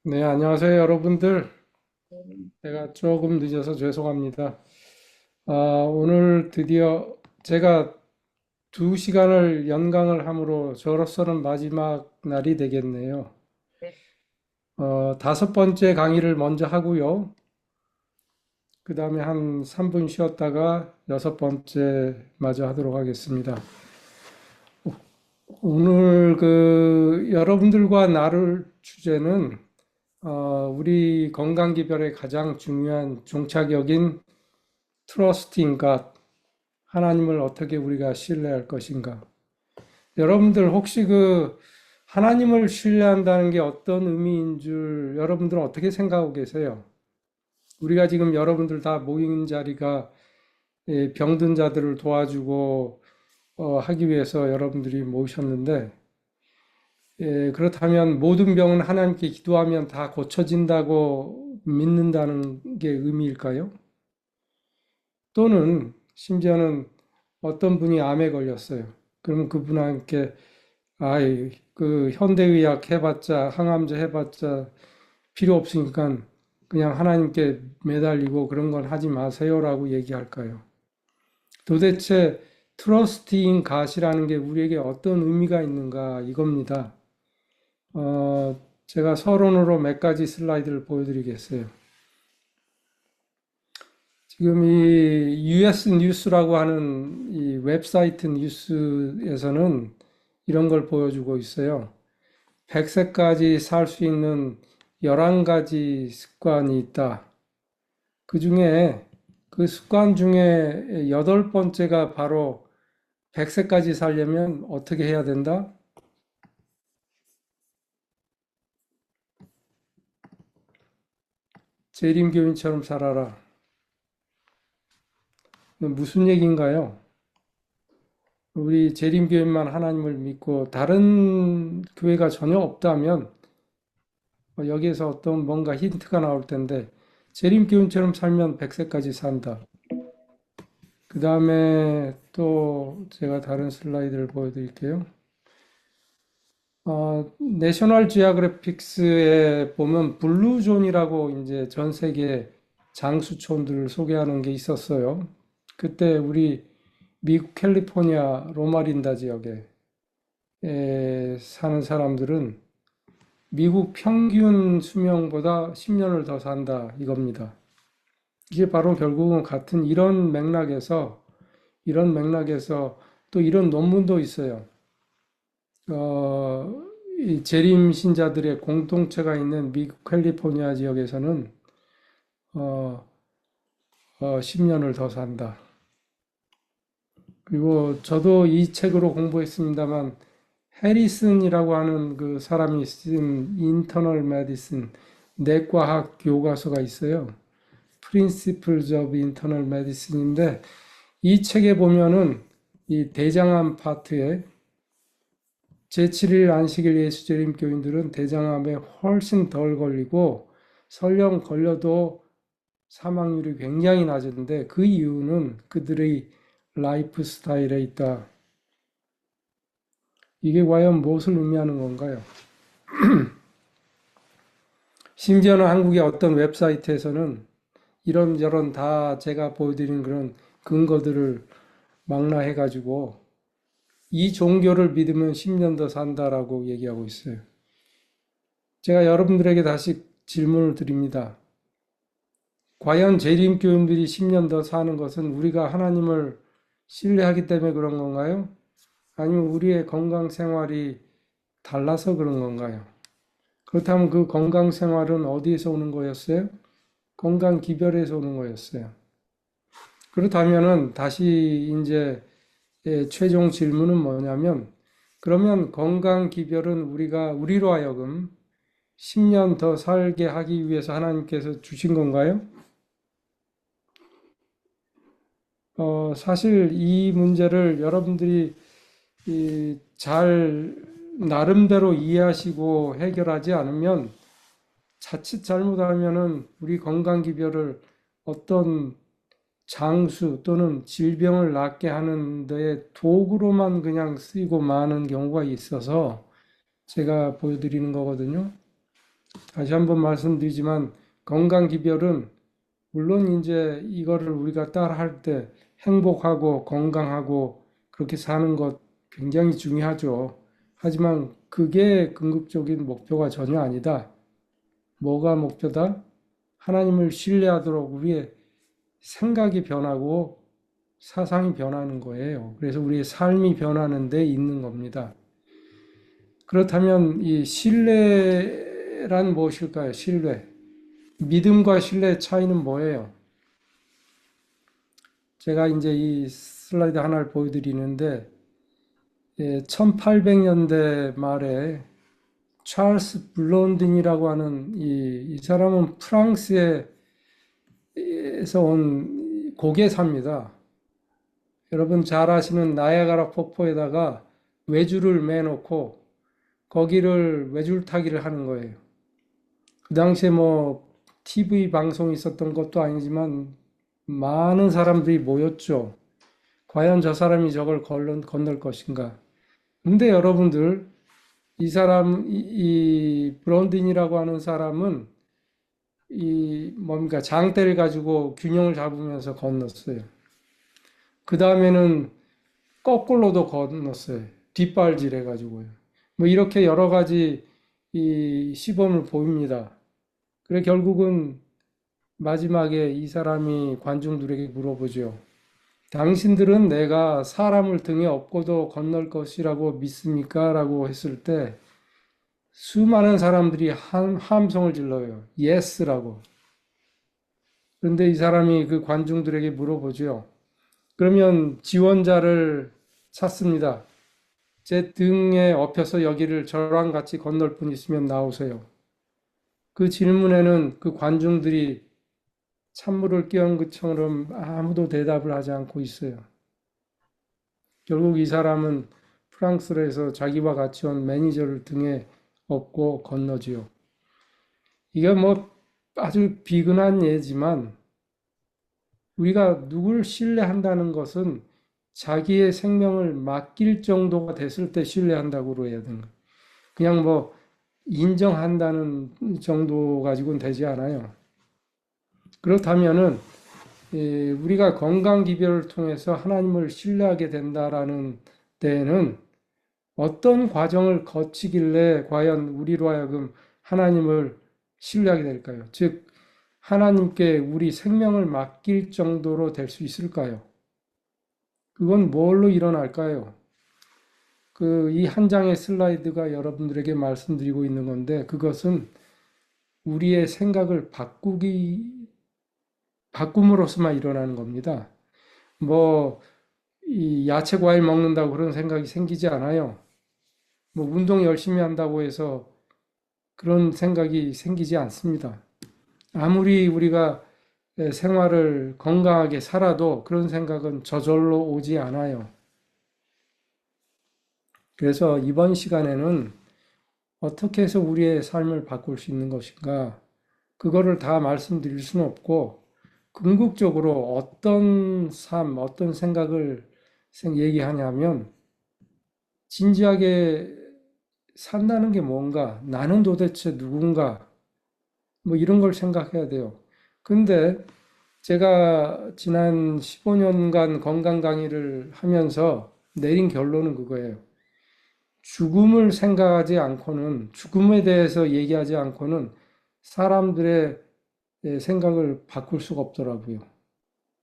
네, 안녕하세요, 여러분들. 제가 조금 늦어서 죄송합니다. 오늘 드디어 제가 2시간을 연강을 함으로 저로서는 마지막 날이 되겠네요. 5번째 강의를 먼저 하고요. 그 다음에 한 3분 쉬었다가 6번째 마저 하도록 하겠습니다. 오늘 여러분들과 나눌 주제는 우리 건강기별의 가장 중요한 종착역인 트러스팅 갓, 하나님을 어떻게 우리가 신뢰할 것인가. 여러분들 혹시 하나님을 신뢰한다는 게 어떤 의미인 줄 여러분들은 어떻게 생각하고 계세요? 우리가 지금 여러분들 다 모인 자리가 병든 자들을 도와주고 하기 위해서 여러분들이 모이셨는데, 그렇다면 모든 병은 하나님께 기도하면 다 고쳐진다고 믿는다는 게 의미일까요? 또는 심지어는 어떤 분이 암에 걸렸어요. 그러면 그분한테 현대의학 해봤자 항암제 해봤자 필요 없으니까 그냥 하나님께 매달리고 그런 건 하지 마세요라고 얘기할까요? 도대체 트러스팅 갓이라는 게 우리에게 어떤 의미가 있는가 이겁니다. 제가 서론으로 몇 가지 슬라이드를 보여드리겠어요. 지금 이 US 뉴스라고 하는 이 웹사이트 뉴스에서는 이런 걸 보여주고 있어요. 100세까지 살 수 있는 11가지 습관이 있다. 그 중에 그 습관 중에 8번째가 바로 100세까지 살려면 어떻게 해야 된다? 재림교인처럼 살아라. 무슨 얘기인가요? 우리 재림교인만 하나님을 믿고 다른 교회가 전혀 없다면 여기에서 어떤 뭔가 힌트가 나올 텐데 재림교인처럼 살면 100세까지 산다. 그 다음에 또 제가 다른 슬라이드를 보여드릴게요. 내셔널 지오그래픽스에 보면 블루존이라고 이제 전 세계 장수촌들을 소개하는 게 있었어요. 그때 우리 미국 캘리포니아 로마린다 지역에 사는 사람들은 미국 평균 수명보다 10년을 더 산다 이겁니다. 이게 바로 결국은 같은 이런 맥락에서 또 이런 논문도 있어요. 이 재림 신자들의 공동체가 있는 미국 캘리포니아 지역에서는 어, 10년을 더 산다. 그리고 저도 이 책으로 공부했습니다만 해리슨이라고 하는 그 사람이 쓴 인터널 메디슨 내과학 교과서가 있어요. Principles of Internal Medicine인데 이 책에 보면은 이 대장암 파트에 제7일 안식일 예수재림 교인들은 대장암에 훨씬 덜 걸리고 설령 걸려도 사망률이 굉장히 낮은데 그 이유는 그들의 라이프 스타일에 있다. 이게 과연 무엇을 의미하는 건가요? 심지어는 한국의 어떤 웹사이트에서는 이런저런 다 제가 보여드린 그런 근거들을 망라해가지고 이 종교를 믿으면 10년 더 산다라고 얘기하고 있어요. 제가 여러분들에게 다시 질문을 드립니다. 과연 재림교인들이 10년 더 사는 것은 우리가 하나님을 신뢰하기 때문에 그런 건가요? 아니면 우리의 건강 생활이 달라서 그런 건가요? 그렇다면 그 건강 생활은 어디에서 오는 거였어요? 건강 기별에서 오는 거였어요. 그렇다면은 다시 이제 최종 질문은 뭐냐면 그러면 건강 기별은 우리로 하여금 10년 더 살게 하기 위해서 하나님께서 주신 건가요? 사실 이 문제를 여러분들이 잘 나름대로 이해하시고 해결하지 않으면 자칫 잘못하면은 우리 건강 기별을 어떤 장수 또는 질병을 낫게 하는 데에 도구로만 그냥 쓰이고 마는 경우가 있어서 제가 보여드리는 거거든요. 다시 한번 말씀드리지만 건강기별은 물론 이제 이거를 우리가 따라할 때 행복하고 건강하고 그렇게 사는 것 굉장히 중요하죠. 하지만 그게 궁극적인 목표가 전혀 아니다. 뭐가 목표다? 하나님을 신뢰하도록 우리의 생각이 변하고 사상이 변하는 거예요. 그래서 우리의 삶이 변하는 데 있는 겁니다. 그렇다면 이 신뢰란 무엇일까요? 신뢰. 믿음과 신뢰의 차이는 뭐예요? 제가 이제 이 슬라이드 하나를 보여드리는데, 1800년대 말에 찰스 블론딘이라고 하는 이 사람은 프랑스에서 온 고개사입니다. 여러분 잘 아시는 나야가라 폭포에다가 외줄을 매놓고 거기를 외줄타기를 하는 거예요. 그 당시에 뭐 TV 방송이 있었던 것도 아니지만 많은 사람들이 모였죠. 과연 저 사람이 저걸 건널 것인가? 근데 여러분들, 이 사람, 이 브론딘이라고 하는 사람은 이 뭡니까? 장대를 가지고 균형을 잡으면서 건넜어요. 그 다음에는 거꾸로도 건넜어요. 뒷발질 해가지고요. 뭐 이렇게 여러 가지 이 시범을 보입니다. 그래 결국은 마지막에 이 사람이 관중들에게 물어보죠. 당신들은 내가 사람을 등에 업고도 건널 것이라고 믿습니까? 라고 했을 때 수많은 사람들이 함성을 질러요. Yes라고. 그런데 이 사람이 그 관중들에게 물어보죠. 그러면 지원자를 찾습니다. 제 등에 업혀서 여기를 저랑 같이 건널 분 있으면 나오세요. 그 질문에는 그 관중들이 찬물을 끼얹은 것처럼 아무도 대답을 하지 않고 있어요. 결국 이 사람은 프랑스에서 자기와 같이 온 매니저를 등에 업고 건너지요. 이게 뭐 아주 비근한 예지만 우리가 누굴 신뢰한다는 것은 자기의 생명을 맡길 정도가 됐을 때 신뢰한다고 해야 되는 거예요. 그냥 뭐 인정한다는 정도 가지고는 되지 않아요. 그렇다면은 우리가 건강 기별을 통해서 하나님을 신뢰하게 된다라는 데에는 어떤 과정을 거치길래 과연 우리로 하여금 하나님을 신뢰하게 될까요? 즉 하나님께 우리 생명을 맡길 정도로 될 수 있을까요? 그건 뭘로 일어날까요? 이 한 장의 슬라이드가 여러분들에게 말씀드리고 있는 건데 그것은 우리의 생각을 바꿈으로써만 일어나는 겁니다. 뭐, 이 야채 과일 먹는다고 그런 생각이 생기지 않아요. 뭐, 운동 열심히 한다고 해서 그런 생각이 생기지 않습니다. 아무리 우리가 생활을 건강하게 살아도 그런 생각은 저절로 오지 않아요. 그래서 이번 시간에는 어떻게 해서 우리의 삶을 바꿀 수 있는 것인가, 그거를 다 말씀드릴 수는 없고, 궁극적으로 어떤 삶, 어떤 생각을 얘기하냐면, 진지하게 산다는 게 뭔가, 나는 도대체 누군가, 뭐 이런 걸 생각해야 돼요. 근데 제가 지난 15년간 건강 강의를 하면서 내린 결론은 그거예요. 죽음을 생각하지 않고는, 죽음에 대해서 얘기하지 않고는 사람들의 생각을 바꿀 수가 없더라고요.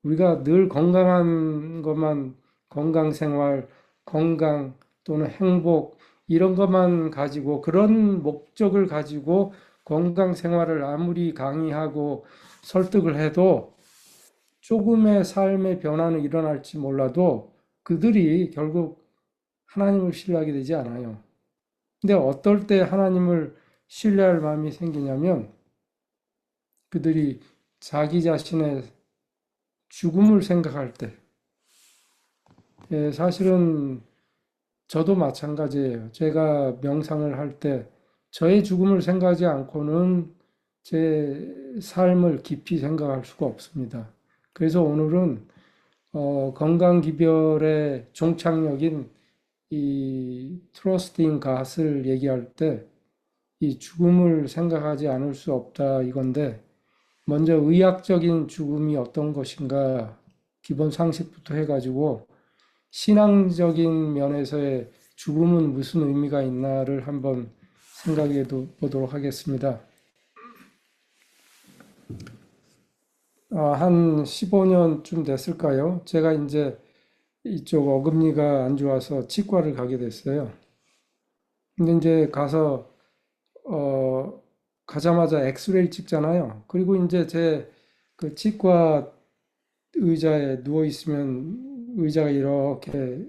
우리가 늘 건강한 것만, 건강 생활, 건강 또는 행복, 이런 것만 가지고, 그런 목적을 가지고 건강 생활을 아무리 강의하고 설득을 해도 조금의 삶의 변화는 일어날지 몰라도 그들이 결국 하나님을 신뢰하게 되지 않아요. 근데 어떨 때 하나님을 신뢰할 마음이 생기냐면 그들이 자기 자신의 죽음을 생각할 때, 사실은 저도 마찬가지예요. 제가 명상을 할 때 저의 죽음을 생각하지 않고는 제 삶을 깊이 생각할 수가 없습니다. 그래서 오늘은 건강기별의 종착역인 이 트러스팅 갓을 얘기할 때 이 죽음을 생각하지 않을 수 없다 이건데, 먼저 의학적인 죽음이 어떤 것인가 기본 상식부터 해가지고 신앙적인 면에서의 죽음은 무슨 의미가 있나를 한번 생각해 보도록 하겠습니다. 한 15년쯤 됐을까요? 제가 이제 이쪽 어금니가 안 좋아서 치과를 가게 됐어요. 근데 이제 가서 가자마자 엑스레이 찍잖아요. 그리고 이제 제 그 치과 의자에 누워 있으면 의자가 이렇게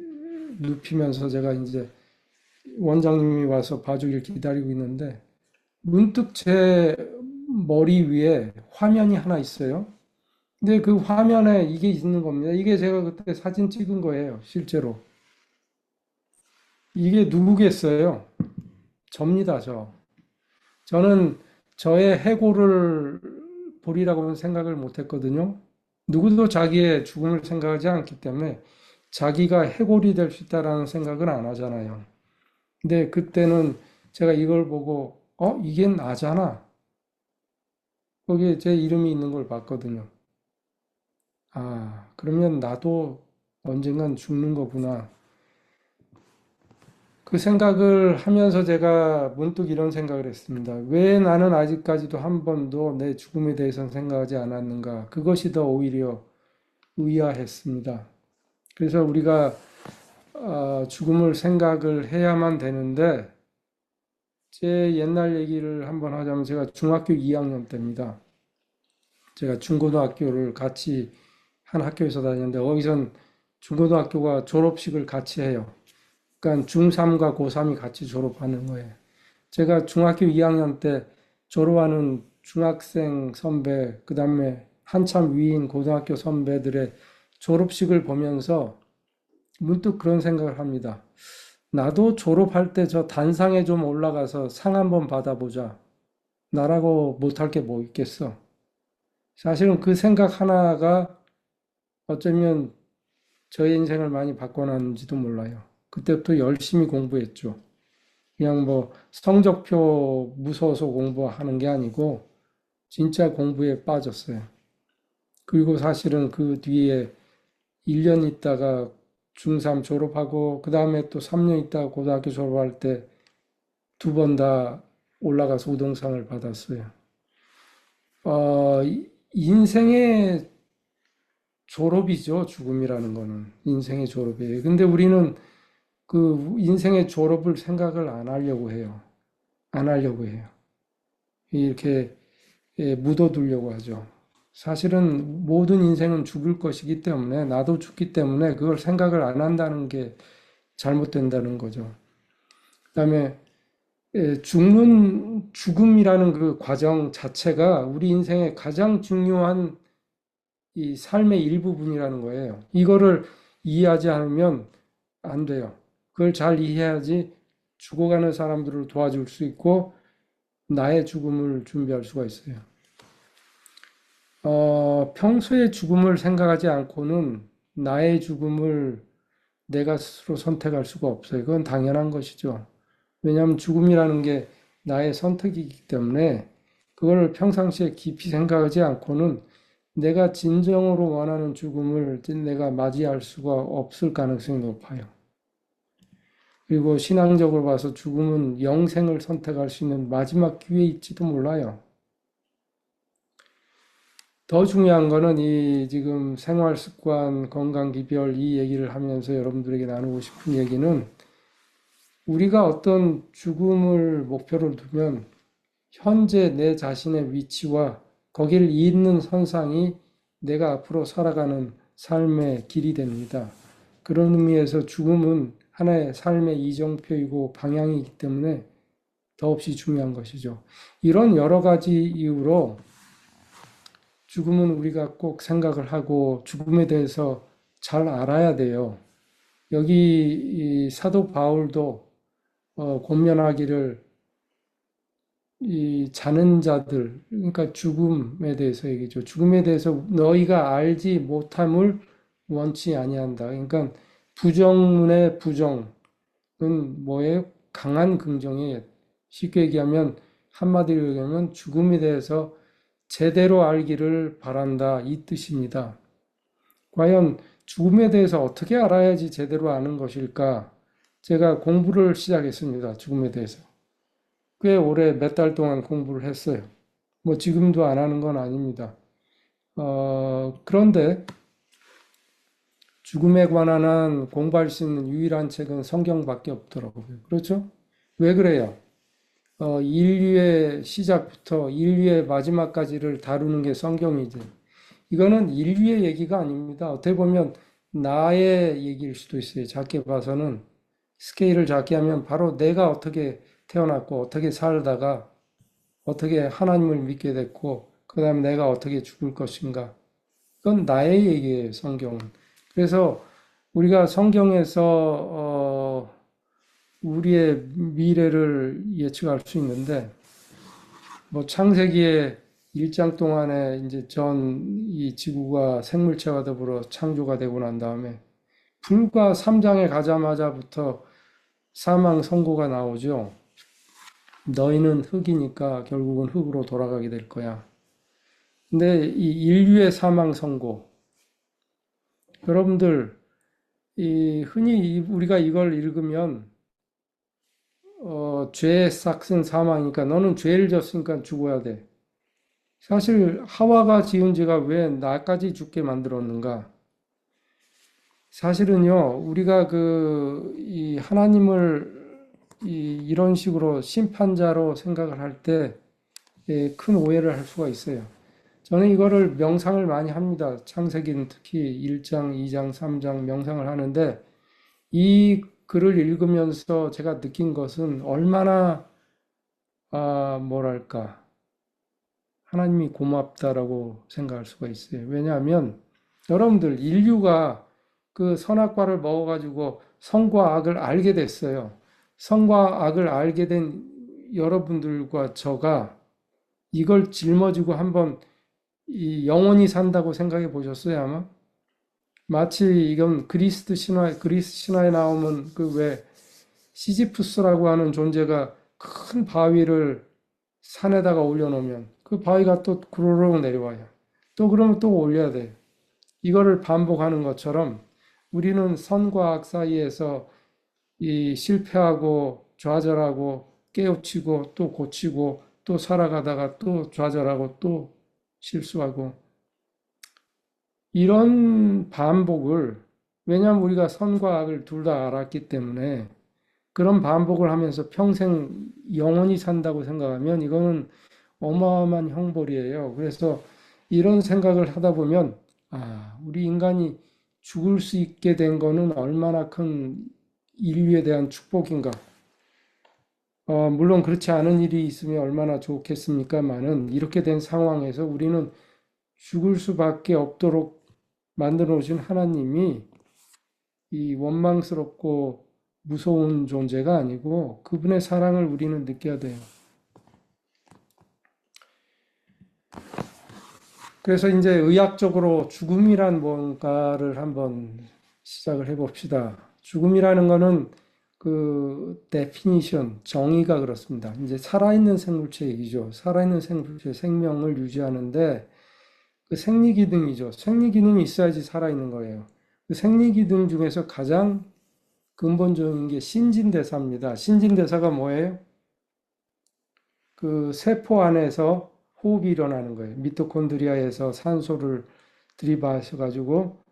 눕히면서 제가 이제 원장님이 와서 봐주길 기다리고 있는데 문득 제 머리 위에 화면이 하나 있어요. 근데 그 화면에 이게 있는 겁니다. 이게 제가 그때 사진 찍은 거예요, 실제로. 이게 누구겠어요? 접니다, 저. 저는 저의 해고를 보리라고는 생각을 못 했거든요. 누구도 자기의 죽음을 생각하지 않기 때문에 자기가 해골이 될 수 있다라는 생각은 안 하잖아요. 근데 그때는 제가 이걸 보고, 이게 나잖아. 거기에 제 이름이 있는 걸 봤거든요. 그러면 나도 언젠간 죽는 거구나. 그 생각을 하면서 제가 문득 이런 생각을 했습니다. 왜 나는 아직까지도 한 번도 내 죽음에 대해서는 생각하지 않았는가? 그것이 더 오히려 의아했습니다. 그래서 우리가 죽음을 생각을 해야만 되는데, 제 옛날 얘기를 한번 하자면 제가 중학교 2학년 때입니다. 제가 중고등학교를 같이 한 학교에서 다녔는데, 거기선 중고등학교가 졸업식을 같이 해요. 그러니까 중3과 고3이 같이 졸업하는 거예요. 제가 중학교 2학년 때 졸업하는 중학생 선배, 그 다음에 한참 위인 고등학교 선배들의 졸업식을 보면서 문득 그런 생각을 합니다. 나도 졸업할 때 저 단상에 좀 올라가서 상 한번 받아보자. 나라고 못할 게 뭐 있겠어. 사실은 그 생각 하나가 어쩌면 저의 인생을 많이 바꿔놨는지도 몰라요. 그때부터 열심히 공부했죠. 그냥 뭐 성적표 무서워서 공부하는 게 아니고 진짜 공부에 빠졌어요. 그리고 사실은 그 뒤에 1년 있다가 중3 졸업하고 그 다음에 또 3년 있다가 고등학교 졸업할 때 두 번 다 올라가서 우등상을 받았어요. 인생의 졸업이죠. 죽음이라는 거는 인생의 졸업이에요. 근데 우리는 그 인생의 졸업을 생각을 안 하려고 해요. 안 하려고 해요. 이렇게 묻어두려고 하죠. 사실은 모든 인생은 죽을 것이기 때문에 나도 죽기 때문에 그걸 생각을 안 한다는 게 잘못된다는 거죠. 그다음에 죽음이라는 그 과정 자체가 우리 인생의 가장 중요한 이 삶의 일부분이라는 거예요. 이거를 이해하지 않으면 안 돼요. 그걸 잘 이해해야지 죽어가는 사람들을 도와줄 수 있고 나의 죽음을 준비할 수가 있어요. 평소에 죽음을 생각하지 않고는 나의 죽음을 내가 스스로 선택할 수가 없어요. 그건 당연한 것이죠. 왜냐하면 죽음이라는 게 나의 선택이기 때문에 그걸 평상시에 깊이 생각하지 않고는 내가 진정으로 원하는 죽음을 내가 맞이할 수가 없을 가능성이 높아요. 그리고 신앙적으로 봐서 죽음은 영생을 선택할 수 있는 마지막 기회일지도 몰라요. 더 중요한 거는 이 지금 생활 습관, 건강 기별 이 얘기를 하면서 여러분들에게 나누고 싶은 얘기는 우리가 어떤 죽음을 목표로 두면 현재 내 자신의 위치와 거기를 잇는 선상이 내가 앞으로 살아가는 삶의 길이 됩니다. 그런 의미에서 죽음은 하나의 삶의 이정표이고 방향이기 때문에 더없이 중요한 것이죠. 이런 여러 가지 이유로 죽음은 우리가 꼭 생각을 하고 죽음에 대해서 잘 알아야 돼요. 여기 이 사도 바울도 권면하기를 이 자는 자들, 그러니까 죽음에 대해서 얘기죠. 죽음에 대해서 너희가 알지 못함을 원치 아니한다. 그러니까 부정문의 부정은 뭐예요? 강한 긍정이에요. 쉽게 얘기하면, 한마디로 얘기하면 죽음에 대해서 제대로 알기를 바란다, 이 뜻입니다. 과연 죽음에 대해서 어떻게 알아야지 제대로 아는 것일까? 제가 공부를 시작했습니다. 죽음에 대해서. 꽤 오래 몇 달 동안 공부를 했어요. 뭐 지금도 안 하는 건 아닙니다. 그런데 죽음에 관한 한 공부할 수 있는 유일한 책은 성경밖에 없더라고요. 그렇죠? 왜 그래요? 인류의 시작부터 인류의 마지막까지를 다루는 게 성경이지. 이거는 인류의 얘기가 아닙니다. 어떻게 보면 나의 얘기일 수도 있어요. 작게 봐서는 스케일을 작게 하면 바로 내가 어떻게 태어났고 어떻게 살다가 어떻게 하나님을 믿게 됐고 그 다음에 내가 어떻게 죽을 것인가. 그건 나의 얘기예요, 성경은. 그래서 우리가 성경에서 우리의 미래를 예측할 수 있는데 뭐 창세기의 1장 동안에 이제 이 지구가 생물체와 더불어 창조가 되고 난 다음에 불과 3장에 가자마자부터 사망 선고가 나오죠. 너희는 흙이니까 결국은 흙으로 돌아가게 될 거야. 근데 이 인류의 사망 선고, 여러분들 흔히 우리가 이걸 읽으면 죄의 삭은 사망이니까 너는 죄를 졌으니까 죽어야 돼. 사실 하와가 지은 죄가 왜 나까지 죽게 만들었는가? 사실은요, 우리가 이 하나님을 이런 식으로 심판자로 생각을 할 때 큰 오해를 할 수가 있어요. 저는 이거를 명상을 많이 합니다. 창세기는 특히 1장, 2장, 3장 명상을 하는데 이 글을 읽으면서 제가 느낀 것은 얼마나 뭐랄까 하나님이 고맙다라고 생각할 수가 있어요. 왜냐하면 여러분들 인류가 그 선악과를 먹어가지고 선과 악을 알게 됐어요. 선과 악을 알게 된 여러분들과 저가 이걸 짊어지고 한번 영원히 산다고 생각해 보셨어요, 아마? 마치 이건 그리스 신화에 나오면 그 왜 시지푸스라고 하는 존재가 큰 바위를 산에다가 올려놓으면 그 바위가 또 구르륵 내려와요. 또 그러면 또 올려야 돼요. 이거를 반복하는 것처럼 우리는 선과 악 사이에서 이 실패하고 좌절하고 깨우치고 또 고치고 또 살아가다가 또 좌절하고 또 실수하고 이런 반복을 왜냐하면 우리가 선과 악을 둘 다 알았기 때문에 그런 반복을 하면서 평생 영원히 산다고 생각하면 이거는 어마어마한 형벌이에요. 그래서 이런 생각을 하다 보면 우리 인간이 죽을 수 있게 된 거는 얼마나 큰 인류에 대한 축복인가. 물론 그렇지 않은 일이 있으면 얼마나 좋겠습니까만은 이렇게 된 상황에서 우리는 죽을 수밖에 없도록 만들어 놓으신 하나님이 이 원망스럽고 무서운 존재가 아니고 그분의 사랑을 우리는 느껴야 돼요. 그래서 이제 의학적으로 죽음이란 뭔가를 한번 시작을 해봅시다. 죽음이라는 거는 그 데피니션, 정의가 그렇습니다. 이제 살아있는 생물체 얘기죠. 살아있는 생물체 생명을 유지하는데 그 생리기능이죠. 생리기능이 있어야지 살아있는 거예요. 그 생리기능 중에서 가장 근본적인 게 신진대사입니다. 신진대사가 뭐예요? 그 세포 안에서 호흡이 일어나는 거예요. 미토콘드리아에서 산소를 들이마셔가지고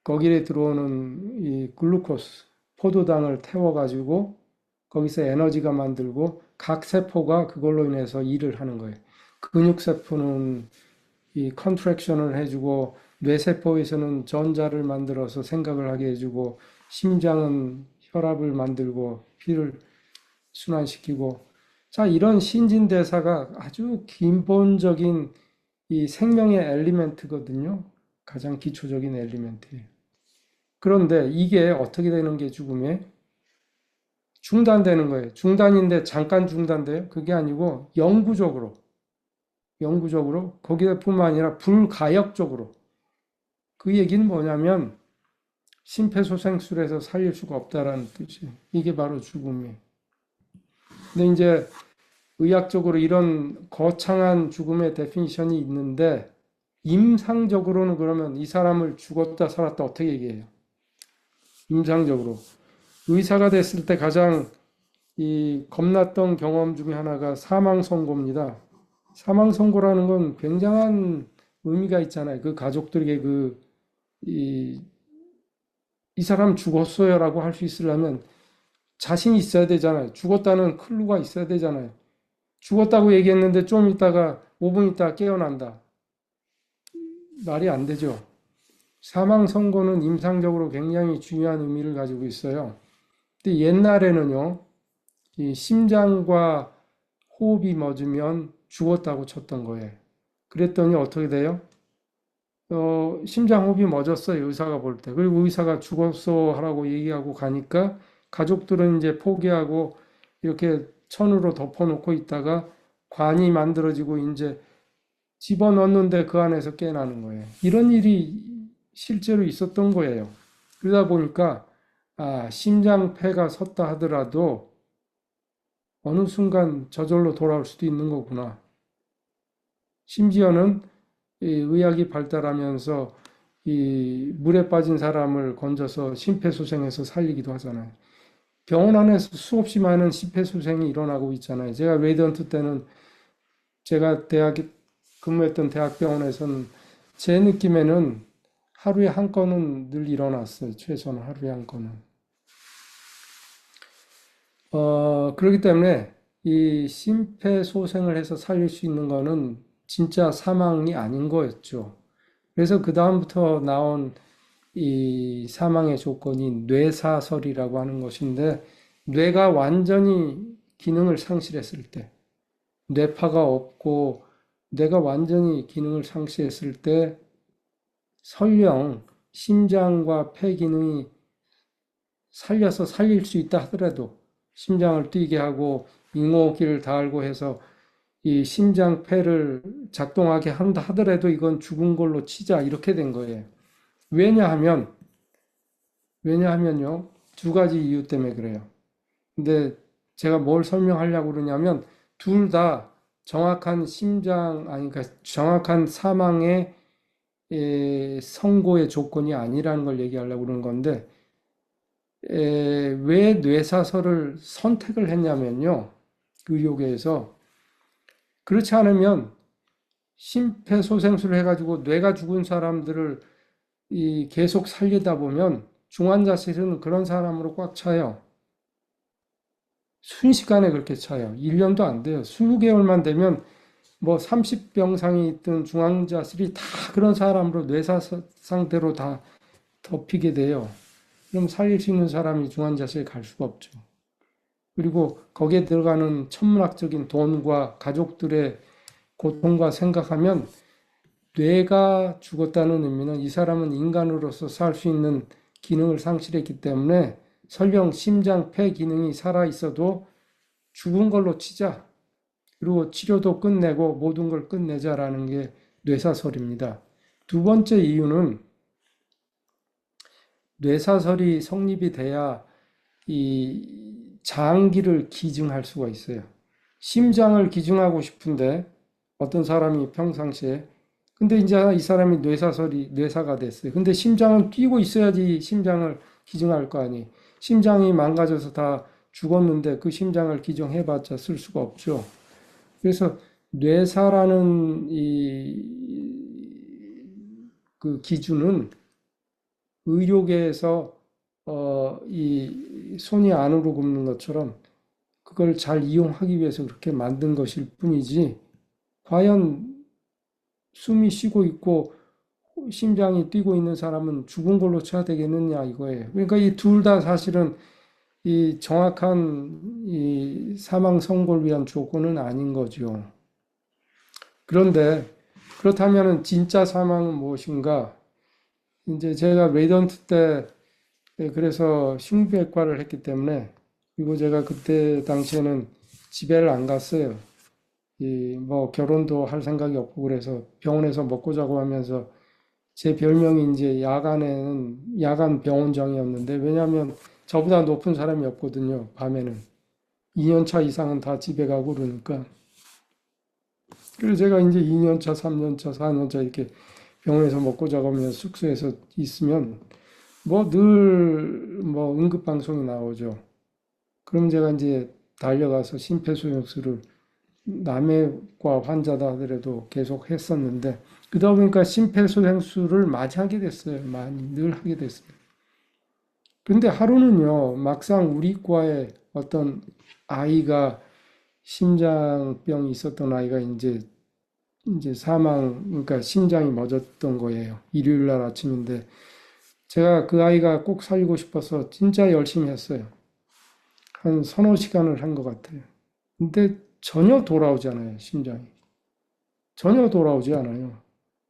거기에 들어오는 이 글루코스, 포도당을 태워가지고 거기서 에너지가 만들고 각 세포가 그걸로 인해서 일을 하는 거예요. 근육세포는 이 컨트랙션을 해주고 뇌세포에서는 전자를 만들어서 생각을 하게 해주고 심장은 혈압을 만들고 피를 순환시키고 자 이런 신진대사가 아주 기본적인 이 생명의 엘리멘트거든요. 가장 기초적인 엘리멘트예요. 그런데 이게 어떻게 되는 게 죽음에 중단되는 거예요. 중단인데 잠깐 중단돼요. 그게 아니고 영구적으로 거기뿐만 아니라 불가역적으로 그 얘기는 뭐냐면 심폐소생술에서 살릴 수가 없다라는 뜻이에요. 이게 바로 죽음이에요. 근데 이제 의학적으로 이런 거창한 죽음의 데피니션이 있는데 임상적으로는 그러면 이 사람을 죽었다 살았다 어떻게 얘기해요? 임상적으로. 의사가 됐을 때 가장 이 겁났던 경험 중에 하나가 사망 선고입니다. 사망 선고라는 건 굉장한 의미가 있잖아요. 그 가족들에게 이 사람 죽었어요라고 할 수 있으려면 자신이 있어야 되잖아요. 죽었다는 클루가 있어야 되잖아요. 죽었다고 얘기했는데 좀 있다가 5분 있다가 깨어난다. 말이 안 되죠. 사망 선고는 임상적으로 굉장히 중요한 의미를 가지고 있어요. 근데 옛날에는요, 이 심장과 호흡이 멎으면 죽었다고 쳤던 거예요. 그랬더니 어떻게 돼요? 심장 호흡이 멎었어요, 의사가 볼 때. 그리고 의사가 죽었어 하라고 얘기하고 가니까 가족들은 이제 포기하고 이렇게 천으로 덮어놓고 있다가 관이 만들어지고 이제 집어넣는데 그 안에서 깨어나는 거예요. 이런 일이 실제로 있었던 거예요. 그러다 보니까 심장폐가 섰다 하더라도 어느 순간 저절로 돌아올 수도 있는 거구나. 심지어는 이 의학이 발달하면서 이 물에 빠진 사람을 건져서 심폐소생해서 살리기도 하잖아요. 병원 안에서 수없이 많은 심폐소생이 일어나고 있잖아요. 제가 레이던트 때는 제가 대학에 근무했던 대학병원에서는 제 느낌에는 하루에 한 건은 늘 일어났어요. 최소한 하루에 한 건은. 그렇기 때문에 이 심폐소생을 해서 살릴 수 있는 거는 진짜 사망이 아닌 거였죠. 그래서 그 다음부터 나온 이 사망의 조건이 뇌사설이라고 하는 것인데, 뇌가 완전히 기능을 상실했을 때, 뇌파가 없고 뇌가 완전히 기능을 상실했을 때 설령 심장과 폐 기능이 살려서 살릴 수 있다 하더라도 심장을 뛰게 하고 ing호기를 달고 해서 이 심장 폐를 작동하게 한다 하더라도 이건 죽은 걸로 치자 이렇게 된 거예요. 왜냐하면요. 두 가지 이유 때문에 그래요. 근데 제가 뭘 설명하려고 그러냐면 둘 다 정확한 그러니까 정확한 사망의 선고의 조건이 아니라는 걸 얘기하려고 그러는 건데, 왜 뇌사설을 선택을 했냐면요. 의료계에서. 그렇지 않으면 심폐소생술을 해가지고 뇌가 죽은 사람들을 계속 살리다 보면 중환자실은 그런 사람으로 꽉 차요. 순식간에 그렇게 차요. 1년도 안 돼요. 수개월만 되면 뭐 30병상이 있던 중환자실이 다 그런 사람으로 뇌사 상태로 다 덮이게 돼요. 그럼 살릴 수 있는 사람이 중환자실에 갈 수가 없죠. 그리고 거기에 들어가는 천문학적인 돈과 가족들의 고통과 생각하면 뇌가 죽었다는 의미는 이 사람은 인간으로서 살 수 있는 기능을 상실했기 때문에 설령 심장, 폐 기능이 살아 있어도 죽은 걸로 치자. 그리고 치료도 끝내고 모든 걸 끝내자라는 게 뇌사설입니다. 두 번째 이유는 뇌사설이 성립이 돼야 이 장기를 기증할 수가 있어요. 심장을 기증하고 싶은데 어떤 사람이 평상시에 근데 이제 이 사람이 뇌사가 됐어요. 근데 심장은 뛰고 있어야지 심장을 기증할 거 아니. 심장이 망가져서 다 죽었는데 그 심장을 기증해봤자 쓸 수가 없죠. 그래서 뇌사라는 그 기준은 의료계에서 이 손이 안으로 굽는 것처럼 그걸 잘 이용하기 위해서 그렇게 만든 것일 뿐이지, 과연 숨이 쉬고 있고 심장이 뛰고 있는 사람은 죽은 걸로 쳐야 되겠느냐 이거예요. 그러니까 이 둘 다 사실은 이 정확한 이 사망 선고를 위한 조건은 아닌 거죠. 그런데 그렇다면 진짜 사망은 무엇인가? 이제 제가 레이던트 때 그래서 흉부외과를 했기 때문에, 그리고 제가 그때 당시에는 집에를 안 갔어요. 뭐 결혼도 할 생각이 없고 그래서 병원에서 먹고 자고 하면서 제 별명이 이제 야간 병원장이었는데, 왜냐하면 저보다 높은 사람이 없거든요, 밤에는. 2년 차 이상은 다 집에 가고 그러니까. 그래서 제가 이제 2년 차, 3년 차, 4년 차 이렇게 병원에서 먹고 자가며 숙소에서 있으면 뭐 늘 뭐 응급 방송이 나오죠. 그럼 제가 이제 달려가서 심폐소생술을 남의 과 환자다 하더라도 계속 했었는데 그러다 보니까 심폐소생술을 많이 하게 됐어요. 많이 늘 하게 됐습니다. 근데 하루는요, 막상 우리 과에 어떤 아이가 심장병이 있었던 아이가 이제 그러니까 심장이 멎었던 거예요. 일요일 날 아침인데 제가 그 아이가 꼭 살리고 싶어서 진짜 열심히 했어요. 한 서너 시간을 한 것 같아요. 근데 전혀 돌아오지 않아요, 심장이. 전혀 돌아오지 않아요.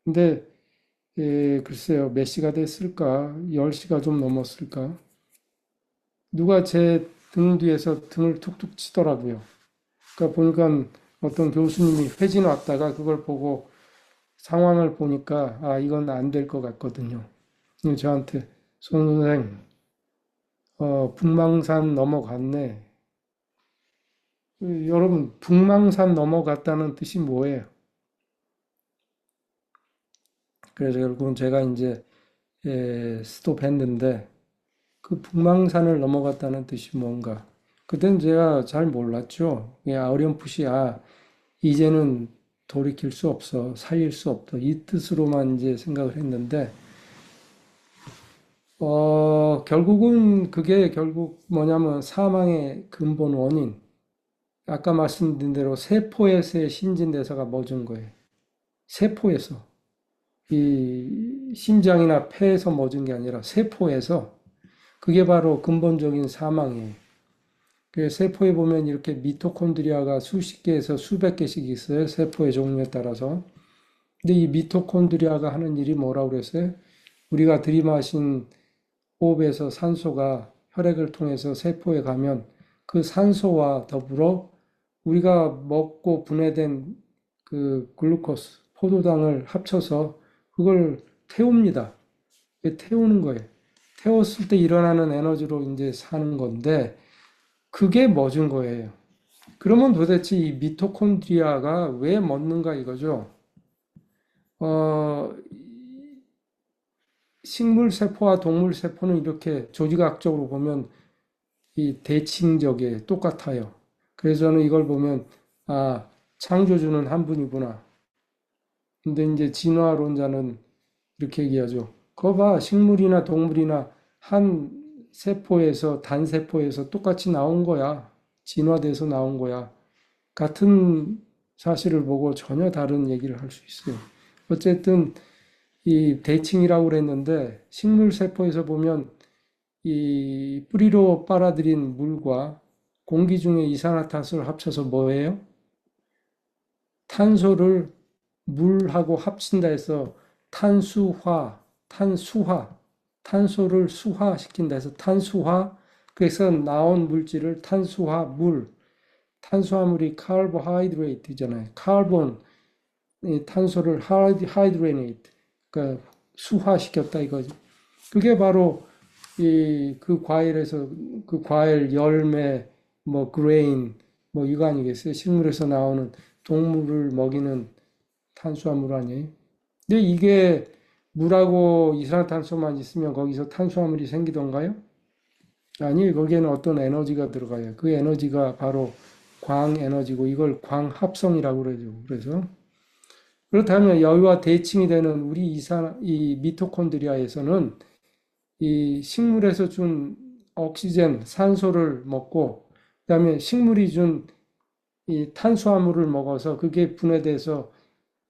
근데 글쎄요, 몇 시가 됐을까? 10시가 좀 넘었을까? 누가 제 등 뒤에서 등을 툭툭 치더라고요. 그러니까 보니까 어떤 교수님이 회진 왔다가 그걸 보고 상황을 보니까 아, 이건 안 될 것 같거든요. 저한테 손 선생, 북망산 넘어갔네. 여러분, 북망산 넘어갔다는 뜻이 뭐예요? 그래서 결국은 제가 이제 스톱했는데 그 북망산을 넘어갔다는 뜻이 뭔가? 그땐 제가 잘 몰랐죠. 그냥 어렴풋이 이제는 돌이킬 수 없어, 살릴 수 없다 이 뜻으로만 이제 생각을 했는데 결국은 그게 결국 뭐냐면 사망의 근본 원인. 아까 말씀드린 대로 세포에서의 신진대사가 멎은 거예요. 세포에서. 이 심장이나 폐에서 멎은 게 아니라 세포에서. 그게 바로 근본적인 사망이에요. 그 세포에 보면 이렇게 미토콘드리아가 수십 개에서 수백 개씩 있어요. 세포의 종류에 따라서. 근데 이 미토콘드리아가 하는 일이 뭐라고 그랬어요? 우리가 들이마신 호흡에서 산소가 혈액을 통해서 세포에 가면 그 산소와 더불어 우리가 먹고 분해된 그 글루코스, 포도당을 합쳐서 그걸 태웁니다. 태우는 거예요. 태웠을 때 일어나는 에너지로 이제 사는 건데 그게 멎은 거예요. 그러면 도대체 이 미토콘드리아가 왜 멎는가 이거죠. 어, 식물 세포와 동물 세포는 이렇게 조직학적으로 보면 이 대칭적에 똑같아요. 그래서 저는 이걸 보면 창조주는 한 분이구나. 근데 이제 진화론자는 이렇게 얘기하죠. 거 봐, 식물이나 동물이나 한 세포에서 단세포에서 똑같이 나온 거야. 진화돼서 나온 거야. 같은 사실을 보고 전혀 다른 얘기를 할 수 있어요. 어쨌든 이 대칭이라고 그랬는데 식물 세포에서 보면 이 뿌리로 빨아들인 물과 공기 중에 이산화탄소를 합쳐서 뭐예요? 탄소를 물하고 합친다 해서 탄소를 수화시킨다 해서 탄수화, 그래서 나온 물질을 탄수화, 탄수화물이 카보하이드레이트잖아요. 카본, 탄소를 하이드레이트, 그러니까 수화시켰다 이거죠. 그게 바로 그 과일에서 그 과일 열매 뭐 그레인 뭐 이거 아니겠어요? 식물에서 나오는 동물을 먹이는 탄수화물 아니에요? 근데 이게 물하고 이산화탄소만 있으면 거기서 탄수화물이 생기던가요? 아니, 거기에는 어떤 에너지가 들어가요. 그 에너지가 바로 광 에너지고 이걸 광합성이라고 그러죠. 그래서 그렇다면 여기와 대칭이 되는 우리 이 미토콘드리아에서는 이 식물에서 준 오ksigen, 산소를 먹고, 그다음에 식물이 준 이 탄수화물을 먹어서 그게 분해돼서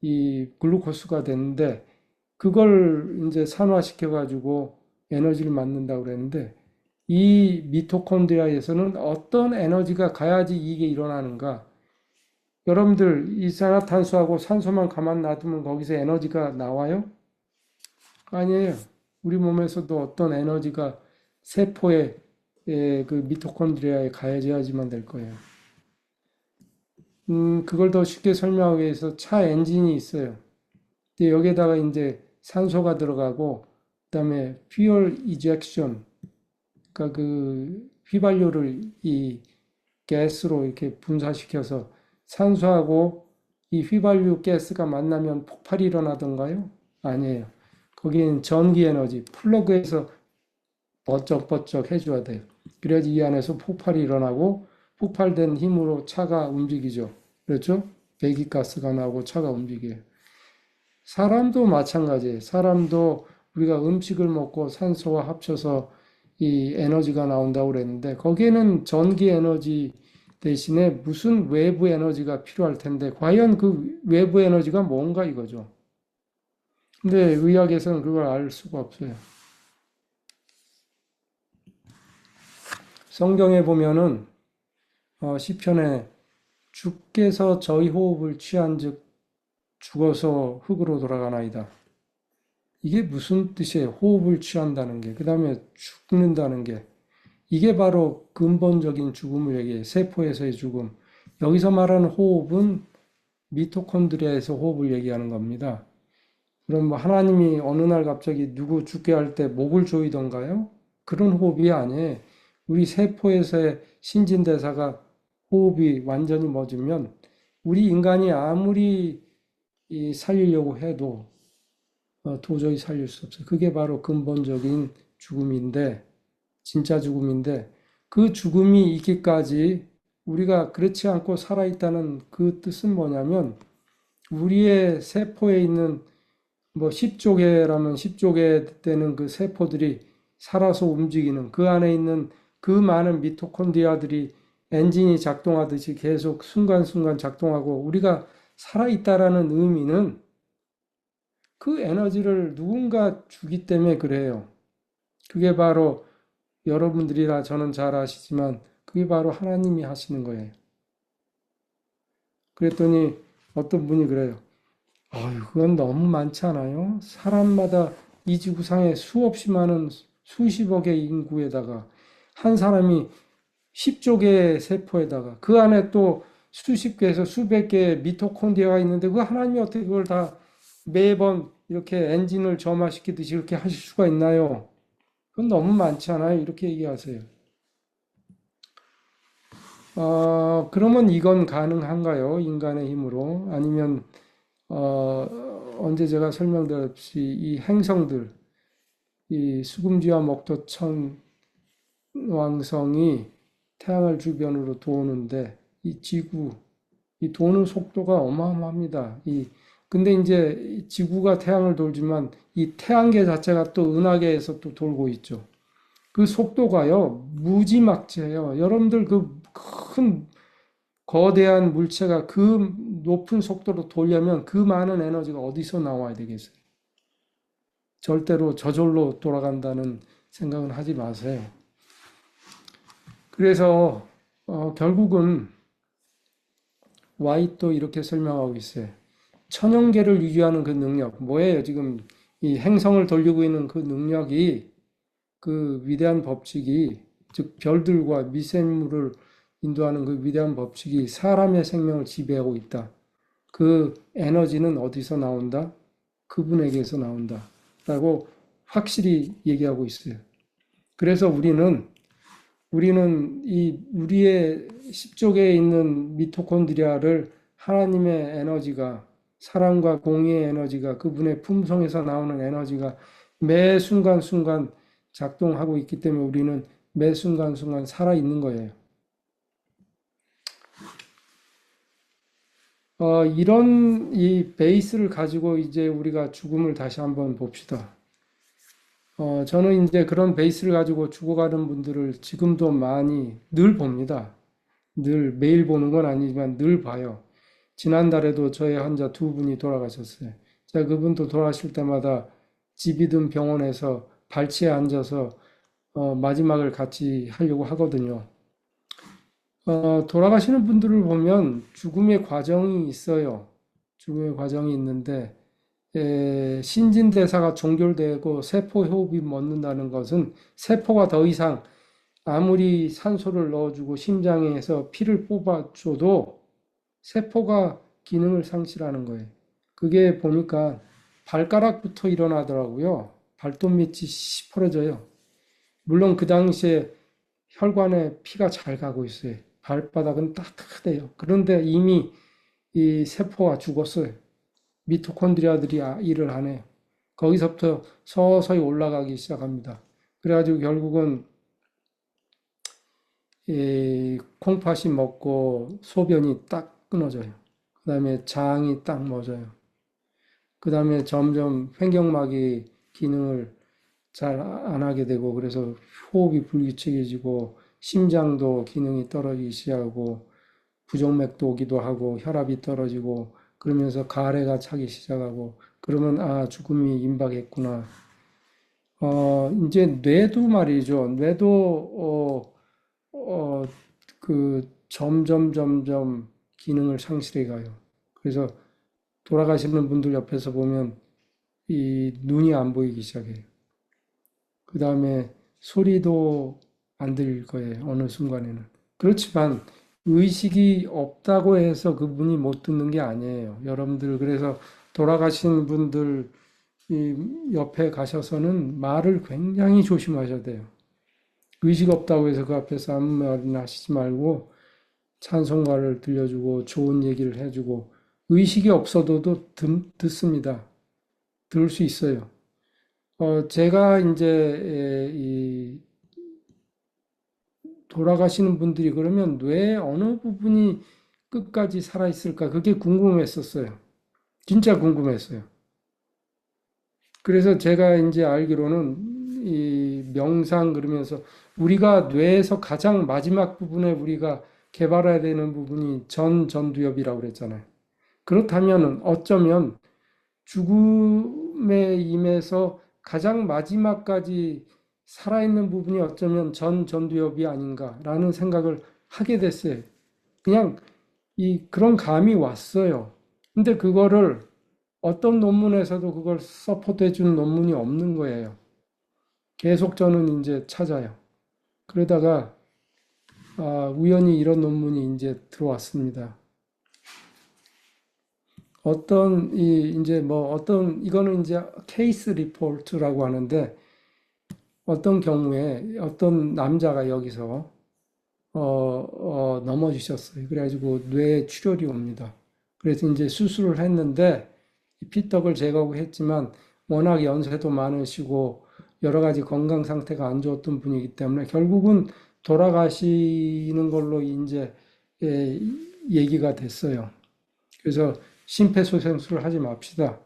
이 글루코스가 되는데, 그걸 이제 산화시켜가지고 에너지를 만든다고 그랬는데, 이 미토콘드리아에서는 어떤 에너지가 가야지 이게 일어나는가? 여러분들 이산화탄소하고 산소만 가만 놔두면 거기서 에너지가 나와요? 아니에요. 우리 몸에서도 어떤 에너지가 세포에 그 미토콘드리아에 가해져야지만 될 거예요. 그걸 더 쉽게 설명하기 위해서 차 엔진이 있어요. 근데 여기에다가 이제 산소가 들어가고 그다음에 fuel ejection, 그러니까 그 휘발유를 이 가스로 이렇게 분사시켜서 산소하고 이 휘발유 가스가 만나면 폭발이 일어나던가요? 아니에요. 거기는 전기 에너지, 플러그에서 번쩍번쩍 해줘야 돼요. 그래야지 이 안에서 폭발이 일어나고 폭발된 힘으로 차가 움직이죠. 그렇죠? 배기가스가 나오고 차가 움직여요. 사람도 마찬가지예요. 사람도 우리가 음식을 먹고 산소와 합쳐서 이 에너지가 나온다고 그랬는데 거기에는 전기 에너지 대신에 무슨 외부 에너지가 필요할 텐데 과연 그 외부 에너지가 뭔가 이거죠. 근데 의학에서는 그걸 알 수가 없어요. 성경에 보면은 시편에 주께서 저희 호흡을 취한즉 죽어서 흙으로 돌아가나이다. 이게 무슨 뜻이에요? 호흡을 취한다는 게. 그 다음에 죽는다는 게. 이게 바로 근본적인 죽음을 얘기해요. 세포에서의 죽음. 여기서 말하는 호흡은 미토콘드리아에서 호흡을 얘기하는 겁니다. 그럼 뭐 하나님이 어느 날 갑자기 누구 죽게 할 때 목을 조이던가요? 그런 호흡이 아니에요. 우리 세포에서의 신진대사가 호흡이 완전히 멎으면 우리 인간이 아무리 살리려고 해도 도저히 살릴 수 없어요. 그게 바로 근본적인 죽음인데, 진짜 죽음인데, 그 죽음이 있기까지 우리가 그렇지 않고 살아있다는 그 뜻은 뭐냐면, 우리의 세포에 있는 뭐 10조개라면 10조개 되는 그 세포들이 살아서 움직이는 그 안에 있는 그 많은 미토콘드리아들이 엔진이 작동하듯이 계속 순간순간 작동하고 우리가 살아있다라는 의미는 그 에너지를 누군가 주기 때문에 그래요. 그게 바로 여러분들이나 저는 잘 아시지만 그게 바로 하나님이 하시는 거예요. 그랬더니 어떤 분이 그래요. 그건 너무 많지 않아요? 사람마다 이 지구상에 수없이 많은 수십억의 인구에다가 한 사람이 10조 개의 세포에다가 그 안에 또 수십 개에서 수백 개의 미토콘드리아가 있는데 그 하나님이 어떻게 그걸 다 매번 이렇게 엔진을 점화시키듯이 이렇게 하실 수가 있나요? 그건 너무 많지 않아요? 이렇게 얘기하세요. 그러면 이건 가능한가요? 인간의 힘으로? 아니면 언제 제가 설명드렸듯이 이 행성들, 이 수금지와 목토천 왕성이 태양을 주변으로 도는데 이 지구, 이 도는 속도가 어마어마합니다. 근데 이제 지구가 태양을 돌지만 이 태양계 자체가 또 은하계에서 또 돌고 있죠. 그 속도가요, 무지막지해요. 여러분들 그 큰 거대한 물체가 그 높은 속도로 돌려면 그 많은 에너지가 어디서 나와야 되겠어요? 절대로 저절로 돌아간다는 생각은 하지 마세요. 그래서 결국은 와이도 이렇게 설명하고 있어요. 천연계를 유지하는 그 능력, 뭐예요? 지금 이 행성을 돌리고 있는 그 능력이 그 위대한 법칙이 즉 별들과 미생물을 인도하는 그 위대한 법칙이 사람의 생명을 지배하고 있다. 그 에너지는 어디서 나온다? 그분에게서 나온다. 라고 확실히 얘기하고 있어요. 그래서 우리는 이 우리의 10쪽에 있는 미토콘드리아를 하나님의 에너지가 사랑과 공의의 에너지가 그분의 품성에서 나오는 에너지가 매 순간순간 작동하고 있기 때문에 우리는 매 순간순간 살아있는 거예요. 이런 이 베이스를 가지고 이제 우리가 죽음을 다시 한번 봅시다. 저는 이제 그런 베이스를 가지고 죽어가는 분들을 지금도 많이 늘 봅니다. 늘 매일 보는 건 아니지만 늘 봐요. 지난달에도 저의 환자 두 분이 돌아가셨어요. 제가 그분도 돌아가실 때마다 집이든 병원에서 발치에 앉아서 마지막을 같이 하려고 하거든요. 돌아가시는 분들을 보면 죽음의 과정이 있어요. 죽음의 과정이 있는데 신진대사가 종결되고 세포 호흡이 멎는다는 것은 세포가 더 이상 아무리 산소를 넣어주고 심장에서 피를 뽑아줘도 세포가 기능을 상실하는 거예요. 그게 보니까 발가락부터 일어나더라고요. 발톱 밑이 시퍼러져요. 물론 그 당시에 혈관에 피가 잘 가고 있어요. 발바닥은 따뜻해요. 그런데 이미 이 세포가 죽었어요. 미토콘드리아들이 일을 안 해요. 거기서부터 서서히 올라가기 시작합니다. 그래가지고 결국은 이 콩팥이 먹고 소변이 딱 끊어져요. 그 다음에 장이 딱 멎어요. 그 다음에 점점 횡격막이 기능을 잘 안 하게 되고, 그래서 호흡이 불규칙해지고, 심장도 기능이 떨어지기 시작하고, 부정맥도 오기도 하고, 혈압이 떨어지고, 그러면서 가래가 차기 시작하고, 그러면, 아, 죽음이 임박했구나. 이제 뇌도 말이죠. 뇌도, 점점 기능을 상실해 가요. 그래서 돌아가시는 분들 옆에서 보면 이 눈이 안 보이기 시작해요. 그 다음에 소리도 안 들릴 거예요. 어느 순간에는. 그렇지만 의식이 없다고 해서 그분이 못 듣는 게 아니에요. 여러분들, 그래서 돌아가신 분들 옆에 가셔서는 말을 굉장히 조심하셔야 돼요. 의식 없다고 해서 그 앞에서 아무 말이나 하시지 말고 찬송가를 들려주고 좋은 얘기를 해주고, 의식이 없어도 듣습니다. 들을 수 있어요. 제가 이제 이 돌아가시는 분들이 그러면 뇌 어느 부분이 끝까지 살아있을까? 그게 궁금했었어요. 진짜 궁금했어요. 그래서 제가 이제 알기로는 이 명상 그러면서 우리가 뇌에서 가장 마지막 부분에 우리가 개발해야 되는 부분이 전두엽이라고 그랬잖아요. 그렇다면 어쩌면 죽음에 임해서 가장 마지막까지 살아있는 부분이 어쩌면 전두엽이 아닌가라는 생각을 하게 됐어요. 그냥 그런 감이 왔어요. 근데 그거를 어떤 논문에서도 그걸 서포트해 주는 논문이 없는 거예요. 계속 저는 이제 찾아요. 그러다가 우연히 이런 논문이 이제 들어왔습니다. 이거는 이제 케이스 리포트라고 하는데, 어떤 경우에 어떤 남자가 여기서 넘어지셨어요. 그래가지고 뇌 출혈이 옵니다. 그래서 이제 수술을 했는데 피떡을 제거하고 했지만 워낙 연세도 많으시고 여러 가지 건강 상태가 안 좋았던 분이기 때문에 결국은 돌아가시는 걸로 이제 얘기가 됐어요. 그래서 심폐소생술을 하지 맙시다.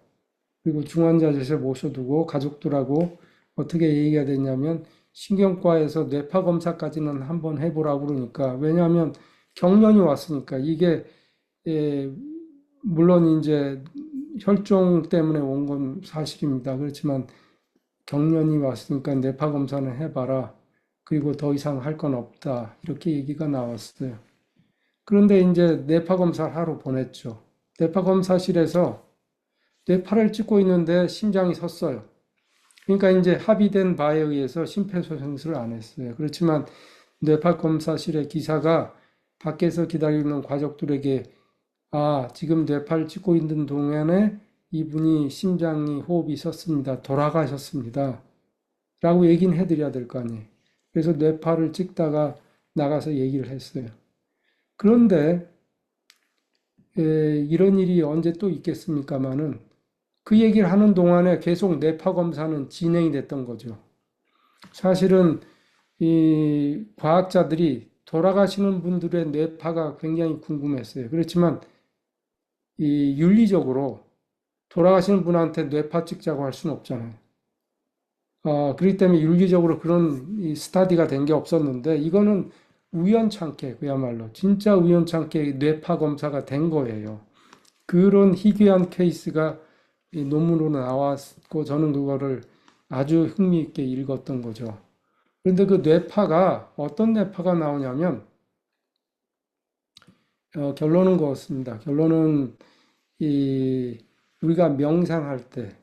그리고 중환자실에 모셔두고 가족들하고 어떻게 얘기가 됐냐면 신경과에서 뇌파 검사까지는 한번 해보라고 그러니까, 왜냐하면 경련이 왔으니까 이게 물론 이제 혈종 때문에 온 건 사실입니다. 그렇지만 경련이 왔으니까 뇌파 검사는 해봐라. 그리고 더 이상 할 건 없다. 이렇게 얘기가 나왔어요. 그런데 이제 뇌파 검사를 하러 보냈죠. 뇌파 검사실에서 뇌파를 찍고 있는데 심장이 섰어요. 그러니까 이제 합의된 바에 의해서 심폐소생술을 안 했어요. 그렇지만 뇌파 검사실의 기사가 밖에서 기다리는 가족들에게 지금 뇌파를 찍고 있는 동안에 이분이 심장이 호흡이 섰습니다. 돌아가셨습니다. 라고 얘기는 해드려야 될 거 아니에요. 그래서 뇌파를 찍다가 나가서 얘기를 했어요. 그런데 이런 일이 언제 또 있겠습니까마는 그 얘기를 하는 동안에 계속 뇌파 검사는 진행이 됐던 거죠. 사실은 이 과학자들이 돌아가시는 분들의 뇌파가 굉장히 궁금했어요. 그렇지만 이 윤리적으로 돌아가시는 분한테 뇌파 찍자고 할 수는 없잖아요. 그렇기 때문에 윤리적으로 그런 스타디가 된 게 없었는데, 이거는 우연찮게, 그야말로 진짜 우연찮게 뇌파 검사가 된 거예요. 그런 희귀한 케이스가 이 논문으로 나왔고 저는 그거를 아주 흥미있게 읽었던 거죠. 그런데 그 뇌파가 어떤 뇌파가 나오냐면 결론은 그렇습니다. 결론은 우리가 명상할 때,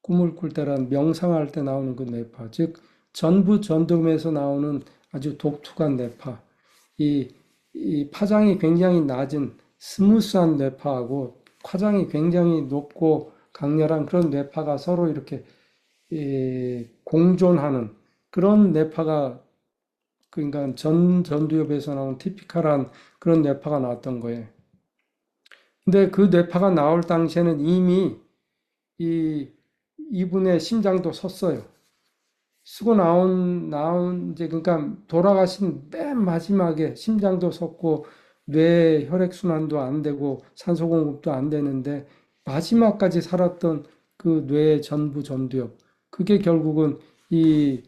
꿈을 꿀 때란 명상할 때 나오는 그 뇌파, 즉 전부 전두엽에서 나오는 아주 독특한 뇌파, 이 파장이 굉장히 낮은 스무스한 뇌파하고 파장이 굉장히 높고 강렬한 그런 뇌파가 서로 이렇게 공존하는 그런 뇌파가 그러니까 전두엽에서 나온 티피컬한 그런 뇌파가 나왔던 거예요. 근데 그 뇌파가 나올 당시에는 이미 이분의 심장도 섰어요. 쓰고 이제, 그러니까 돌아가신 맨 마지막에 심장도 섰고, 뇌 혈액순환도 안 되고, 산소 공급도 안 되는데, 마지막까지 살았던 그 뇌 전부 전두엽. 그게 결국은 이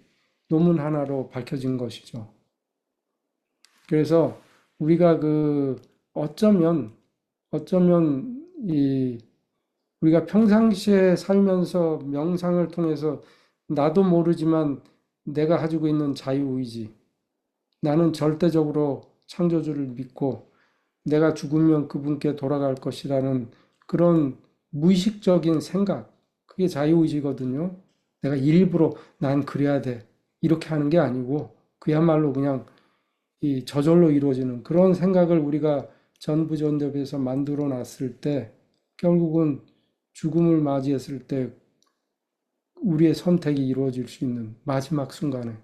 논문 하나로 밝혀진 것이죠. 그래서 우리가 어쩌면 우리가 평상시에 살면서 명상을 통해서 나도 모르지만 내가 가지고 있는 자유의지, 나는 절대적으로 창조주를 믿고 내가 죽으면 그분께 돌아갈 것이라는 그런 무의식적인 생각, 그게 자유의지거든요. 내가 일부러 난 그래야 돼, 이렇게 하는 게 아니고 그야말로 그냥 이 저절로 이루어지는 그런 생각을 우리가 전부전답에서 만들어 놨을 때 결국은 죽음을 맞이했을 때 우리의 선택이 이루어질 수 있는 마지막 순간에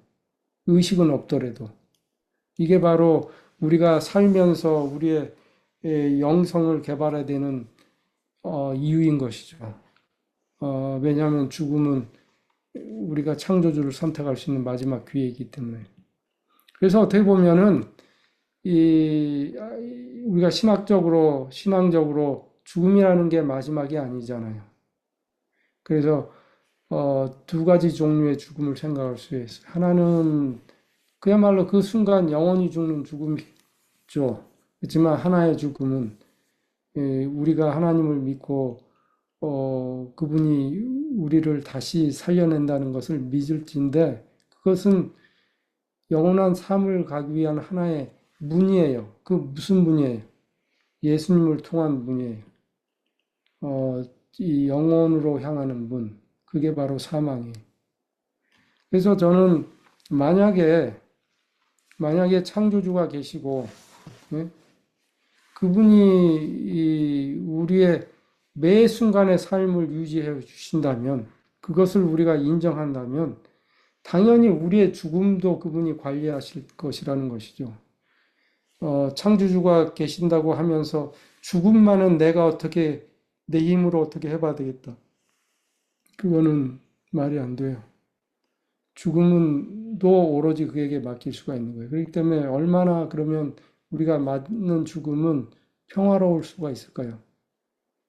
의식은 없더라도 이게 바로 우리가 살면서 우리의 영성을 개발해야 되는 이유인 것이죠. 왜냐하면 죽음은 우리가 창조주를 선택할 수 있는 마지막 기회이기 때문에. 그래서 어떻게 보면은 우리가 신앙적으로 죽음이라는 게 마지막이 아니잖아요. 그래서 두 가지 종류의 죽음을 생각할 수 있어요. 하나는 그야말로 그 순간 영원히 죽는 죽음이죠. 그렇지만 하나의 죽음은 우리가 하나님을 믿고 그분이 우리를 다시 살려낸다는 것을 믿을지인데 그것은 영원한 삶을 가기 위한 하나의 문이에요. 그 무슨 문이에요? 예수님을 통한 문이에요. 이 영혼으로 향하는 문. 그게 바로 사망이에요. 그래서 저는 만약에 창조주가 계시고 예? 그분이 우리의 매 순간의 삶을 유지해 주신다면 그것을 우리가 인정한다면 당연히 우리의 죽음도 그분이 관리하실 것이라는 것이죠. 창조주가 계신다고 하면서 죽음만은 내가 어떻게 내 힘으로 어떻게 해봐야 되겠다. 그거는 말이 안 돼요. 죽음은 또 오로지 그에게 맡길 수가 있는 거예요. 그렇기 때문에 얼마나 그러면 우리가 맞는 죽음은 평화로울 수가 있을까요?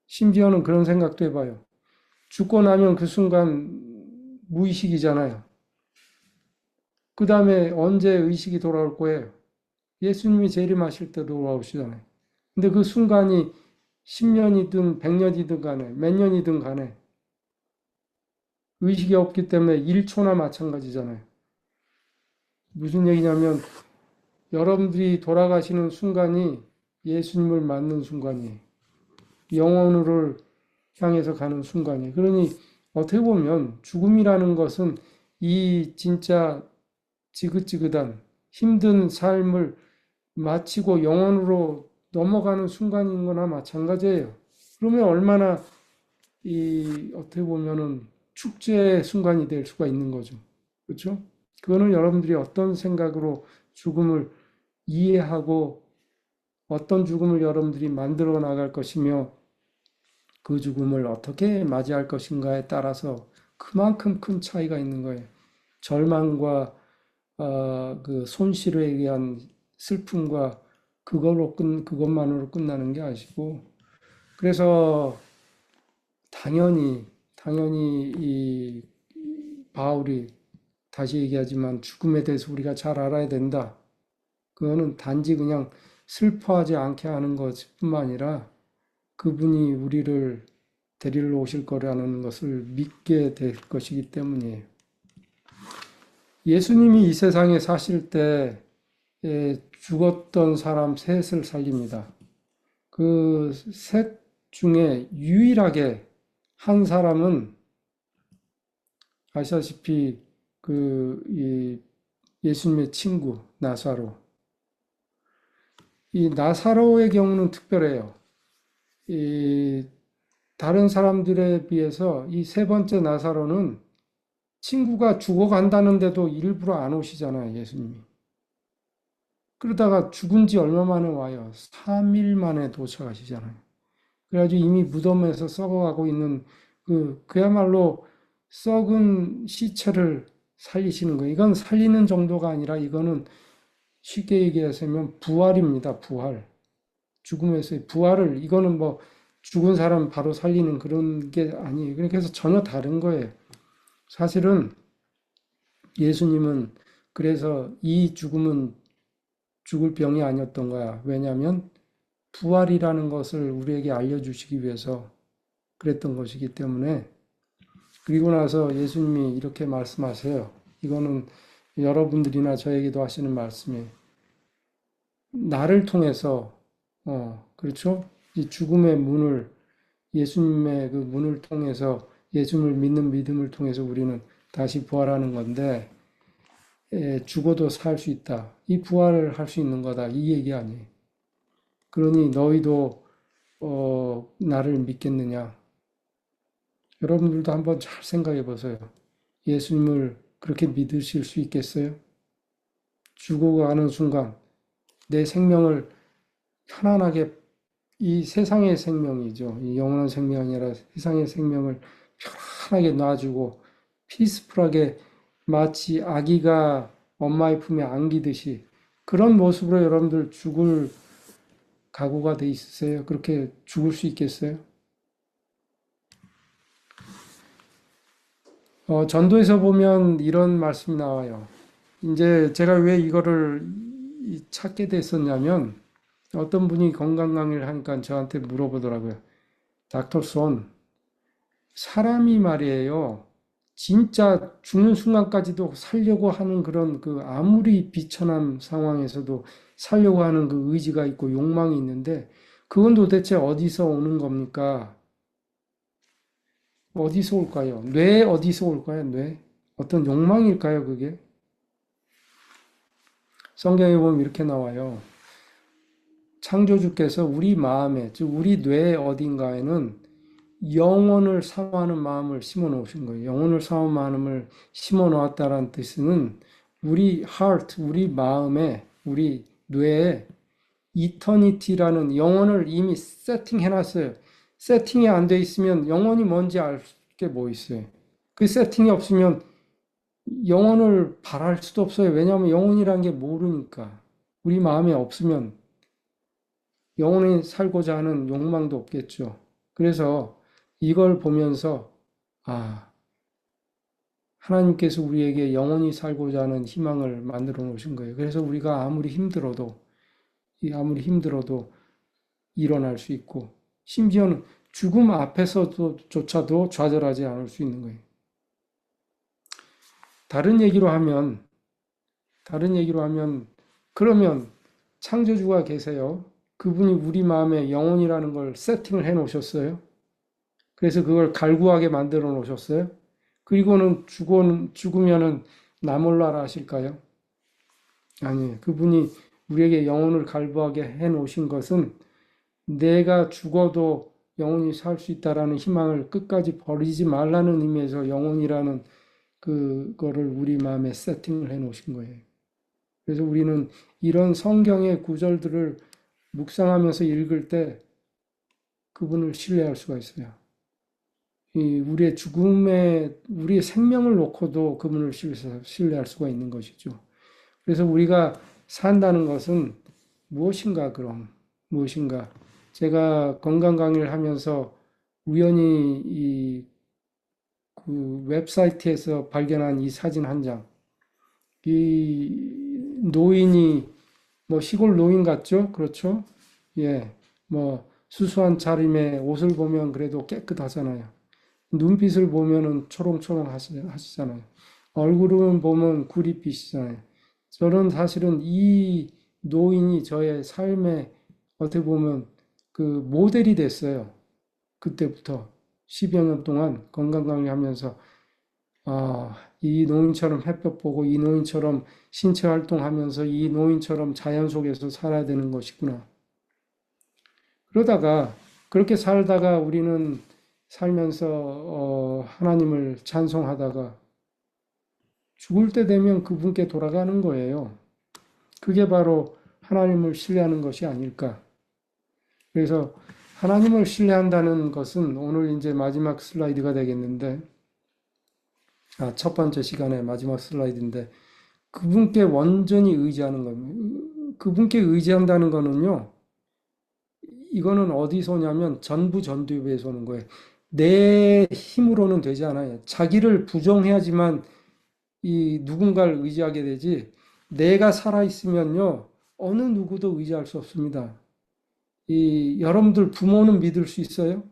심지어는 그런 생각도 해봐요. 죽고 나면 그 순간 무의식이잖아요. 그 다음에 언제 의식이 돌아올 거예요? 예수님이 재림하실 때 돌아오시잖아요. 근데 그 순간이 10년이든 100년이든 간에 몇 년이든 간에 의식이 없기 때문에 1초나 마찬가지잖아요. 무슨 얘기냐면 여러분들이 돌아가시는 순간이 예수님을 맞는 순간이에요. 영혼을 향해서 가는 순간이에요. 그러니 어떻게 보면 죽음이라는 것은 이 진짜 지긋지긋한 힘든 삶을 마치고 영혼으로 넘어가는 순간인 거나 마찬가지예요. 그러면 얼마나 어떻게 보면은 축제의 순간이 될 수가 있는 거죠. 그렇죠? 그거는 여러분들이 어떤 생각으로 죽음을 이해하고 어떤 죽음을 여러분들이 만들어 나갈 것이며 그 죽음을 어떻게 맞이할 것인가에 따라서 그만큼 큰 차이가 있는 거예요. 절망과 그 손실에 의한 슬픔과 그것만으로 끝나는 게 아니고 그래서 당연히 이 바울이 다시 얘기하지만 죽음에 대해서 우리가 잘 알아야 된다. 그거는 단지 그냥 슬퍼하지 않게 하는 것뿐만 아니라 그분이 우리를 데리러 오실 거라는 것을 믿게 될 것이기 때문이에요. 예수님이 이 세상에 사실 때 죽었던 사람 셋을 살립니다. 그 셋 중에 유일하게 한 사람은 아시다시피 예수님의 친구 나사로. 이 나사로의 경우는 특별해요. 다른 사람들에 비해서 이 세 번째 나사로는 친구가 죽어간다는데도 일부러 안 오시잖아요, 예수님이. 그러다가 죽은 지 얼마 만에 와요. 3일 만에 도착하시잖아요. 그래가지고 이미 무덤에서 썩어가고 있는 그야말로 썩은 시체를 살리시는 거예요. 이건 살리는 정도가 아니라 이거는 쉽게 얘기하자면 부활입니다. 부활. 죽음에서의 부활을, 이거는 뭐 죽은 사람 바로 살리는 그런 게 아니에요. 그래서 전혀 다른 거예요. 사실은 예수님은 그래서 이 죽음은 죽을 병이 아니었던 거야. 왜냐하면 부활이라는 것을 우리에게 알려주시기 위해서 그랬던 것이기 때문에. 그리고 나서 예수님이 이렇게 말씀하세요. 이거는 여러분들이나 저에게도 하시는 말씀이에요. 나를 통해서, 그렇죠? 이 죽음의 문을, 예수님의 그 문을 통해서, 예수님을 믿는 믿음을 통해서 우리는 다시 부활하는 건데, 죽어도 살 수 있다. 이 부활을 할 수 있는 거다. 이 얘기 아니에요. 그러니 너희도 나를 믿겠느냐? 여러분들도 한번 잘 생각해 보세요. 예수님을 그렇게 믿으실 수 있겠어요? 죽어가는 순간 내 생명을 편안하게, 이 세상의 생명이죠. 이 영원한 생명이 아니라 세상의 생명을 편안하게 놔주고 피스풀하게 마치 아기가 엄마의 품에 안기듯이 그런 모습으로 여러분들 죽을 각오가 돼 있으세요? 그렇게 죽을 수 있겠어요? 전도에서 보면 이런 말씀이 나와요. 이제 제가 왜 이거를 찾게 됐었냐면 어떤 분이 건강 강의를 하니까 저한테 물어보더라고요. 닥터 손, 사람이 말이에요. 진짜 죽는 순간까지도 살려고 하는 그런 아무리 비천한 상황에서도 살려고 하는 그 의지가 있고 욕망이 있는데 그건 도대체 어디서 오는 겁니까? 어디서 올까요? 뇌 어디서 올까요? 뇌? 어떤 욕망일까요, 그게? 성경에 보면 이렇게 나와요. 창조주께서 우리 마음에, 즉 우리 뇌 어딘가에는 영혼을 사모하는 마음을 심어 놓으신 거예요. 영혼을 사모하는 마음을 심어 놓았다는 뜻은 우리 heart, 우리 마음에, 우리 뇌에 이터니티라는 영혼을 이미 세팅해 놨어요. 세팅이 안 돼 있으면 영혼이 뭔지 알 게 뭐 있어요. 그 세팅이 없으면 영혼을 바랄 수도 없어요. 왜냐하면 영혼이라는 게 모르니까. 우리 마음에 없으면 영혼이 살고자 하는 욕망도 없겠죠. 그래서 이걸 보면서, 아, 하나님께서 우리에게 영원히 살고자 하는 희망을 만들어 놓으신 거예요. 그래서 우리가 아무리 힘들어도 일어날 수 있고, 심지어는 죽음 앞에서조차도 좌절하지 않을 수 있는 거예요. 다른 얘기로 하면, 그러면 창조주가 계세요. 그분이 우리 마음에 영혼이라는 걸 세팅을 해 놓으셨어요. 그래서 그걸 갈구하게 만들어 놓으셨어요. 그리고는 죽으면은 나 몰라라 하실까요? 아니에요. 그분이 우리에게 영혼을 갈구하게 해 놓으신 것은 내가 죽어도 영혼이 살 수 있다라는 희망을 끝까지 버리지 말라는 의미에서 영혼이라는 그거를 우리 마음에 세팅을 해 놓으신 거예요. 그래서 우리는 이런 성경의 구절들을 묵상하면서 읽을 때 그분을 신뢰할 수가 있어요. 우리의 우리의 생명을 놓고도 그분을 신뢰할 수가 있는 것이죠. 그래서 우리가 산다는 것은 무엇인가, 그럼? 무엇인가? 제가 건강 강의를 하면서 우연히 그 웹사이트에서 발견한 이 사진 한 장. 이 노인이, 뭐 시골 노인 같죠? 그렇죠? 예. 뭐 수수한 차림에 옷을 보면 그래도 깨끗하잖아요. 눈빛을 보면은 초롱초롱 하시잖아요. 얼굴은 보면 구릿빛이잖아요. 저는 사실은 이 노인이 저의 삶에 어떻게 보면 그 모델이 됐어요. 그때부터 10여 년 동안 건강 강의하면서 이 노인처럼 햇볕 보고 이 노인처럼 신체 활동하면서 이 노인처럼 자연 속에서 살아야 되는 것이구나. 그러다가 그렇게 살다가 우리는 살면서 하나님을 찬송하다가 죽을 때 되면 그분께 돌아가는 거예요. 그게 바로 하나님을 신뢰하는 것이 아닐까. 그래서 하나님을 신뢰한다는 것은 오늘 이제 마지막 슬라이드가 되겠는데, 첫 번째 시간의 마지막 슬라이드인데, 그분께 온전히 의지하는 겁니다. 그분께 의지한다는 거는요, 이거는 어디서 오냐면 전부전두엽에서 오는 거예요. 내 힘으로는 되지 않아요. 자기를 부정해야지만 이 누군가를 의지하게 되지, 내가 살아있으면요, 어느 누구도 의지할 수 없습니다. 여러분들 부모는 믿을 수 있어요?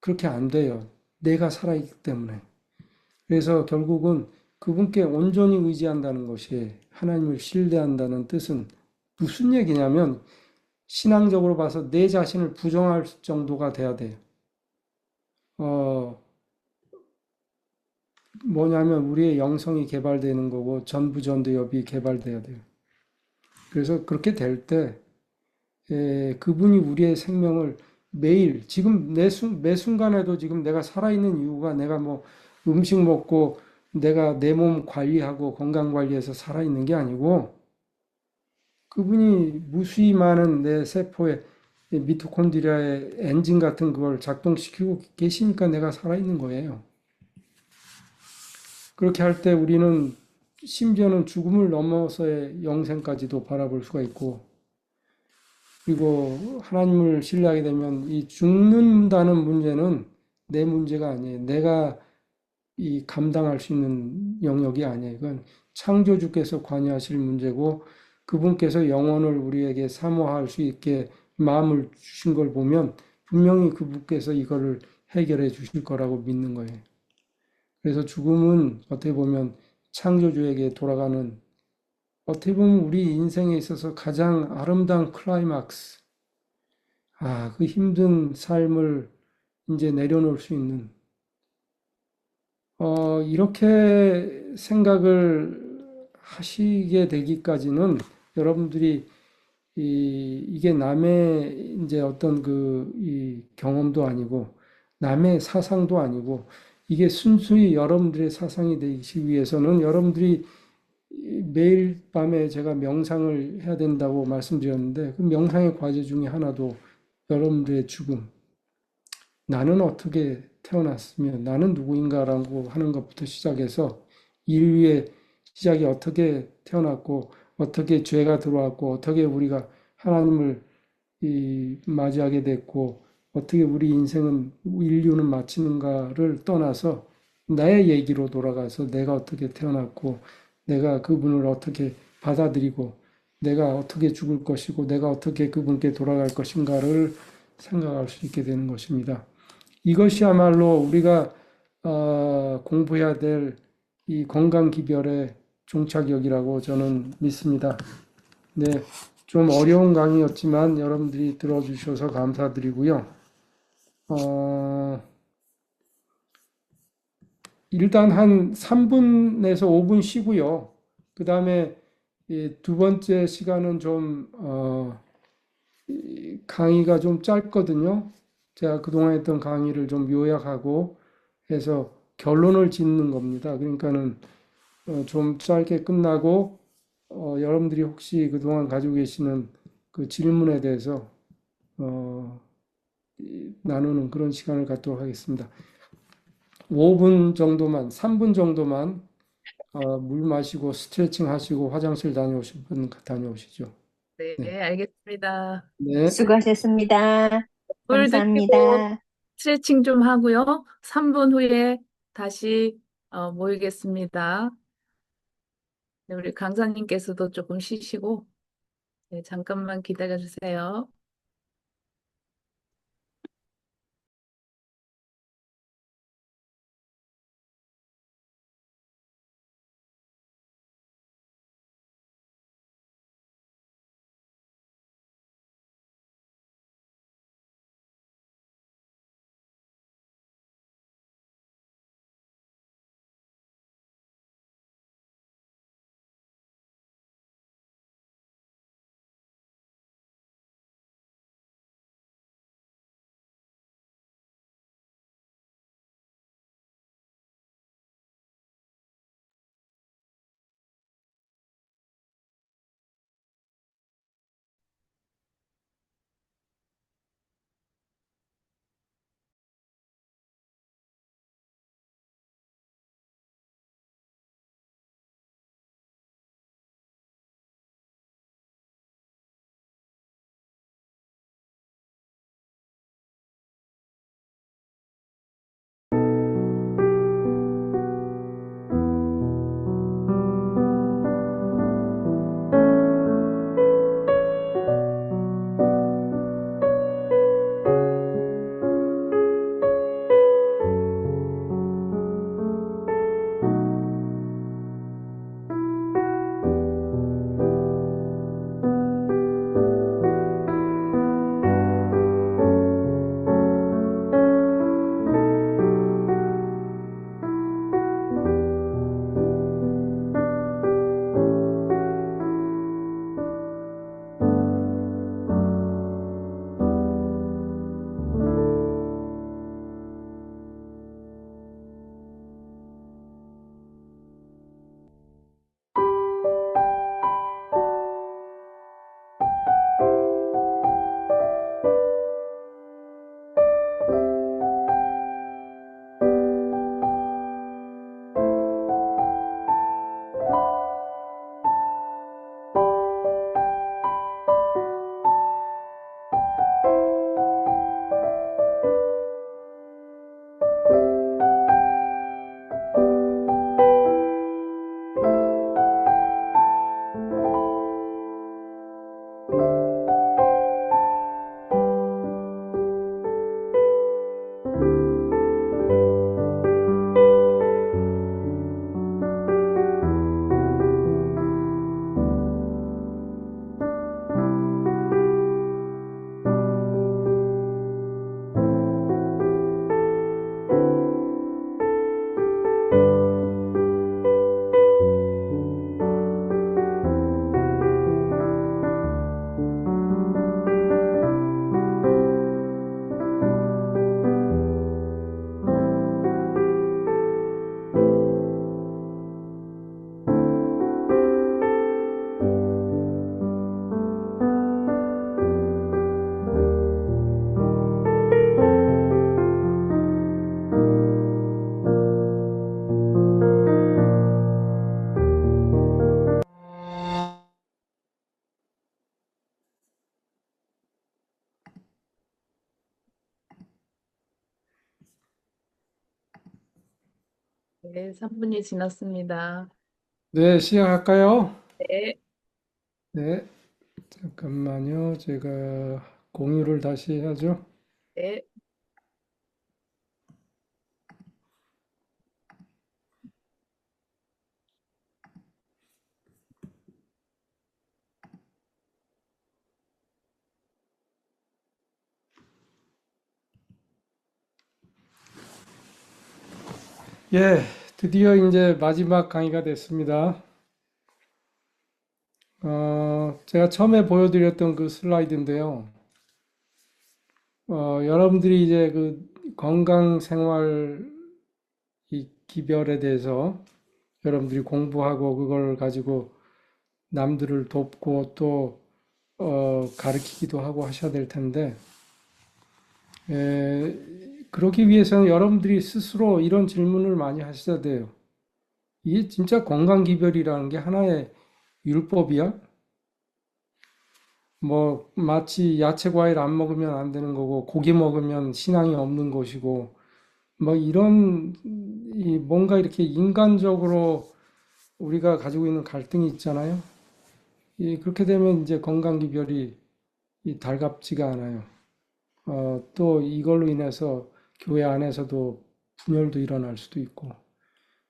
그렇게 안 돼요. 내가 살아있기 때문에. 그래서 결국은 그분께 온전히 의지한다는 것이 하나님을 신뢰한다는 뜻은 무슨 얘기냐면 신앙적으로 봐서 내 자신을 부정할 정도가 돼야 돼요. 어, 뭐냐면 우리의 영성이 개발되는 거고 전부전두엽이 개발돼야 돼요. 그래서 그렇게 될 때 그분이 우리의 생명을 매일 지금 매 순간에도 지금 내가 살아있는 이유가 내가 뭐 음식 먹고 내가 내 몸 관리하고 건강 관리해서 살아있는 게 아니고 그분이 무수히 많은 내 세포에 미토콘드리아의 엔진 같은 그걸 작동시키고 계시니까 내가 살아있는 거예요. 그렇게 할 때 우리는 심지어는 죽음을 넘어서의 영생까지도 바라볼 수가 있고, 그리고 하나님을 신뢰하게 되면 이 죽는다는 문제는 내 문제가 아니에요. 내가 이 감당할 수 있는 영역이 아니에요. 이건 창조주께서 관여하실 문제고, 그분께서 영혼을 우리에게 사모할 수 있게 마음을 주신 걸 보면 분명히 그분께서 이거를 해결해 주실 거라고 믿는 거예요. 그래서 죽음은 어떻게 보면 창조주에게 돌아가는 어떻게 보면 우리 인생에 있어서 가장 아름다운 클라이막스. 그 힘든 삶을 이제 내려놓을 수 있는 이렇게 생각을 하시게 되기까지는 여러분들이 이게 남의 이제 어떤 이 경험도 아니고 남의 사상도 아니고 이게 순수히 여러분들의 사상이 되기 위해서는 여러분들이 매일 밤에 제가 명상을 해야 된다고 말씀드렸는데 그 명상의 과제 중에 하나도 여러분들의 죽음, 나는 어떻게 태어났으면 나는 누구인가라고 하는 것부터 시작해서 인류의 시작이 어떻게 태어났고 어떻게 죄가 들어왔고 어떻게 우리가 하나님을 맞이하게 됐고 어떻게 우리 인생은 인류는 마치는가를 떠나서 나의 얘기로 돌아가서 내가 어떻게 태어났고 내가 그분을 어떻게 받아들이고 내가 어떻게 죽을 것이고 내가 어떻게 그분께 돌아갈 것인가를 생각할 수 있게 되는 것입니다. 이것이야말로 우리가 공부해야 될 이 건강 기별의 종착역이라고 저는 믿습니다. 네, 좀 어려운 강의였지만 여러분들이 들어주셔서 감사드리고요. 어, 일단 한 3분에서 5분 쉬고요. 그 다음에 두 번째 시간은 좀 강의가 좀 짧거든요. 제가 그동안 했던 강의를 좀 요약하고 해서 결론을 짓는 겁니다. 그러니까는 좀 짧게 끝나고 여러분들이 혹시 그동안 가지고 계시는 그 질문에 대해서 어, 나누는 그런 시간을 갖도록 하겠습니다. 5분 정도만, 3분 정도만 물 마시고 스트레칭 하시고 화장실 다녀오신 분 다녀오시죠. 네, 네. 알겠습니다. 네. 수고하셨습니다. 물 드시고 감사합니다. 스트레칭 좀 하고요. 3분 후에 다시 모이겠습니다. 네, 우리 강사님께서도 조금 쉬시고 네, 잠깐만 기다려 주세요. 네, 3분이 지났습니다. 네, 시작할까요? 네, 네, 잠깐만요. 제가 공유를 다시 해야죠. 네. 예, 드디어 이제 마지막 강의가 됐습니다. 제가 처음에 보여드렸던 그 슬라이드인데요. 여러분들이 이제 그 건강 생활 이 기별에 대해서 여러분들이 공부하고 그걸 가지고 남들을 돕고 또 가르치기도 하고 하셔야 될 텐데, 그러기 위해서는 여러분들이 스스로 이런 질문을 많이 하셔야 돼요. 이게 진짜 건강기별이라는 게 하나의 율법이야? 뭐, 마치 야채, 과일 안 먹으면 안 되는 거고, 고기 먹으면 신앙이 없는 것이고, 뭐 이런, 뭔가 이렇게 인간적으로 우리가 가지고 있는 갈등이 있잖아요. 그렇게 되면 이제 건강기별이 달갑지가 않아요. 또 이걸로 인해서 교회 안에서도 분열도 일어날 수도 있고.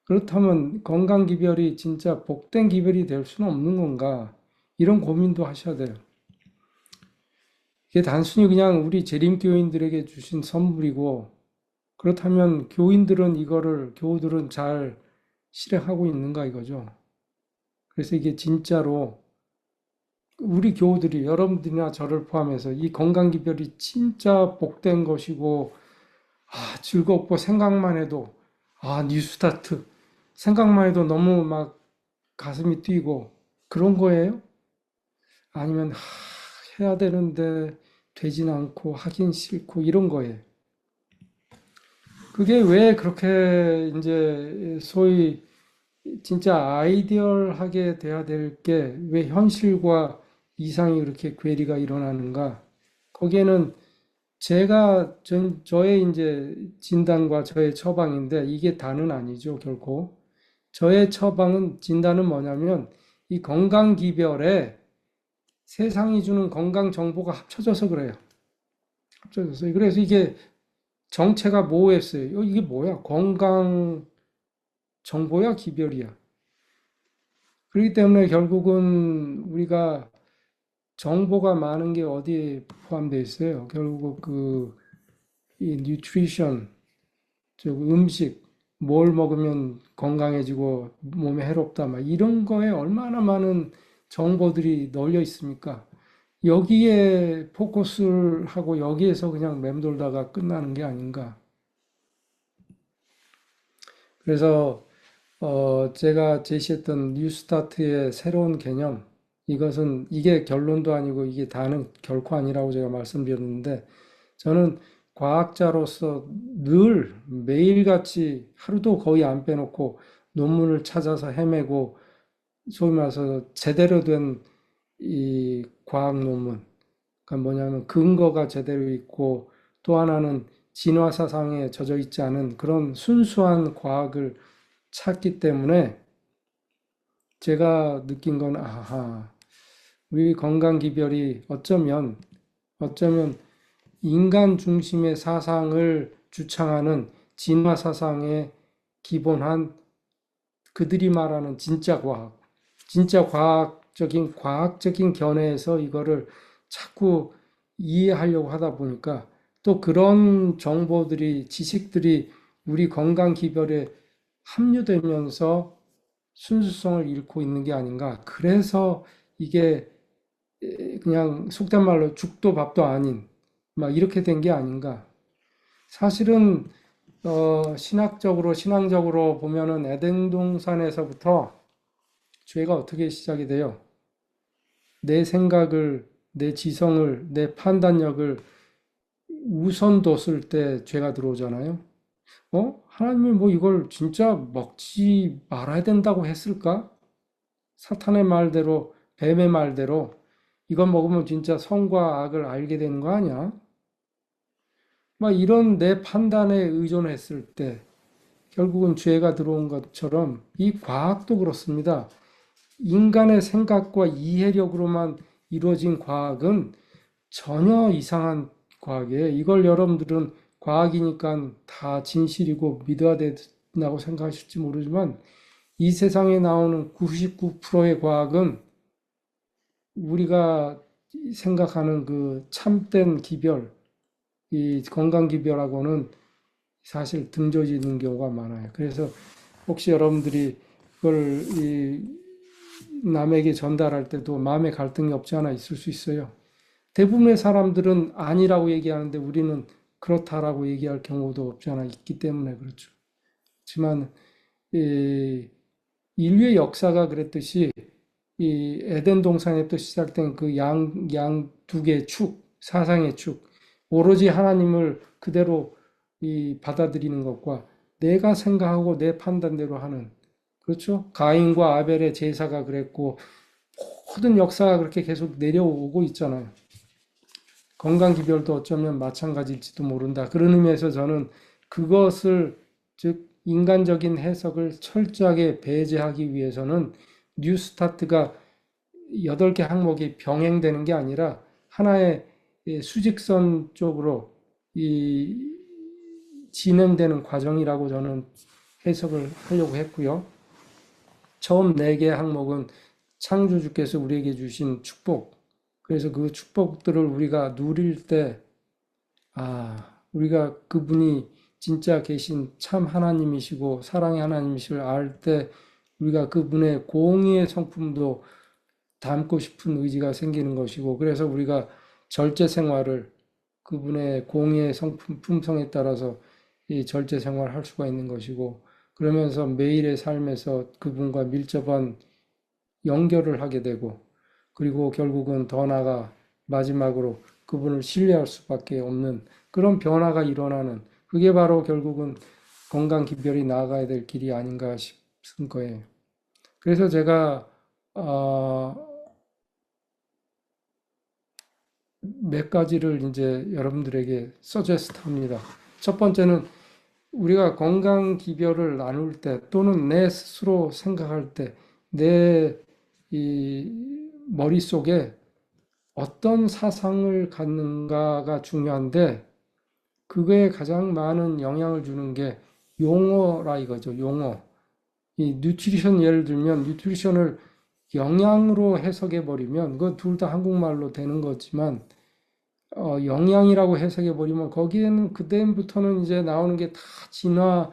그렇다면 건강 기별이 진짜 복된 기별이 될 수는 없는 건가? 이런 고민도 하셔야 돼요. 이게 단순히 그냥 우리 재림교인들에게 주신 선물이고, 그렇다면 교인들은 이거를, 교우들은 잘 실행하고 있는가 이거죠. 그래서 이게 진짜로 우리 교우들이 여러분들이나 저를 포함해서 이 건강 기별이 진짜 복된 것이고, 즐겁고 생각만 해도, 뉴스타트 생각만 해도 너무 막 가슴이 뛰고 그런 거예요? 아니면 해야 되는데 되진 않고 하긴 싫고 이런 거예요. 그게 왜 그렇게 이제 소위 진짜 아이디얼하게 돼야 될 게 왜 현실과 이상이 그렇게 괴리가 일어나는가? 거기에는 저의 이제 진단과 저의 처방인데 이게 다는 아니죠, 결코. 저의 처방은, 진단은 뭐냐면 이 건강 기별에 세상이 주는 건강 정보가 합쳐져서 그래요. 합쳐져서. 그래서 이게 정체가 모호했어요. 이게 뭐야? 건강 정보야? 기별이야? 그렇기 때문에 결국은 우리가 정보가 많은 게 어디에 포함되어 있어요? 결국 이 뉴트리션, 즉 음식, 뭘 먹으면 건강해지고 몸에 해롭다, 막 이런 거에 얼마나 많은 정보들이 널려 있습니까? 여기에 포커스를 하고 여기에서 그냥 맴돌다가 끝나는 게 아닌가. 그래서 제가 제시했던 뉴스타트의 새로운 개념, 이게 결론도 아니고 이게 다는 결코 아니라고 제가 말씀드렸는데, 저는 과학자로서 늘 매일같이 하루도 거의 안 빼놓고 논문을 찾아서 헤매고, 소위 말해서 제대로 된 이 과학 논문, 그러니까 뭐냐면 근거가 제대로 있고 또 하나는 진화 사상에 젖어 있지 않은 그런 순수한 과학을 찾기 때문에 제가 느낀 건, 우리 건강 기별이 어쩌면 인간 중심의 사상을 주창하는 진화 사상에 기본한 그들이 말하는 진짜 과학적인 견해에서 이거를 자꾸 이해하려고 하다 보니까 또 그런 정보들이, 지식들이 우리 건강 기별에 함유되면서 순수성을 잃고 있는 게 아닌가. 그래서 이게 그냥 속된 말로 죽도 밥도 아닌 막 이렇게 된 게 아닌가. 사실은 신앙적으로 보면은 에덴 동산에서부터 죄가 어떻게 시작이 돼요? 내 생각을, 내 지성을, 내 판단력을 우선 뒀을 때 죄가 들어오잖아요. 하나님이 뭐 이걸 진짜 먹지 말아야 된다고 했을까? 사탄의 말대로, 뱀의 말대로, 이건 먹으면 진짜 선과 악을 알게 되는 거 아니야? 막 이런 내 판단에 의존했을 때, 결국은 죄가 들어온 것처럼 이 과학도 그렇습니다. 인간의 생각과 이해력으로만 이루어진 과학은 전혀 이상한 과학이에요. 이걸 여러분들은 과학이니까 다 진실이고 믿어야 된다고 생각하실지 모르지만 이 세상에 나오는 99%의 과학은 우리가 생각하는 그 참된 기별, 이 건강 기별하고는 사실 등져지는 경우가 많아요. 그래서 혹시 여러분들이 그걸 남에게 전달할 때도 마음의 갈등이 없지 않아 있을 수 있어요. 대부분의 사람들은 아니라고 얘기하는데 우리는 그렇다라고 얘기할 경우도 없지 않아 있기 때문에 그렇죠. 하지만 인류의 역사가 그랬듯이 이 에덴 동산에부터 시작된 그 양 두 개의 축, 사상의 축, 오로지 하나님을 그대로 받아들이는 것과 내가 생각하고 내 판단대로 하는, 그렇죠? 가인과 아벨의 제사가 그랬고 모든 역사가 그렇게 계속 내려오고 있잖아요. 건강기별도 어쩌면 마찬가지일지도 모른다. 그런 의미에서 저는 그것을, 즉 인간적인 해석을 철저하게 배제하기 위해서는 뉴스타트가 8개 항목이 병행되는 게 아니라 하나의 수직선 쪽으로 진행되는 과정이라고 저는 해석을 하려고 했고요. 처음 4개 항목은 창조주께서 우리에게 주신 축복. 그래서 그 축복들을 우리가 누릴 때, 우리가 그분이 진짜 계신 참 하나님이시고 사랑의 하나님이실 알 때 우리가 그분의 공의의 성품도 담고 싶은 의지가 생기는 것이고, 그래서 우리가 절제 생활을 그분의 공의의 성품, 품성에 따라서 이 절제 생활을 할 수가 있는 것이고, 그러면서 매일의 삶에서 그분과 밀접한 연결을 하게 되고, 그리고 결국은 더 나아가 마지막으로 그분을 신뢰할 수밖에 없는 그런 변화가 일어나는, 그게 바로 결국은 건강 기별이 나아가야 될 길이 아닌가 싶은 거예요. 그래서 제가 몇 가지를 이제 여러분들에게 서제스트 합니다. 첫 번째는 우리가 건강 기별을 나눌 때 또는 내 스스로 생각할 때 내 머릿속에 어떤 사상을 갖는가가 중요한데, 그거에 가장 많은 영향을 주는 게 용어라 이거죠. 용어. 이 뉴트리션 예를 들면 뉴트리션을 영양으로 해석해 버리면 그 둘 다 한국말로 되는 거지만 영양이라고 해석해 버리면 거기에는 그다음부터는 이제 나오는 게 다 진화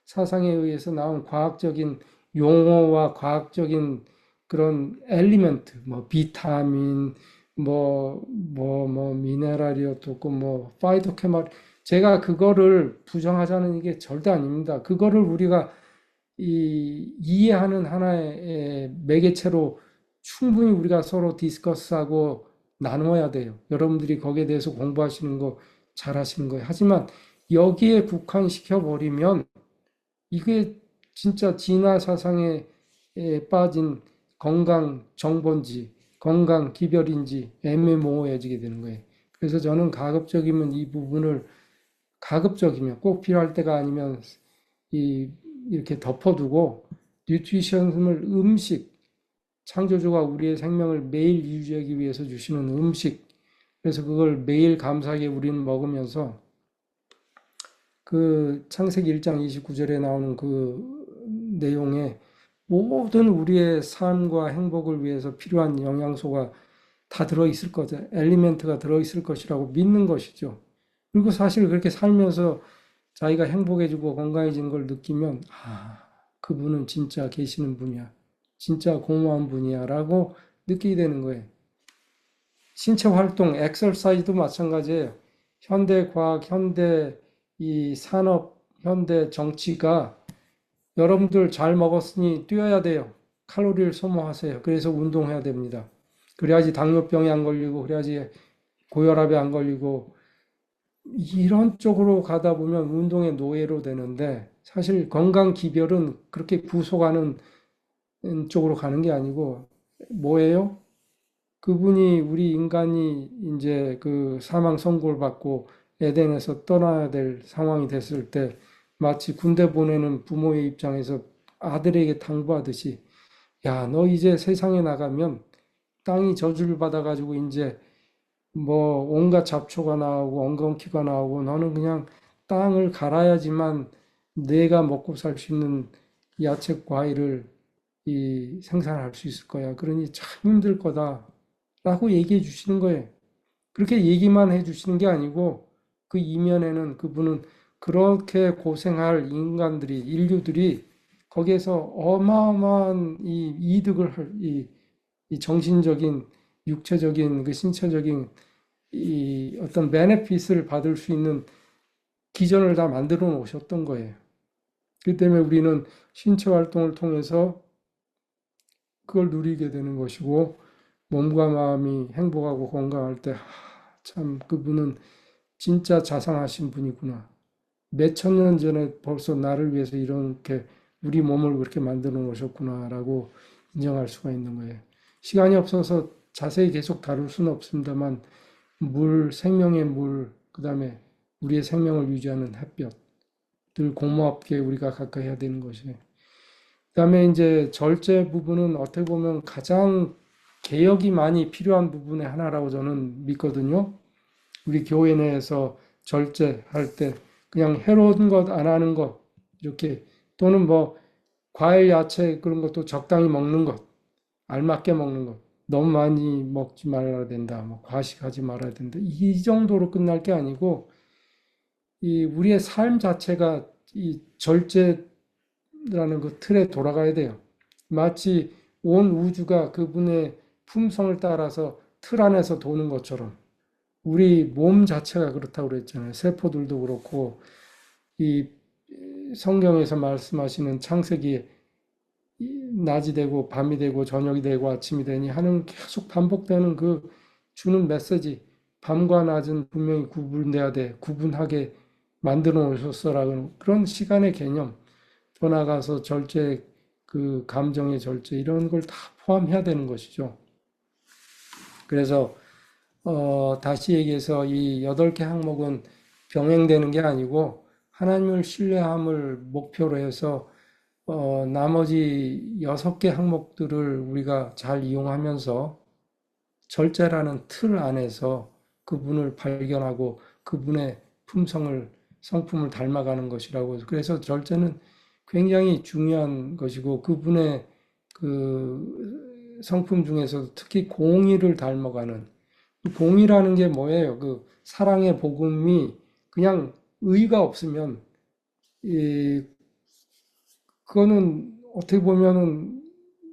사상에 의해서 나온 과학적인 용어와 과학적인 그런 엘리멘트, 뭐 비타민, 미네랄이었고 파이토케말, 제가 그거를 부정하자는 게 절대 아닙니다. 그거를 우리가 이해하는 하나의 매개체로 충분히 우리가 서로 디스커스하고 나누어야 돼요. 여러분들이 거기에 대해서 공부하시는 거 잘하시는 거예요. 하지만 여기에 국한시켜 버리면 이게 진짜 진화 사상에 빠진 건강 정보인지 건강 기별인지 애매모호해지게 되는 거예요. 그래서 저는 가급적이면 이 부분을, 가급적이면 꼭 필요할 때가 아니면 이렇게 덮어두고 뉴트리션을 창조주가 우리의 생명을 매일 유지하기 위해서 주시는 음식, 그래서 그걸 매일 감사하게 우리는 먹으면서 그 창세기 1장 29절에 나오는 그 내용에 모든 우리의 삶과 행복을 위해서 필요한 영양소가 다 들어있을 거죠. 엘리멘트가 들어있을 것이라고 믿는 것이죠. 그리고 사실 그렇게 살면서 자기가 행복해지고 건강해지는 걸 느끼면, 그분은 진짜 계시는 분이야. 진짜 고마운 분이야. 라고 느끼게 되는 거예요. 신체 활동, 엑서사이즈도 마찬가지예요. 현대 과학, 현대 산업, 현대 정치가 여러분들 잘 먹었으니 뛰어야 돼요. 칼로리를 소모하세요. 그래서 운동해야 됩니다. 그래야지 당뇨병에 안 걸리고, 그래야지 고혈압에 안 걸리고, 이런 쪽으로 가다 보면 운동의 노예로 되는데, 사실 건강 기별은 그렇게 부속하는 쪽으로 가는 게 아니고 뭐예요? 그분이, 우리 인간이 이제 그 사망 선고를 받고 에덴에서 떠나야 될 상황이 됐을 때 마치 군대 보내는 부모의 입장에서 아들에게 당부하듯이, 야, 너 이제 세상에 나가면 땅이 저주를 받아가지고 이제 뭐 온갖 잡초가 나오고 엉겅퀴가 나오고 너는 그냥 땅을 갈아야지만 내가 먹고 살 수 있는 야채 과일을 생산할 수 있을 거야. 그러니 참 힘들 거다라고 얘기해 주시는 거예요. 그렇게 얘기만 해 주시는 게 아니고 그 이면에는 그분은 그렇게 고생할 인간들이, 인류들이 거기에서 어마어마한 이 이득을 이 정신적인, 육체적인, 그 신체적인 이 어떤 베네핏을 받을 수 있는 기전을 다 만들어 놓으셨던 거예요. 그 때문에 우리는 신체 활동을 통해서 그걸 누리게 되는 것이고, 몸과 마음이 행복하고 건강할 때, 참, 그분은 진짜 자상하신 분이구나. 몇천 년 전에 벌써 나를 위해서 이렇게 우리 몸을 그렇게 만들어 놓으셨구나라고 인정할 수가 있는 거예요. 시간이 없어서 자세히 계속 다룰 수는 없습니다만, 물, 생명의 물, 그 다음에 우리의 생명을 유지하는 햇볕, 늘 고맙게 우리가 가까이 해야 되는 것이에요. 그 다음에 이제 절제 부분은 어떻게 보면 가장 개혁이 많이 필요한 부분의 하나라고 저는 믿거든요. 우리 교회 내에서 절제할 때 그냥 해로운 것 안 하는 것, 이렇게, 또는 뭐 과일, 야채 그런 것도 적당히 먹는 것, 알맞게 먹는 것, 너무 많이 먹지 말아야 된다, 뭐 과식하지 말아야 된다, 이 정도로 끝날 게 아니고 이 우리의 삶 자체가 이 절제라는 그 틀에 돌아가야 돼요. 마치 온 우주가 그분의 품성을 따라서 틀 안에서 도는 것처럼 우리 몸 자체가 그렇다고 그랬잖아요. 세포들도 그렇고 이 성경에서 말씀하시는 창세기 낮이 되고 밤이 되고 저녁이 되고 아침이 되니 하는 계속 반복되는 그 주는 메시지, 밤과 낮은 분명히 구분돼야 돼, 구분하게 만들어 놓으셨어라는 그런 시간의 개념, 더 나아가서 절제, 그 감정의 절제 이런 걸 다 포함해야 되는 것이죠. 그래서 다시 얘기해서 이 8개 항목은 병행되는 게 아니고 하나님을 신뢰함을 목표로 해서 나머지 6개 항목들을 우리가 잘 이용하면서 절제라는 틀 안에서 그분을 발견하고 그분의 품성을, 성품을 닮아가는 것이라고 해서, 그래서 절제는 굉장히 중요한 것이고 그분의 그 성품 중에서도 특히 공의를 닮아가는, 공의라는 게 뭐예요? 그 사랑의 복음이 그냥 의가 없으면 이 그거는 어떻게 보면은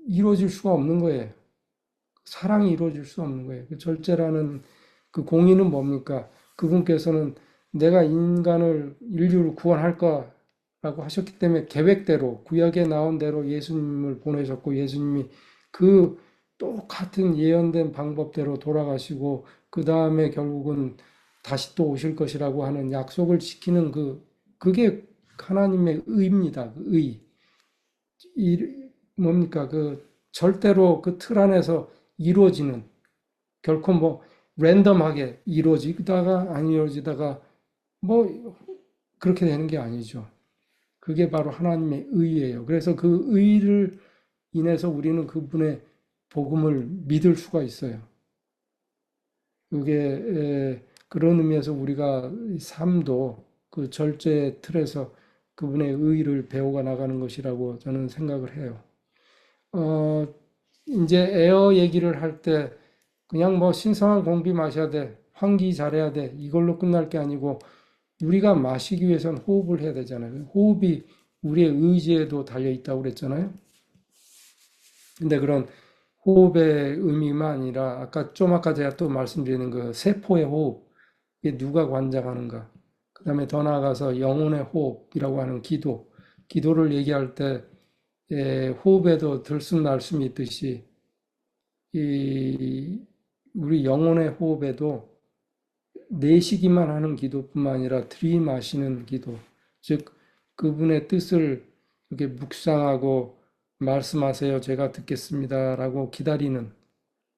이루어질 수가 없는 거예요. 사랑이 이루어질 수 없는 거예요. 그 절제라는 그 공의는 뭡니까? 그분께서는 내가 인간을, 인류를 구원할 거라고 하셨기 때문에 계획대로, 구약에 나온 대로 예수님을 보내셨고, 예수님이 그 똑같은 예언된 방법대로 돌아가시고, 그 다음에 결국은 다시 또 오실 것이라고 하는 약속을 지키는 그게 하나님의 의입니다. 그 의. 뭡니까? 그 절대로 그 틀 안에서 이루어지는, 결코 뭐 랜덤하게 이루어지다가 안 이루어지다가 뭐 그렇게 되는 게 아니죠. 그게 바로 하나님의 의예요. 그래서 그 의를 인해서 우리는 그분의 복음을 믿을 수가 있어요. 그게 그런 의미에서 우리가 삶도 그 절제 틀에서 그분의 의를 배워가 나가는 것이라고 저는 생각을 해요. 어, 이제 에어 얘기를 할 때 그냥 뭐 신선한 공기 마셔야 돼, 환기 잘해야 돼, 이걸로 끝날 게 아니고 우리가 마시기 위해서는 호흡을 해야 되잖아요. 호흡이 우리의 의지에도 달려 있다고 그랬잖아요. 근데 그런 호흡의 의미만 아니라 아까 제가 또 말씀드리는 그 세포의 호흡, 이게 누가 관장하는가? 그 다음에 더 나아가서 영혼의 호흡이라고 하는 기도, 기도를 얘기할 때 호흡에도 들숨날숨이 있듯이 이 우리 영혼의 호흡에도 내쉬기만 하는 기도뿐만 아니라 들이마시는 기도, 즉 그분의 뜻을 이렇게 묵상하고 말씀하세요, 제가 듣겠습니다라고 기다리는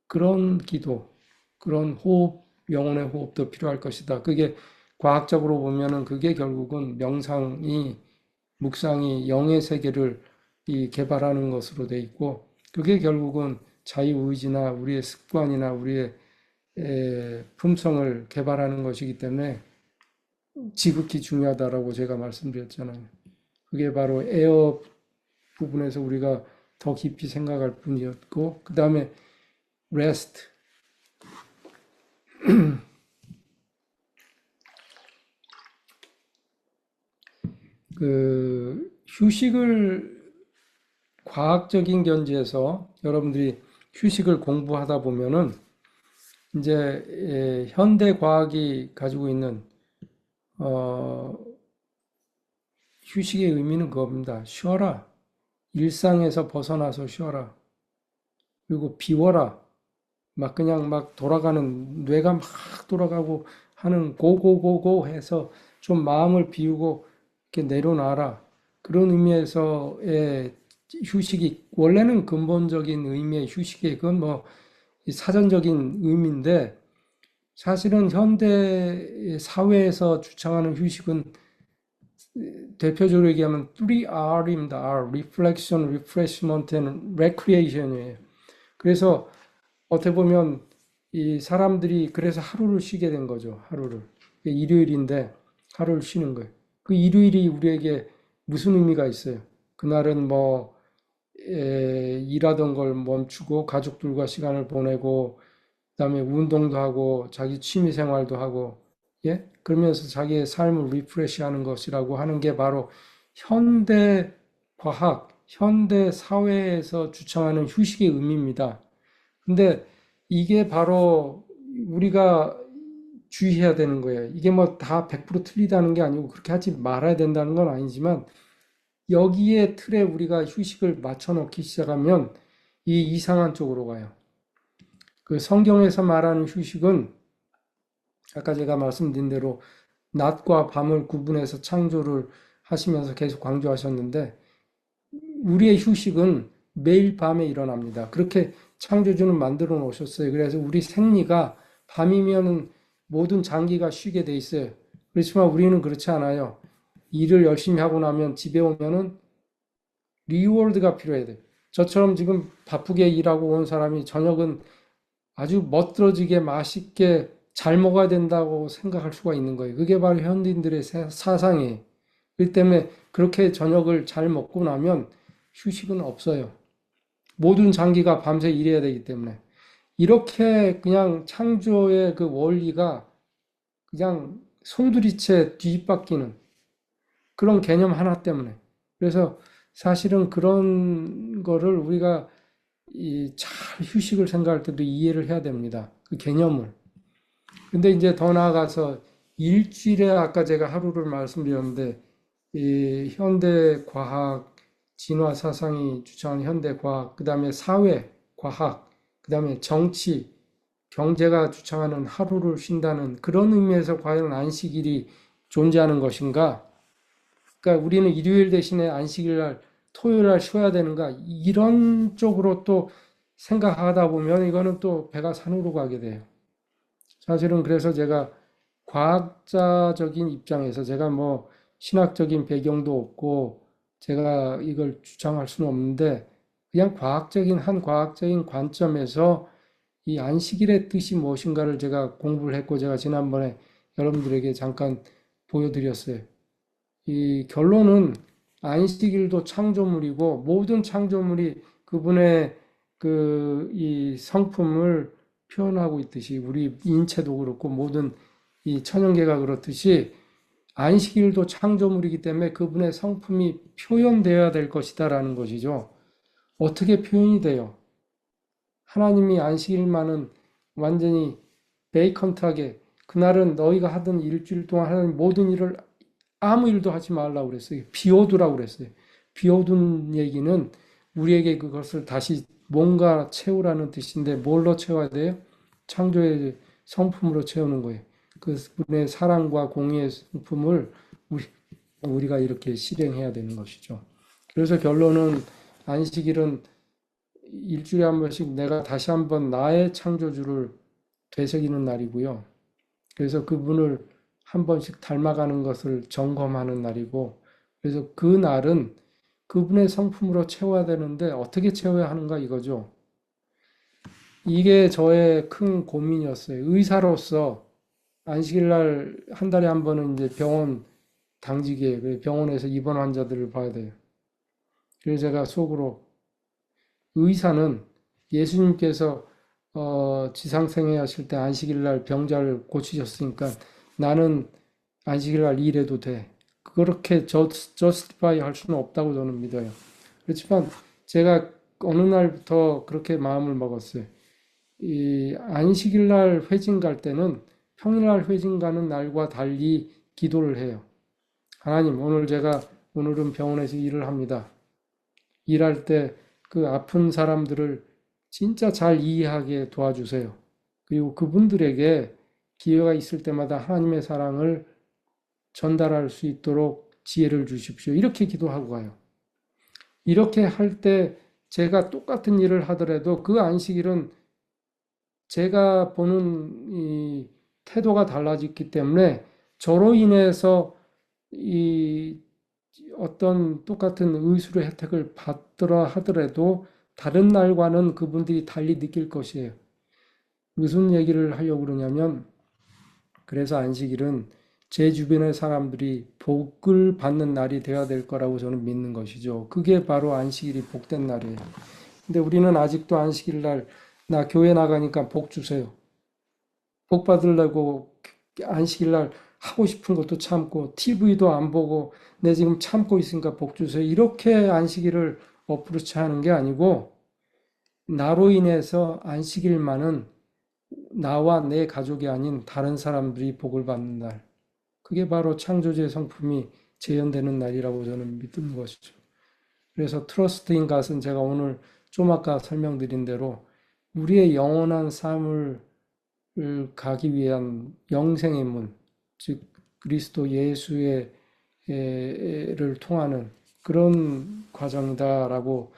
그런 기도, 그런 호흡, 영혼의 호흡도 필요할 것이다. 그게 과학적으로 보면은 그게 결국은 명상이 묵상이 영의 세계를 개발하는 것으로 돼 있고, 그게 결국은 자유의지나 우리의 습관이나 우리의 품성을 개발하는 것이기 때문에 지극히 중요하다라고 제가 말씀드렸잖아요. 그게 바로 에어 부분에서 우리가 더 깊이 생각할 뿐이었고, 그 다음에 rest, 그 휴식을 과학적인 견지에서 여러분들이 휴식을 공부하다 보면은 이제 현대 과학이 가지고 있는 휴식의 의미는 그겁니다. 쉬어라. 일상에서 벗어나서 쉬어라. 그리고 비워라. 막 그냥 막 돌아가는 뇌가 막 돌아가고 하는 고고고고 해서 좀 마음을 비우고 이렇게 내려놔라. 그런 의미에서의 휴식이 원래는 근본적인 의미의 휴식이 그건 뭐 사전적인 의미인데 사실은 현대 사회에서 주창하는 휴식은 대표적으로 얘기하면 3R입니다. R, Reflection, Refreshment and Recreation이에요. 그래서 어떻게 보면 이 사람들이 그래서 하루를 쉬게 된 거죠. 하루를. 일요일인데 하루를 쉬는 거예요. 그 일요일이 우리에게 무슨 의미가 있어요? 그날은 뭐 일하던 걸 멈추고 가족들과 시간을 보내고 그다음에 운동도 하고 자기 취미 생활도 하고 예? 그러면서 자기의 삶을 리프레시하는 것이라고 하는 게 바로 현대 과학, 현대 사회에서 주창하는 휴식의 의미입니다. 근데 이게 바로 우리가 주의해야 되는 거예요. 이게 뭐 다 100% 틀리다는 게 아니고 그렇게 하지 말아야 된다는 건 아니지만 여기에 틀에 우리가 휴식을 맞춰 놓기 시작하면 이 이상한 쪽으로 가요. 그 성경에서 말하는 휴식은 아까 제가 말씀드린 대로 낮과 밤을 구분해서 창조를 하시면서 계속 강조하셨는데 우리의 휴식은 매일 밤에 일어납니다. 그렇게 창조주는 만들어 놓으셨어요. 그래서 우리 생리가 밤이면은 모든 장기가 쉬게 돼 있어요. 그렇지만 우리는 그렇지 않아요. 일을 열심히 하고 나면 집에 오면은 리워드가 필요해야 돼요. 저처럼 지금 바쁘게 일하고 온 사람이 저녁은 아주 멋들어지게 맛있게 잘 먹어야 된다고 생각할 수가 있는 거예요. 그게 바로 현대인들의 사상이에요. 그렇기 때문에 그렇게 저녁을 잘 먹고 나면 휴식은 없어요. 모든 장기가 밤새 일해야 되기 때문에. 이렇게 그냥 창조의 그 원리가 그냥 송두리째 뒤바뀌는 그런 개념 하나 때문에. 그래서 사실은 그런 거를 우리가 잘 휴식을 생각할 때도 이해를 해야 됩니다. 그 개념을. 근데 이제 더 나아가서 일주일에 아까 제가 하루를 말씀드렸는데 이 현대 과학, 진화 사상이 주창하는 현대 과학, 그다음에 사회 과학, 그다음에 정치, 경제가 주창하는 하루를 쉰다는 그런 의미에서 과연 안식일이 존재하는 것인가? 그러니까 우리는 일요일 대신에 안식일 날, 토요일 날 쉬어야 되는가? 이런 쪽으로 또 생각하다 보면 이거는 또 배가 산으로 가게 돼요. 사실은 그래서 제가 과학자적인 입장에서 제가 뭐 신학적인 배경도 없고 제가 이걸 주장할 수는 없는데 그냥 한 과학적인 관점에서 이 안식일의 뜻이 무엇인가를 제가 공부를 했고 제가 지난번에 여러분들에게 잠깐 보여드렸어요. 이 결론은 안식일도 창조물이고 모든 창조물이 그분의 이 성품을 표현하고 있듯이 우리 인체도 그렇고 모든 이 천연계가 그렇듯이 안식일도 창조물이기 때문에 그분의 성품이 표현되어야 될 것이다라는 것이죠. 어떻게 표현이 돼요? 하나님이 안식일만은 완전히 베이컨트하게 그날은 너희가 하던 일주일 동안 하는 모든 일을 아무 일도 하지 말라고 그랬어요. 비워두라고 그랬어요. 비워둔 얘기는 우리에게 그것을 다시 뭔가 채우라는 뜻인데 뭘로 채워야 돼요? 창조의 성품으로 채우는 거예요. 그분의 사랑과 공의의 성품을 우리가 이렇게 실행해야 되는 것이죠. 그래서 결론은 안식일은 일주일에 한 번씩 내가 다시 한번 나의 창조주를 되새기는 날이고요. 그래서 그분을 한 번씩 닮아가는 것을 점검하는 날이고, 그래서 그 날은 그분의 성품으로 채워야 되는데 어떻게 채워야 하는가 이거죠. 이게 저의 큰 고민이었어요. 의사로서 안식일 날 한 달에 한 번은 이제 병원 당직이에요. 병원에서 입원 환자들을 봐야 돼요. 그래서 제가 속으로 의사는 예수님께서 지상생애 하실 때 안식일 날 병자를 고치셨으니까 나는 안식일 날 일해도 돼. 그렇게 저스티파이 할 수는 없다고 저는 믿어요. 그렇지만 제가 어느 날부터 그렇게 마음을 먹었어요. 이 안식일 날 회진 갈 때는 평일 날 회진 가는 날과 달리 기도를 해요. 하나님, 오늘은 병원에서 일을 합니다. 일할 때 그 아픈 사람들을 진짜 잘 이해하게 도와주세요. 그리고 그분들에게 기회가 있을 때마다 하나님의 사랑을 전달할 수 있도록 지혜를 주십시오. 이렇게 기도하고 가요. 이렇게 할 때 제가 똑같은 일을 하더라도 그 안식일은 제가 보는 이 태도가 달라졌기 때문에 저로 인해서 이 어떤 똑같은 의술의 혜택을 받더라 하더라도 다른 날과는 그분들이 달리 느낄 것이에요. 무슨 얘기를 하려고 그러냐면 그래서 안식일은 제 주변의 사람들이 복을 받는 날이 되어야 될 거라고 저는 믿는 것이죠. 그게 바로 안식일이 복된 날이에요. 근데 우리는 아직도 안식일 날 나 교회 나가니까 복 주세요. 복 받으려고 안식일 날 하고 싶은 것도 참고 TV도 안 보고 내 지금 참고 있으니까 복 주세요. 이렇게 안식일을 어프로치 하는 게 아니고 나로 인해서 안식일만은 나와 내 가족이 아닌 다른 사람들이 복을 받는 날. 그게 바로 창조주의 성품이 재현되는 날이라고 저는 믿는 것이죠. 그래서 트러스트 인 갓은 제가 오늘 좀 아까 설명드린 대로 우리의 영원한 삶을 가기 위한 영생의 문, 즉 그리스도 예수의 를 통하는 그런 과정이다라고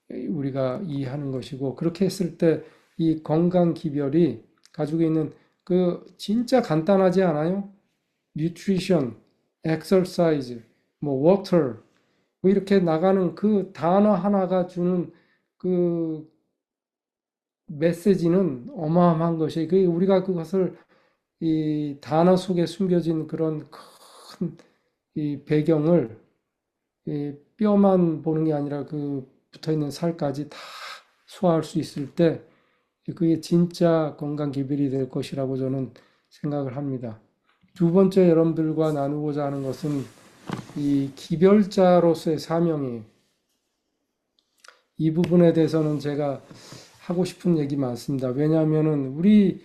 우리가 이해하는 것이고 그렇게 했을 때 이 건강 기별이 가지고 있는 그 진짜 간단하지 않아요? nutrition, exercise, 뭐 water 뭐 이렇게 나가는 그 단어 하나가 주는 그 메시지는 어마어마한 것이 그 우리가 그것을 이 단어 속에 숨겨진 그런 큰 이 배경을 이 뼈만 보는 게 아니라 그 붙어 있는 살까지 다 소화할 수 있을 때 그게 진짜 건강 기별이 될 것이라고 저는 생각을 합니다. 두 번째 여러분들과 나누고자 하는 것은 이 기별자로서의 사명이에요. 이 부분에 대해서는 제가 하고 싶은 얘기 많습니다. 왜냐하면은 우리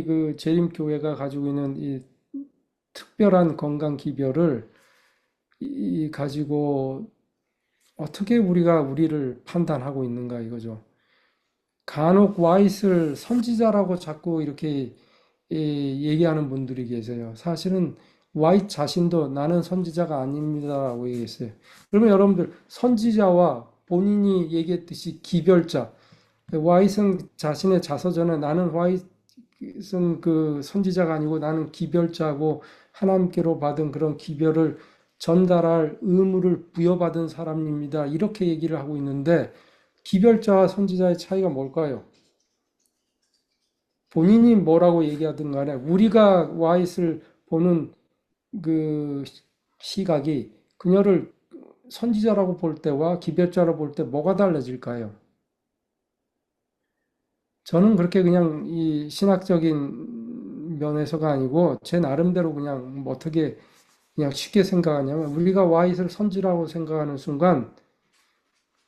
그 재림교회가 가지고 있는 이 특별한 건강 기별을 가지고 어떻게 우리가 우리를 판단하고 있는가 이거죠. 간혹 와이스를 선지자라고 자꾸 이렇게 얘기하는 분들이 계세요. 사실은 와이트 자신도 나는 선지자가 아닙니다라고 얘기했어요. 그러면 여러분들 선지자와 본인이 얘기했듯이 기별자, 와이트는 자신의 자서전에 나는 와이트는 그 선지자가 아니고 나는 기별자고 하나님께로 받은 그런 기별을 전달할 의무를 부여받은 사람입니다. 이렇게 얘기를 하고 있는데 기별자와 선지자의 차이가 뭘까요? 본인이 뭐라고 얘기하든 간에 우리가 와이스를 보는 그 시각이 그녀를 선지자라고 볼 때와 기별자라고 볼 때 뭐가 달라질까요? 저는 그렇게 그냥 이 신학적인 면에서가 아니고 제 나름대로 그냥 뭐 어떻게 그냥 쉽게 생각하냐면 우리가 와이스를 선지라고 생각하는 순간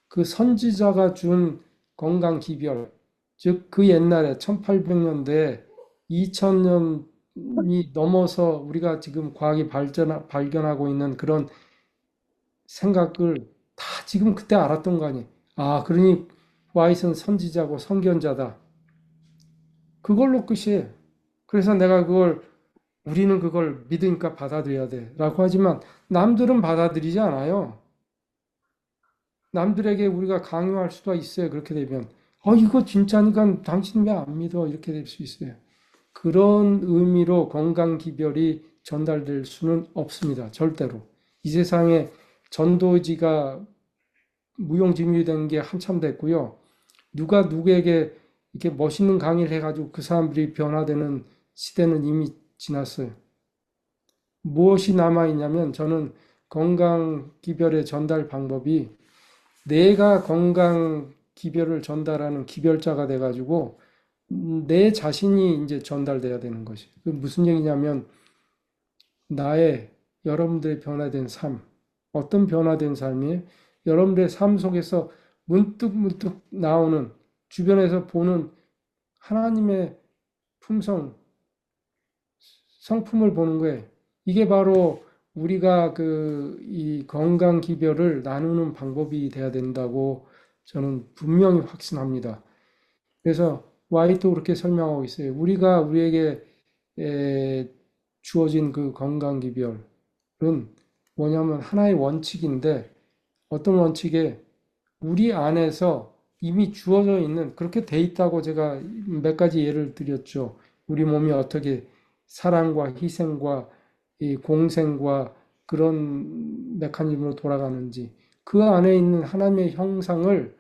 그 선지자가 준 건강 기별, 즉 그 옛날에 1800년대에 2000년이 넘어서 우리가 지금 과학이 발견하고 있는 그런 생각을 다 지금 그때 알았던 거 아니에요. 아, 그러니 와이스는 선지자고 선견자다. 그걸로 끝이에요. 그래서 내가 우리는 그걸 믿으니까 받아들여야 돼. 라고 하지만 남들은 받아들이지 않아요. 남들에게 우리가 강요할 수도 있어요. 그렇게 되면. 이거 진짜니까 당신 왜 안 믿어? 이렇게 될 수 있어요. 그런 의미로 건강 기별이 전달될 수는 없습니다. 절대로. 이 세상에 전도지가 무용지물이 된 게 한참 됐고요. 누가 누구에게 이렇게 멋있는 강의를 해가지고 그 사람들이 변화되는 시대는 이미 지났어요. 무엇이 남아있냐면 저는 건강 기별의 전달 방법이 내가 건강 기별을 전달하는 기별자가 돼가지고 내 자신이 이제 전달돼야 되는 것이. 그 무슨 얘기냐면 나의 여러분들의 변화된 삶, 어떤 변화된 삶이에요? 여러분들의 삶 속에서 문득문득 나오는 주변에서 보는 하나님의 품성, 성품을 보는 거예요. 이게 바로 우리가 이 건강 기별을 나누는 방법이 돼야 된다고 저는 분명히 확신합니다. 그래서 와이도 그렇게 설명하고 있어요. 우리가 우리에게 주어진 그 건강 기별은 뭐냐면 하나의 원칙인데 어떤 원칙에 우리 안에서 이미 주어져 있는 그렇게 돼 있다고 제가 몇 가지 예를 드렸죠. 우리 몸이 어떻게 사랑과 희생과 이 공생과 그런 메커니즘으로 돌아가는지 그 안에 있는 하나님의 형상을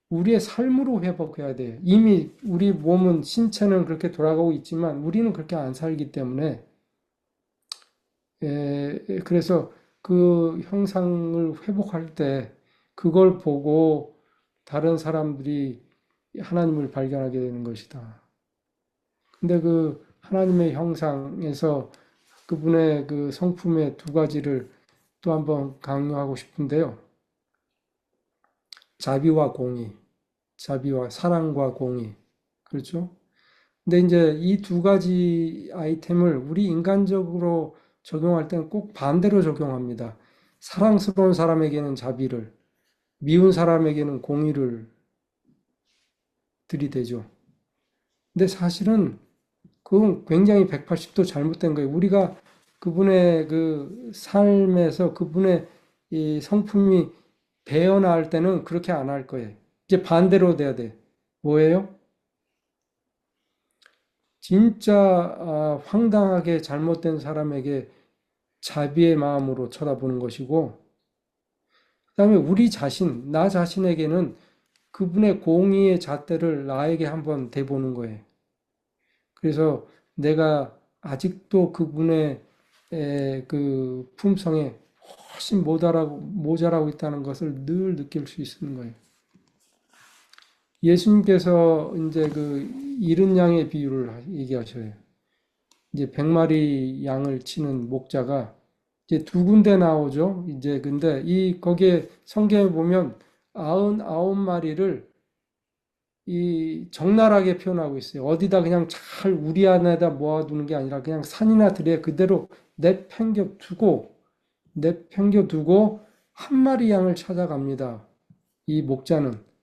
우리의 삶으로 회복해야 돼. 이미 우리 몸은 신체는 그렇게 돌아가고 있지만 우리는 그렇게 안 살기 때문에 그래서 그 형상을 회복할 때 그걸 보고 다른 사람들이 하나님을 발견하게 되는 것이다. 근데 그 하나님의 형상에서 그분의 그 성품의 두 가지를 또 한번 강조하고 싶은데요. 자비와 공의, 자비와 사랑과 공의. 그렇죠? 근데 이제 이 두 가지 아이템을 우리 인간적으로 적용할 때는 꼭 반대로 적용합니다. 사랑스러운 사람에게는 자비를, 미운 사람에게는 공의를 들이대죠. 근데 사실은 그건 굉장히 180도 잘못된 거예요. 우리가 그분의 그 삶에서 그분의 이 성품이 배어나올 때는 그렇게 안 할 거예요. 이제 반대로 돼야 돼. 뭐예요? 진짜 황당하게 잘못된 사람에게 자비의 마음으로 쳐다보는 것이고, 그다음에 우리 자신, 나 자신에게는 그분의 공의의 잣대를 나에게 한번 대보는 거예요. 그래서 내가 아직도 그분의 그 품성에 훨씬 모자라고 있다는 것을 늘 느낄 수 있는 거예요. 예수님께서 이제 그 이른 양의 비유를 얘기하셔요. 이제 100마리 양을 치는 목자가 이제 두 군데 나오죠. 이제 근데 거기에 성경에 보면 99마리를 이 적나라하게 표현하고 있어요. 어디다 그냥 잘 우리 안에다 모아두는 게 아니라 그냥 산이나 들에 그대로 내팽겨 두고 한 마리 양을 찾아갑니다. 이 목자는.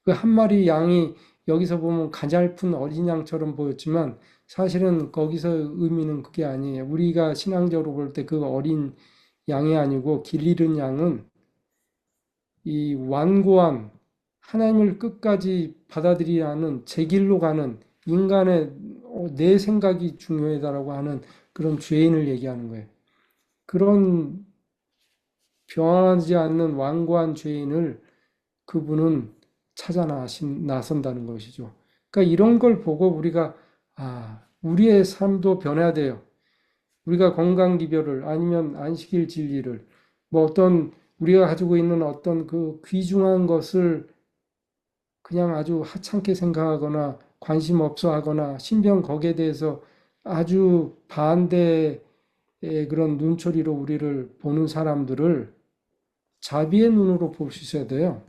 그 한 마리 양이 여기서 보면 가냘픈 어린 양처럼 보였지만 사실은 거기서 의미는 그게 아니에요. 우리가 신앙적으로 볼 때 그 어린 양이 아니고 길 잃은 양은 이 완고한 하나님을 끝까지 받아들이야 하는 제 길로 가는 인간의 내 생각이 중요하다라고 하는 그런 죄인을 얘기하는 거예요. 그런 변하지 않는 완고한 죄인을 그분은 나선다는 것이죠. 그러니까 이런 걸 보고 우리가 우리의 삶도 변해야 돼요. 우리가 건강 기별을 아니면 안식일 진리를 뭐 어떤 우리가 가지고 있는 어떤 그 귀중한 것을 그냥 아주 하찮게 생각하거나 관심 없어 하거나 신병 거기에 대해서 아주 반대의 그런 눈초리로 우리를 보는 사람들을 자비의 눈으로 볼 수 있어야 돼요.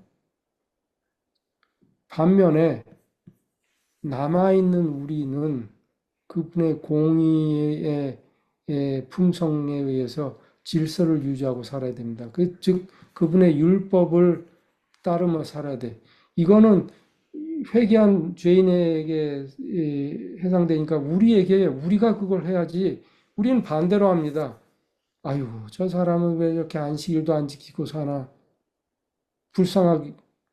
반면에 남아있는 우리는 그분의 공의의 품성에 의해서 질서를 유지하고 살아야 됩니다. 즉 그분의 율법을 따르며 살아야 돼. 이거는 회개한 죄인에게 해당되니까 우리가 그걸 해야지. 우리는 반대로 합니다. 아유, 저 사람은 왜 이렇게 안식일도 안 지키고 사나?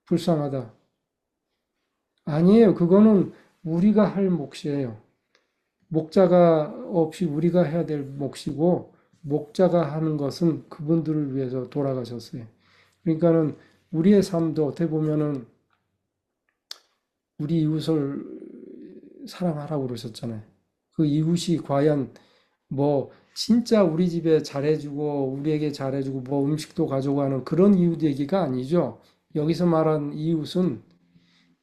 불쌍하다. 아니에요. 그거는 우리가 할 몫이에요. 목자가 없이 우리가 해야 될 몫이고, 목자가 하는 것은 그분들을 위해서 돌아가셨어요. 그러니까는 우리의 삶도 어떻게 보면은 우리 이웃을 사랑하라고 그러셨잖아요. 그 이웃이 과연 뭐 진짜 우리 집에 잘해주고 우리에게 잘해주고 뭐 음식도 가져고 하는 그런 이웃 얘기가 아니죠. 여기서 말한 이웃은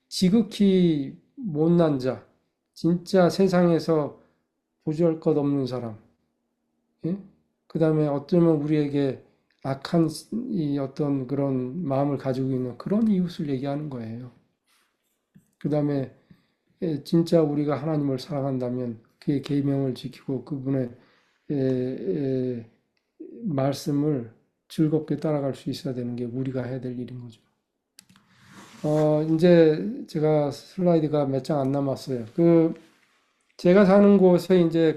지극히 못난 자, 진짜 세상에서 보잘 것 없는 사람, 예? 그 다음에 어쩌면 우리에게 악한 이 어떤 그런 마음을 가지고 있는 그런 이웃을 얘기하는 거예요. 그 다음에 진짜 우리가 하나님을 사랑한다면 그의 계명을 지키고 그분의 말씀을 즐겁게 따라갈 수 있어야 되는 게 우리가 해야 될 일인 거죠. 이제 제가 슬라이드가 몇 장 안 남았어요. 제가 사는 곳에 이제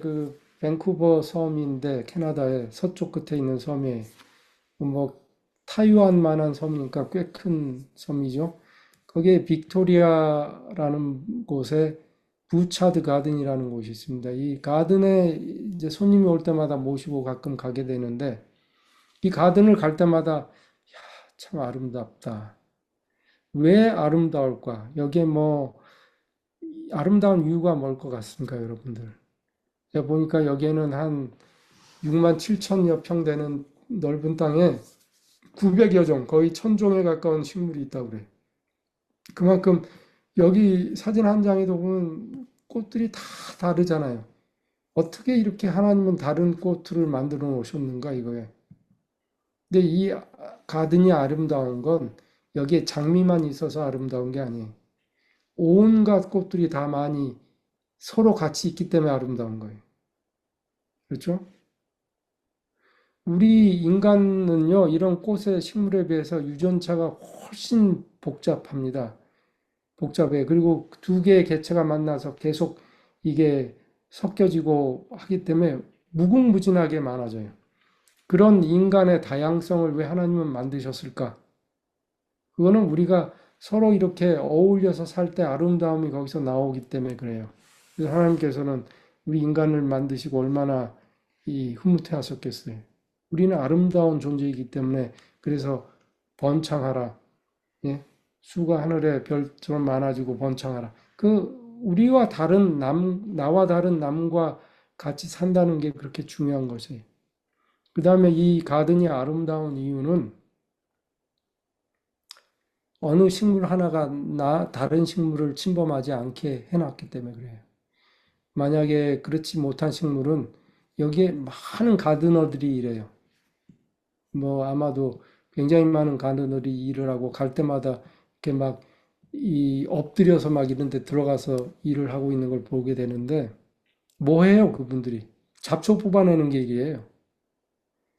밴쿠버 섬인데 캐나다의 서쪽 끝에 있는 섬이에요. 뭐 타이완만한 섬이니까 꽤 큰 섬이죠. 거기에 빅토리아라는 곳에 부차드 가든이라는 곳이 있습니다. 이 가든에 이제 손님이 올 때마다 모시고 가끔 가게 되는데 이 가든을 갈 때마다 야, 참 아름답다. 왜 아름다울까? 여기에 뭐 아름다운 이유가 뭘 것 같습니까, 여러분들? 제가 보니까 여기에는 한 6만 7천여 평 되는 넓은 땅에 900여 종, 거의 1000종에 가까운 식물이 있다고 그래요. 그만큼 여기 사진 한 장에도 보면 꽃들이 다 다르잖아요. 어떻게 이렇게 하나님은 다른 꽃들을 만들어 놓으셨는가 이거예요. 근데 이 가든이 아름다운 건 여기에 장미만 있어서 아름다운 게 아니에요. 온갖 꽃들이 다 많이 서로 같이 있기 때문에 아름다운 거예요. 그렇죠? 우리 인간은요, 이런 꽃의 식물에 비해서 유전차가 훨씬 복잡합니다. 복잡해. 그리고 두 개의 개체가 만나서 계속 이게 섞여지고 하기 때문에 무궁무진하게 많아져요. 그런 인간의 다양성을 왜 하나님은 만드셨을까? 그거는 우리가 서로 이렇게 어울려서 살 때 아름다움이 거기서 나오기 때문에 그래요. 그래서 하나님께서는 우리 인간을 만드시고 얼마나 이 흐뭇해하셨겠어요. 우리는 아름다운 존재이기 때문에 그래서 번창하라. 예? 수가 하늘의 별처럼 많아지고 번창하라. 우리와 다른 나와 다른 남과 같이 산다는 게 그렇게 중요한 것이에요. 그 다음에 이 가든이 아름다운 이유는 어느 식물 하나가 다른 식물을 침범하지 않게 해놨기 때문에 그래요. 만약에 그렇지 못한 식물은 여기에 많은 가드너들이 일해요. 뭐 아마도 굉장히 많은 가드너들이 일을 하고 갈 때마다 이렇게 막 이 엎드려서 막 이런 데 들어가서 일을 하고 있는 걸 보게 되는데 뭐 해요, 그분들이? 잡초 뽑아내는 게 일이에요.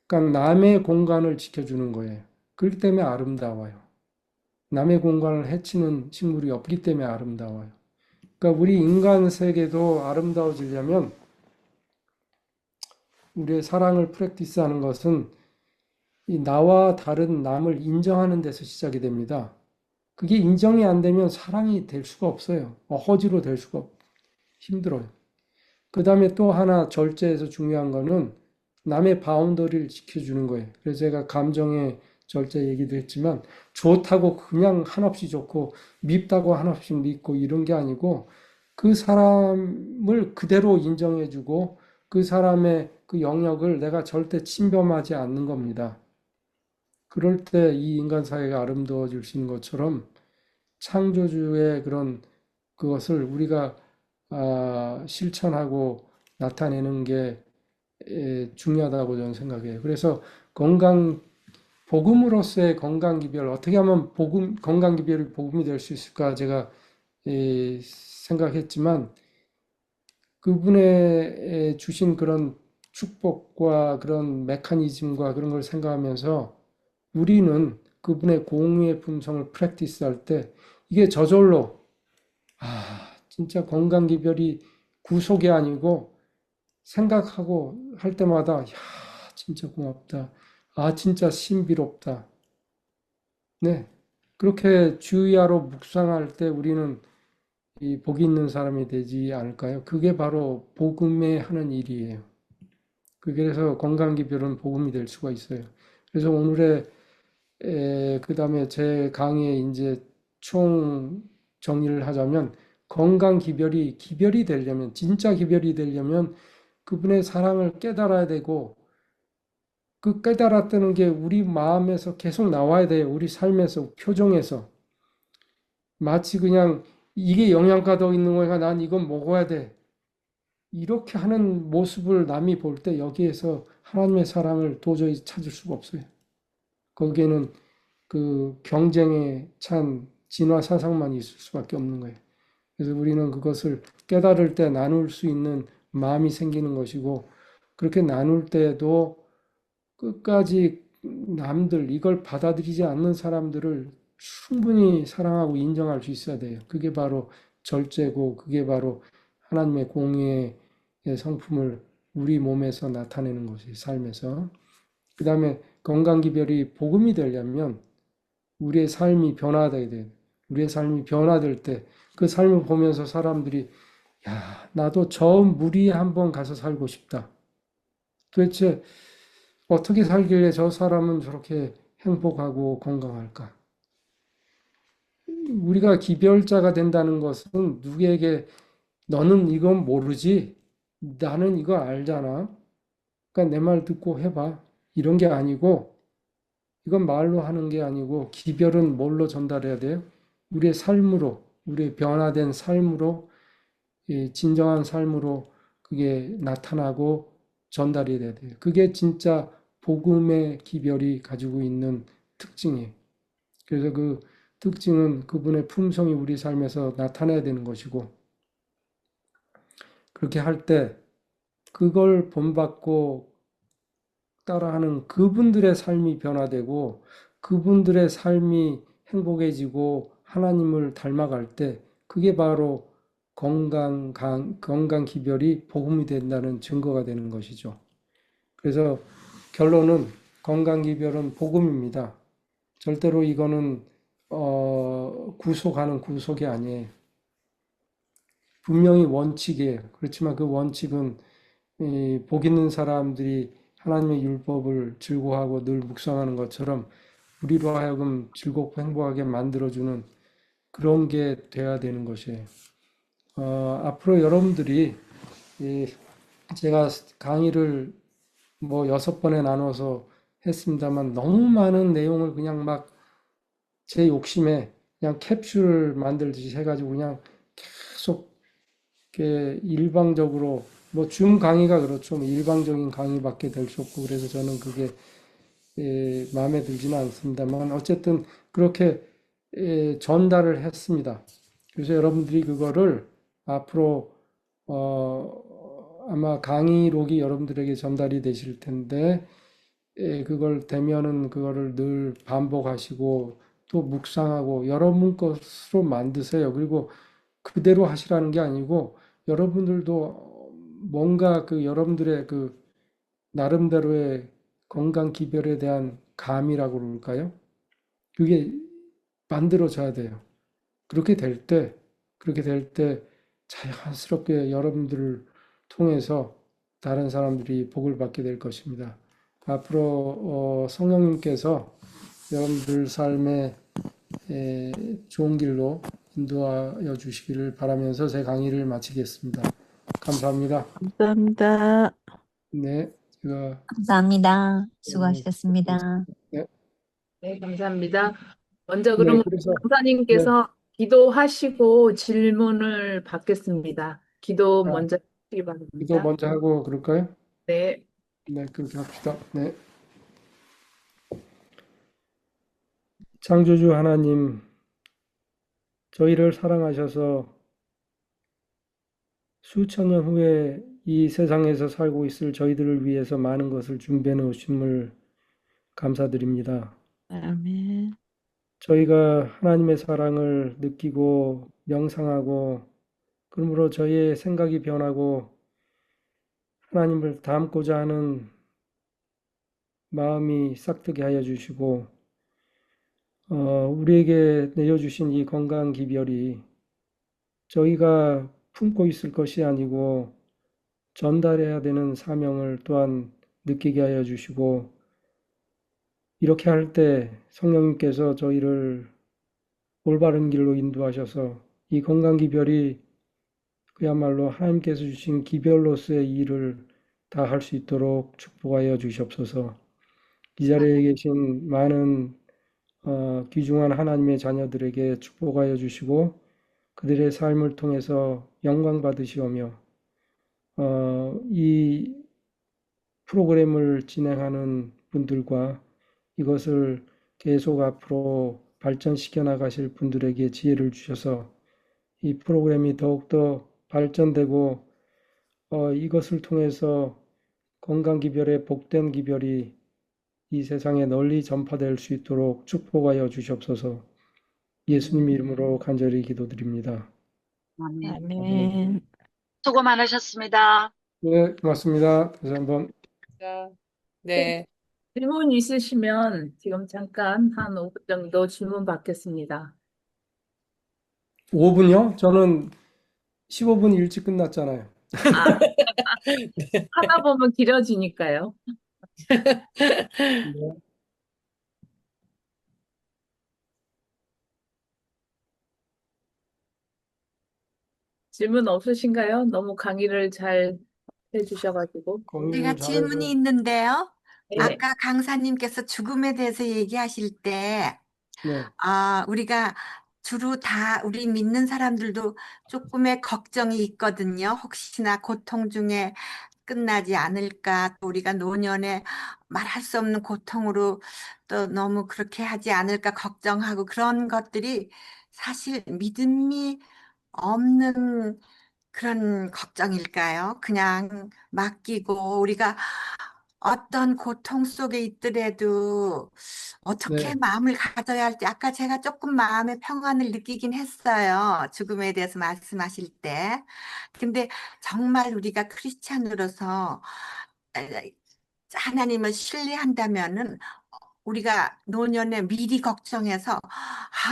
그러니까 남의 공간을 지켜주는 거예요. 그렇기 때문에 아름다워요. 남의 공간을 해치는 식물이 없기 때문에 아름다워요. 그러니까 우리 인간 세계도 아름다워지려면 우리의 사랑을 프랙티스하는 것은 이 나와 다른 남을 인정하는 데서 시작이 됩니다. 그게 인정이 안 되면 사랑이 될 수가 없어요. 허지로 될 수가 힘들어요. 그 다음에 또 하나 절제에서 중요한 거는 남의 바운더리를 지켜주는 거예요. 그래서 제가 감정의 절제 얘기도 했지만 좋다고 그냥 한없이 좋고 밉다고 한없이 밉고 이런 게 아니고 그 사람을 그대로 인정해주고 그 사람의 그 영역을 내가 절대 침범하지 않는 겁니다. 그럴 때 이 인간 사회가 아름다워질 수 있는 것처럼 창조주의 그런 그것을 우리가 실천하고 나타내는 게 중요하다고 저는 생각해요. 그래서 복음으로서의 건강기별, 어떻게 하면 건강기별이 복음이 될 수 있을까 제가 생각했지만 그분의 주신 그런 축복과 그런 메커니즘과 그런 걸 생각하면서 우리는 그분의 공의의 품성을 프랙티스 할 때 이게 저절로 진짜 건강기별이 구속이 아니고 생각하고 할 때마다 야 진짜 고맙다. 진짜 신비롭다. 네. 그렇게 주의하러 묵상할 때 우리는 이 복이 있는 사람이 되지 않을까요? 그게 바로 복음에 하는 일이에요. 그래서 건강기별은 복음이 될 수가 있어요. 그래서 오늘의 그다음에 제 강의의 이제 총 정리를 하자면 기별이 되려면 진짜 기별이 되려면 그분의 사랑을 깨달아야 되고 그 깨달았다는 게 우리 마음에서 계속 나와야 돼요. 우리 삶에서 표정에서 마치 그냥 이게 영양가 더 있는 거니까 난 이건 먹어야 돼. 이렇게 하는 모습을 남이 볼 때 여기에서 하나님의 사랑을 도저히 찾을 수가 없어요. 거기에는 그 경쟁에 찬 진화 사상만 있을 수밖에 없는 거예요. 그래서 우리는 그것을 깨달을 때 나눌 수 있는 마음이 생기는 것이고, 그렇게 나눌 때도 끝까지 남들, 이걸 받아들이지 않는 사람들을 충분히 사랑하고 인정할 수 있어야 돼요. 그게 바로 절제고, 그게 바로 하나님의 공의의 성품을 우리 몸에서 나타내는 것이 삶에서. 그 다음에 건강기별이 복음이 되려면 우리의 삶이 변화돼야 돼요. 우리의 삶이 변화될 때 그 삶을 보면서 사람들이 야, 나도 저 무리에 한번 가서 살고 싶다. 도대체 어떻게 살길래 저 사람은 저렇게 행복하고 건강할까? 우리가 기별자가 된다는 것은 누구에게 너는 이건 모르지? 나는 이거 알잖아. 그러니까 내 말 듣고 해봐. 이런 게 아니고 이건 말로 하는 게 아니고 기별은 뭘로 전달해야 돼요? 우리의 삶으로, 우리의 변화된 삶으로, 진정한 삶으로 그게 나타나고 전달이 돼야 돼요. 그게 진짜 복음의 기별이 가지고 있는 특징이에요. 그래서 그 특징은 그분의 품성이 우리 삶에서 나타나야 되는 것이고, 그렇게 할 때 그걸 본받고 따라하는 그분들의 삶이 변화되고 그분들의 삶이 행복해지고 하나님을 닮아갈 때 그게 바로 건강 기별이 복음이 된다는 증거가 되는 것이죠. 그래서 결론은 건강 기별은 복음입니다. 절대로 이거는 구속하는 구속이 아니에요. 분명히 원칙이에요. 그렇지만 그 원칙은 복 있는 사람들이 하나님의 율법을 즐거워하고 늘 묵상하는 것처럼 우리로 하여금 즐겁고 행복하게 만들어주는 그런 게 돼야 되는 것이에요. 앞으로 여러분들이 제가 강의를 뭐 6번에 나눠서 했습니다만 너무 많은 내용을 그냥 막 제 욕심에 그냥 캡슐 만들듯이 해가지고 그냥 계속 이렇게 일방적으로 뭐 줌 강의가 그렇죠. 뭐 일방적인 강의밖에 될 수 없고 그래서 저는 그게 마음에 들지는 않습니다만 어쨌든 그렇게 전달을 했습니다. 그래서 여러분들이 그거를 앞으로 아마 강의록이 여러분들에게 전달이 되실 텐데 그걸 되면은 그거를 늘 반복하시고 또 묵상하고 여러분 것으로 만드세요. 그리고 그대로 하시라는 게 아니고 여러분들도 뭔가 그 여러분들의 그 나름대로의 건강 기별에 대한 감이라고 그럴까요? 그게 만들어져야 돼요. 그렇게 될 때, 그렇게 될 때 자연스럽게 여러분들을 통해서 다른 사람들이 복을 받게 될 것입니다. 앞으로 성령님께서 여러분들 삶에 좋은 길로 인도하여 주시기를 바라면서 제 강의를 마치겠습니다. 감사합니다. 감사합니다. 네, 제가 감사합니다. 네, 수고하셨습니다. 네, 네, 감사합니다. 먼저 네, 그러면 그래서 네, 강사님께서 기도하시고 질문을 받겠습니다. 기도 아, 먼저 하시기 기도 바랍니다. 먼저 하고 그럴까요? 네, 네, 그렇게 합시다. 네, 창조주 하나님, 저희를 사랑하셔서 수천 년 후에 이 세상에서 살고 있을 저희들을 위해서 많은 것을 준비해 놓으심을 감사드립니다. 아멘. 저희가 하나님의 사랑을 느끼고 명상하고 그러므로 저희의 생각이 변하고 하나님을 닮고자 하는 마음이 싹트게 하여 주시고 우리에게 내려주신 이 건강 기별이 저희가 품고 있을 것이 아니고 전달해야 되는 사명을 또한 느끼게 하여 주시고, 이렇게 할 때 성령님께서 저희를 올바른 길로 인도하셔서 이 건강기별이 그야말로 하나님께서 주신 기별로서의 일을 다 할 수 있도록 축복하여 주시옵소서. 이 자리에 계신 많은 귀중한 하나님의 자녀들에게 축복하여 주시고 그들의 삶을 통해서 영광 받으시오며 이 프로그램을 진행하는 분들과 이것을 계속 앞으로 발전시켜 나가실 분들에게 지혜를 주셔서 이 프로그램이 더욱더 발전되고 이것을 통해서 건강기별의 복된 기별이 이 세상에 널리 전파될 수 있도록 축복하여 주시옵소서. 예수님 이름으로 간절히 기도드립니다. 아멘. 아멘. 수고 많으셨습니다. 네, 고맙습니다. 다시 한번. 네, 질문 있으시면 지금 잠깐 한 5분 정도 질문 받겠습니다. 5분요? 저는 15분 일찍 끝났잖아요. 아, 하다 보면 길어지니까요. 네. 질문 없으신가요? 너무 강의를 잘 해주셔가지고. 제가 공유를 질문이 잘해서. 있는데요. 네. 아까 강사님께서 죽음에 대해서 얘기하실 때, 네, 우리가 주로 다 우리 믿는 사람들도 조금의 걱정이 있거든요. 혹시나 고통 중에 끝나지 않을까, 또 우리가 노년에 말할 수 없는 고통으로 또 너무 그렇게 하지 않을까 걱정하고 그런 것들이 사실 믿음이 없는 그런 걱정일까요? 그냥 맡기고 우리가 어떤 고통 속에 있더라도 어떻게 네, 마음을 가져야 할지 아까 제가 조금 마음의 평안을 느끼긴 했어요. 죽음에 대해서 말씀하실 때. 근데 정말 우리가 크리스찬으로서 에, 하나님을 신뢰한다면은 우리가 노년에 미리 걱정해서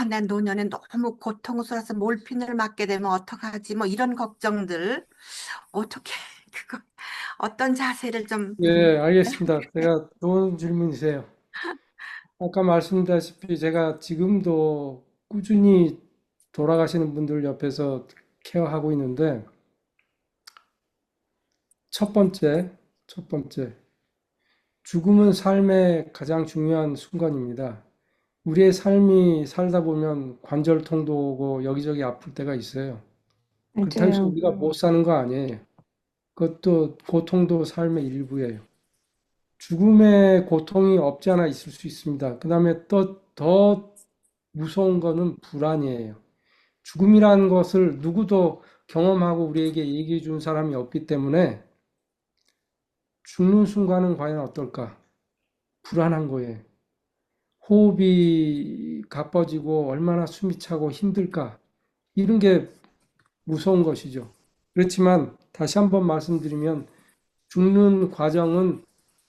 난 노년에 너무 고통스러워서 몰핀을 맞게 되면 어떡하지? 뭐 이런 걱정들 어떻게 그거 어떤 자세를 좀 예, 알겠습니다. 제가 좋은 질문이세요. 아까 말씀드렸다시피 제가 지금도 꾸준히 돌아가시는 분들 옆에서 케어하고 있는데 첫 번째, 죽음은 삶의 가장 중요한 순간입니다. 우리의 삶이 살다 보면 관절통도 오고 여기저기 아플 때가 있어요. 그렇다고 해서 맞아요. 우리가 못 사는 거 아니에요. 그것도 고통도 삶의 일부예요. 죽음의 고통이 없지 않아 있을 수 있습니다. 그 다음에 또 더 무서운 거는 불안이에요. 죽음이라는 것을 누구도 경험하고 우리에게 얘기해 준 사람이 없기 때문에 죽는 순간은 과연 어떨까? 불안한 거예요. 호흡이 가빠지고 얼마나 숨이 차고 힘들까? 이런 게 무서운 것이죠. 그렇지만 다시 한번 말씀드리면 죽는 과정은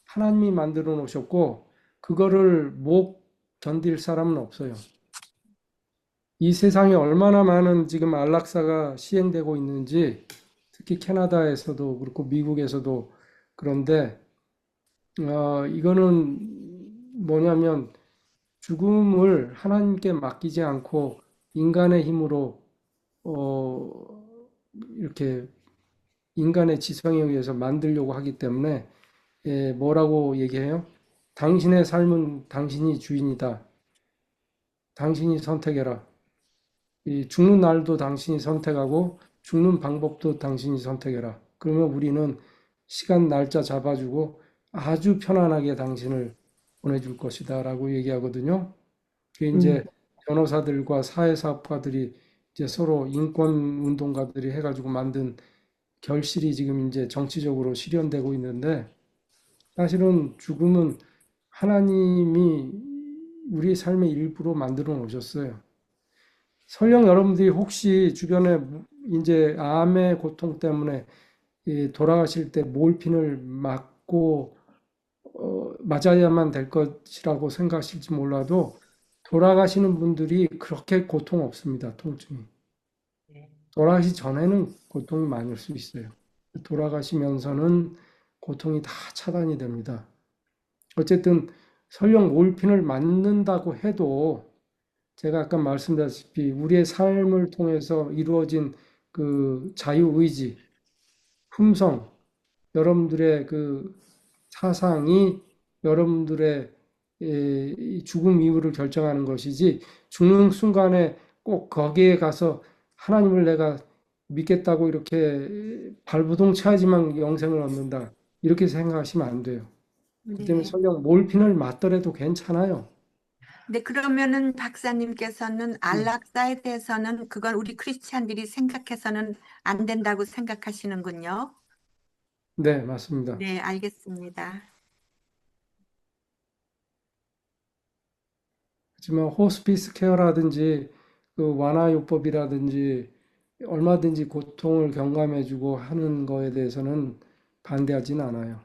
하나님이 만들어 놓으셨고 그거를 못 견딜 사람은 없어요. 이 세상에 얼마나 많은 지금 안락사가 시행되고 있는지 특히 캐나다에서도 그렇고 미국에서도 그런데 이거는 뭐냐면 죽음을 하나님께 맡기지 않고 인간의 힘으로 어, 이렇게 인간의 지성에 의해서 만들려고 하기 때문에 뭐라고 얘기해요? 당신의 삶은 당신이 주인이다. 당신이 선택해라. 이 죽는 날도 당신이 선택하고 죽는 방법도 당신이 선택해라. 그러면 우리는 시간 날짜 잡아주고 아주 편안하게 당신을 보내줄 것이다 라고 얘기하거든요. 그게 이제 변호사들과 사회사업가들이 이제 서로 인권 운동가들이 해가지고 만든 결실이 지금 이제 정치적으로 실현되고 있는데 사실은 죽음은 하나님이 우리 삶의 일부로 만들어 놓으셨어요. 설령 여러분들이 혹시 주변에 이제 암의 고통 때문에 돌아가실 때 몰핀을 맞고 맞아야만 될 것이라고 생각하실지 몰라도 돌아가시는 분들이 그렇게 고통 없습니다. 통증이. 돌아가시 전에는 고통이 많을 수 있어요. 돌아가시면서는 고통이 다 차단이 됩니다. 어쨌든 설령 몰핀을 맞는다고 해도 제가 아까 말씀드렸다시피 우리의 삶을 통해서 이루어진 그 자유의지, 품성, 여러분들의 그 사상이 여러분들의 이 죽음 이후를 결정하는 것이지 죽는 순간에 꼭 거기에 가서 하나님을 내가 믿겠다고 이렇게 발부동체하지만 영생을 얻는다. 이렇게 생각하시면 안 돼요. 그 때문에 네. 설령 몰핀을 맞더라도 괜찮아요. 네, 그러면은 박사님께서는 안락사에 대해서는 그건 우리 크리스찬들이 생각해서는 안 된다고 생각하시는군요. 네, 맞습니다. 네, 알겠습니다. 하지만 호스피스 케어라든지 그 완화요법이라든지 얼마든지 고통을 경감해주고 하는 거에 대해서는 반대하진 않아요.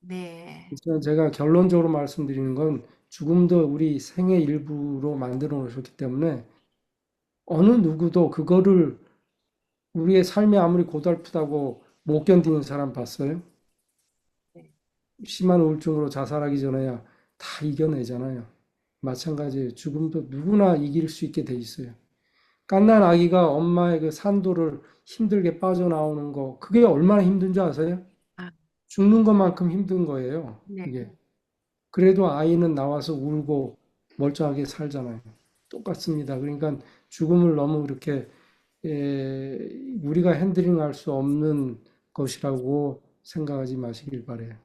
네, 그래서 제가 결론적으로 말씀드리는 건 죽음도 우리 생의 일부로 만들어 놓으셨기 때문에 어느 누구도 그거를 우리의 삶이 아무리 고달프다고 못 견디는 사람 봤어요? 네. 심한 우울증으로 자살하기 전에야 다 이겨내잖아요. 마찬가지예요. 죽음도 누구나 이길 수 있게 돼 있어요. 갓난 아기가 엄마의 그 산도를 힘들게 빠져나오는 거, 그게 얼마나 힘든 줄 아세요? 아, 죽는 것만큼 힘든 거예요. 네. 이게. 그래도 아이는 나와서 울고 멀쩡하게 살잖아요. 똑같습니다. 그러니까 죽음을 너무 이렇게 우리가 핸들링할 수 없는 것이라고 생각하지 마시길 바래요.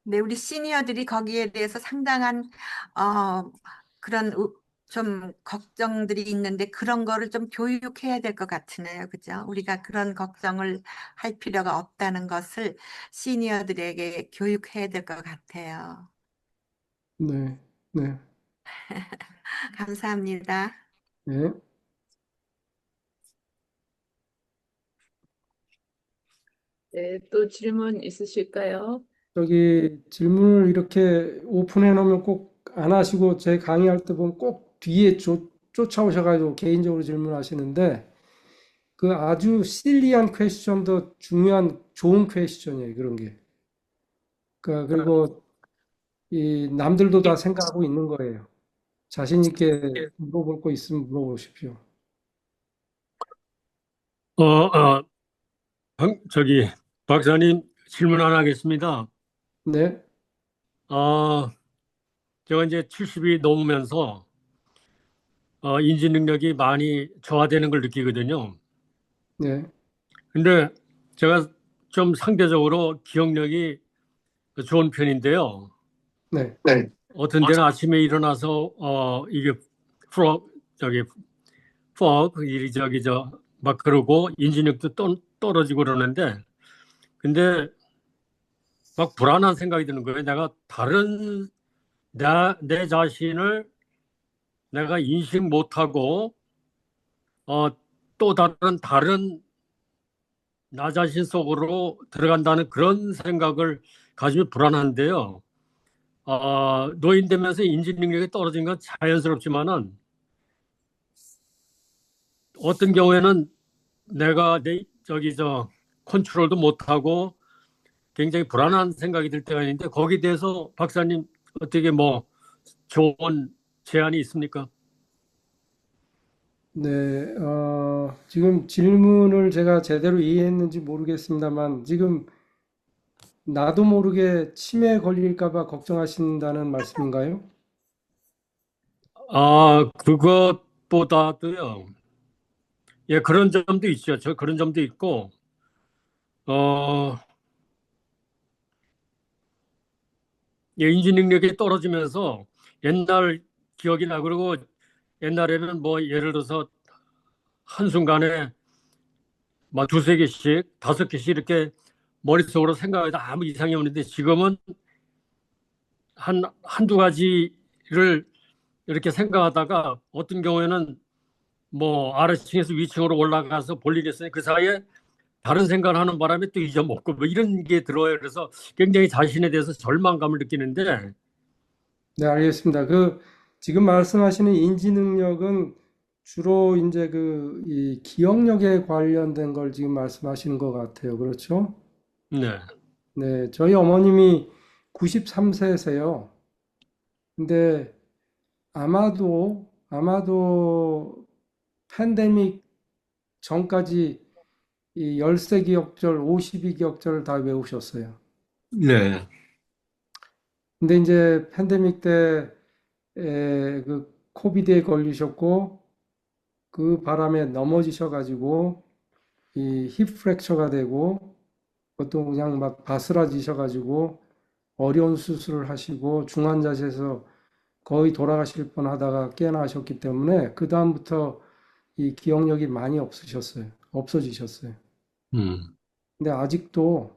네, 우리 시니어들이 거기에 대해서 상당한 그런 좀 걱정들이 있는데 그런 거를 좀 교육해야 될 것 같으네요. 그죠? 우리가 그런 걱정을 할 필요가 없다는 것을 시니어들에게 교육해야 될 것 같아요. 네, 네, 감사합니다. 네. 네, 또 질문 있으실까요? 저기 질문을 이렇게 오픈해 놓으면 꼭 안 하시고 제 강의할 때 보면 꼭 뒤에 쫓아오셔가지고 개인적으로 질문하시는데 그 아주 실리한 퀘스천도 중요한 좋은 퀘스천이에요. 그런 게. 그리고 이 남들도 다 생각하고 있는 거예요. 자신 있게 물어볼 거 있으면 물어보십시오. 어, 박사님 질문 하나 하겠습니다. 네, 제가 이제 70이 넘으면서 인지 능력이 많이 저하되는 걸 느끼거든요. 네, 근데 제가 좀 상대적으로 기억력이 좋은 편인데요. 네, 어떤 때는 아침에 일어나서 이게 저기 이리저기 막 그러고 인지력도 떨어지고 그러는데 근데 막 불안한 생각이 드는 거예요. 내가 내 자신을 내가 인식 못하고 또 다른 나 자신 속으로 들어간다는 그런 생각을 가지면 불안한데요. 노인 되면서 인지 능력이 떨어진 건 자연스럽지만은 어떤 경우에는 내가 컨트롤도 못하고 굉장히 불안한 생각이 들 때가 있는데 거기에 대해서 박사님 어떻게 뭐 좋은 제안이 있습니까? 네. 지금 질문을 제가 제대로 이해했는지 모르겠습니다만 지금 나도 모르게 치매에 걸릴까 봐 걱정하신다는 말씀인가요? 그것보다도요. 예, 그런 점도 있죠. 그런 점도 있고, 어, 예, 인지 능력이 떨어지면서 옛날 기억이 나. 그리고 옛날에는 뭐 예를 들어서 한순간에 막 두세 개씩, 다섯 개씩 이렇게 머릿속으로 생각해도 아무 이상이 없는데 지금은 한두 가지를 이렇게 생각하다가 어떤 경우에는 뭐 아래층에서 위층으로 올라가서 볼 일이 있으니 그 사이에 다른 생각을 하는 바람에 또 잊어먹고 뭐 이런 게 들어요. 그래서 굉장히 자신에 대해서 절망감을 느끼는데 네, 알겠습니다. 지금 말씀하시는 인지 능력은 주로 이제 이 기억력에 관련된 걸 지금 말씀하시는 것 같아요. 그렇죠? 네. 네, 저희 어머님이 93세세요. 근데 아마도 팬데믹 전까지 이 13기억절, 52기억절을 다 외우셨어요. 네. 근데 이제 팬데믹 때 그 코비드에 걸리셨고 그 바람에 넘어지셔가지고 이 힙 프랙처가 되고 그것도 그냥 막 바스라지셔가지고 어려운 수술을 하시고 중환자실에서 거의 돌아가실 뻔하다가 깨어나셨기 때문에 그 다음부터 이 기억력이 많이 없어지셨어요. 음. 근데 아직도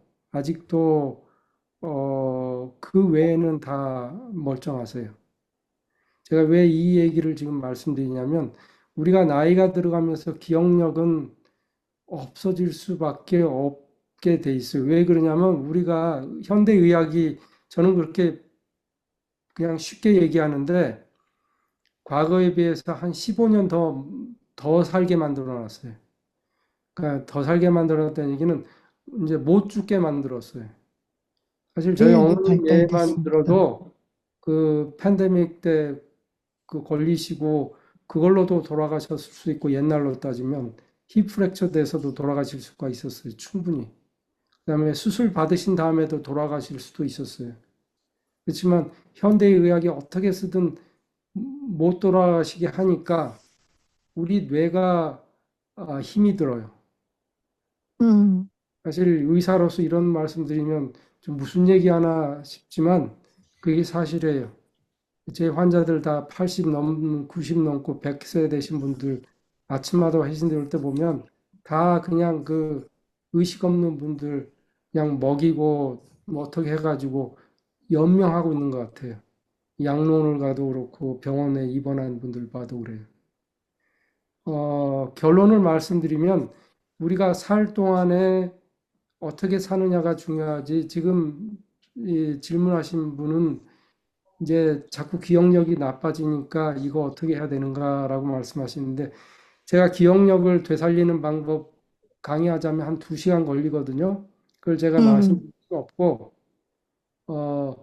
그 외에는 다 멀쩡하세요. 제가 왜 이 얘기를 지금 말씀드리냐면 우리가 나이가 들어가면서 기억력은 없어질 수밖에 없게 돼 있어요. 왜 그러냐면 우리가 현대의학이 저는 그렇게 그냥 쉽게 얘기하는데 과거에 비해서 한 15년 더 살게 만들어 놨어요. 그러니까 더 살게 만들어 놨다는 얘기는 이제 못 죽게 만들었어요. 사실 저희 의학이 어머님 예만 발달됐으니까. 들어도 그 팬데믹 때 그 걸리시고 그걸로도 돌아가셨을 수 있고 옛날로 따지면 힙 프랙처 돼서도 돌아가실 수가 있었어요. 충분히. 그다음에 수술 받으신 다음에도 돌아가실 수도 있었어요. 그렇지만 현대의학이 어떻게 쓰든 못 돌아가시게 하니까 우리 뇌가 힘이 들어요. 음, 사실 의사로서 이런 말씀드리면 좀 무슨 얘기하나 싶지만 그게 사실이에요. 제 환자들 다 80 넘는 90 넘고 100세 되신 분들 아침마다 회신 올 때 보면 다 그냥 그 의식 없는 분들 그냥 먹이고 뭐 어떻게 해가지고 연명하고 있는 것 같아요. 양론을 가도 그렇고 병원에 입원한 분들 봐도 그래요. 결론을 말씀드리면 우리가 살 동안에 어떻게 사느냐가 중요하지. 지금 이 질문하신 분은 이제 자꾸 기억력이 나빠지니까 이거 어떻게 해야 되는가라고 말씀하시는데 제가 기억력을 되살리는 방법 강의하자면 한 2시간 걸리거든요. 그걸 제가 음, 말씀드릴 수 없고 어,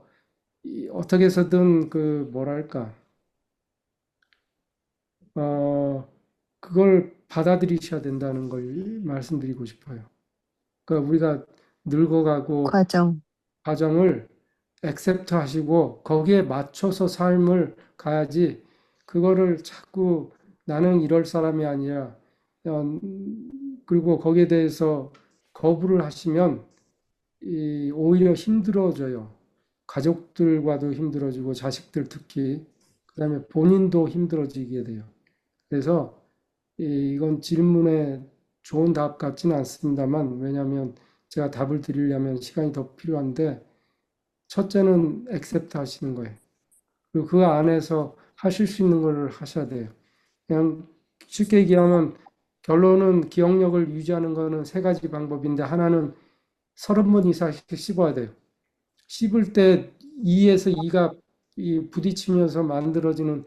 어떻게 해서든 그 뭐랄까 어, 그걸 받아들이셔야 된다는 걸 말씀드리고 싶어요. 그러니까 우리가 늙어가고 과정. 과정을 액셉트 하시고 거기에 맞춰서 삶을 가야지 그거를 자꾸 나는 이럴 사람이 아니야. 어, 그리고 거기에 대해서 거부를 하시면 오히려 힘들어져요. 가족들과도 힘들어지고 자식들 특히 그다음에 본인도 힘들어지게 돼요. 그래서 이건 질문에 좋은 답 같지는 않습니다만 왜냐하면 제가 답을 드리려면 시간이 더 필요한데 첫째는 액셉트 하시는 거예요. 그리고 그 안에서 하실 수 있는 걸 하셔야 돼요. 그냥 쉽게 얘기하면 결론은 기억력을 유지하는 거는 세 가지 방법인데 하나는 30번 이상씩 씹어야 돼요. 씹을 때 이에서 이가 부딪히면서 만들어지는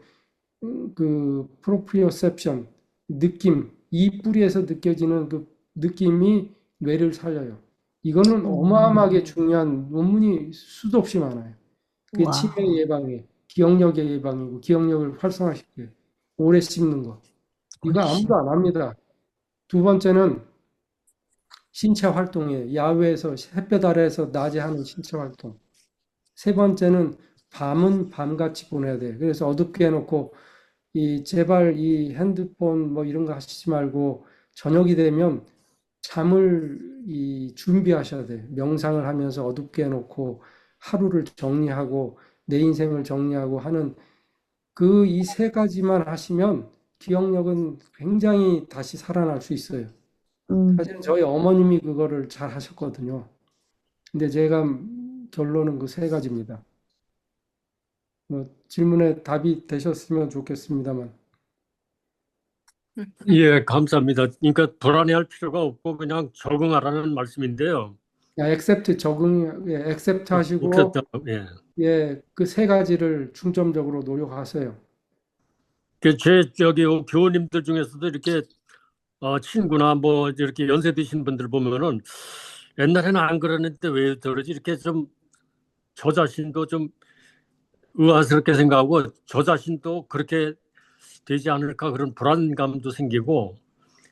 그 프로프리오셉션 느낌, 이 뿌리에서 느껴지는 그 느낌이 뇌를 살려요. 이거는 어마어마하게 중요한 논문이 수도 없이 많아요. 그게 치매 와, 예방에, 기억력의 예방이고 기억력을 활성화시켜요. 오래 씹는 거. 이거 아무도 훨씬. 안 합니다. 두 번째는 신체 활동이에요. 야외에서 햇볕 아래에서 낮에 하는 신체 활동. 세 번째는 밤은 밤같이 보내야 돼요. 그래서 어둡게 해놓고 제발 이 핸드폰 뭐 이런 거 하시지 말고 저녁이 되면 잠을 준비하셔야 돼요. 명상을 하면서 어둡게 해놓고 하루를 정리하고 내 인생을 정리하고 하는 그 이 세 가지만 하시면 기억력은 굉장히 다시 살아날 수 있어요. 음, 사실 저희 어머님이 그거를 잘 하셨거든요. 근데 제가 결론은 그 세 가지입니다. 뭐 질문에 답이 되셨으면 좋겠습니다만. 예, 감사합니다. 그러니까 불안해할 필요가 없고 그냥 적응하라는 말씀인데요. 액셉트 액셉트 하시고 그렇다. 예. 그 세 가지를 중점적으로 노력하세요. 제 저기 교우님들 중에서도 이렇게 친구나 뭐 이렇게 연세 드신 분들 보면은 옛날에는 안 그랬는데 왜 저러지? 이렇게 좀 저 자신도 좀 의아스럽게 생각하고 저 자신도 그렇게 되지 않을까 그런 불안감도 생기고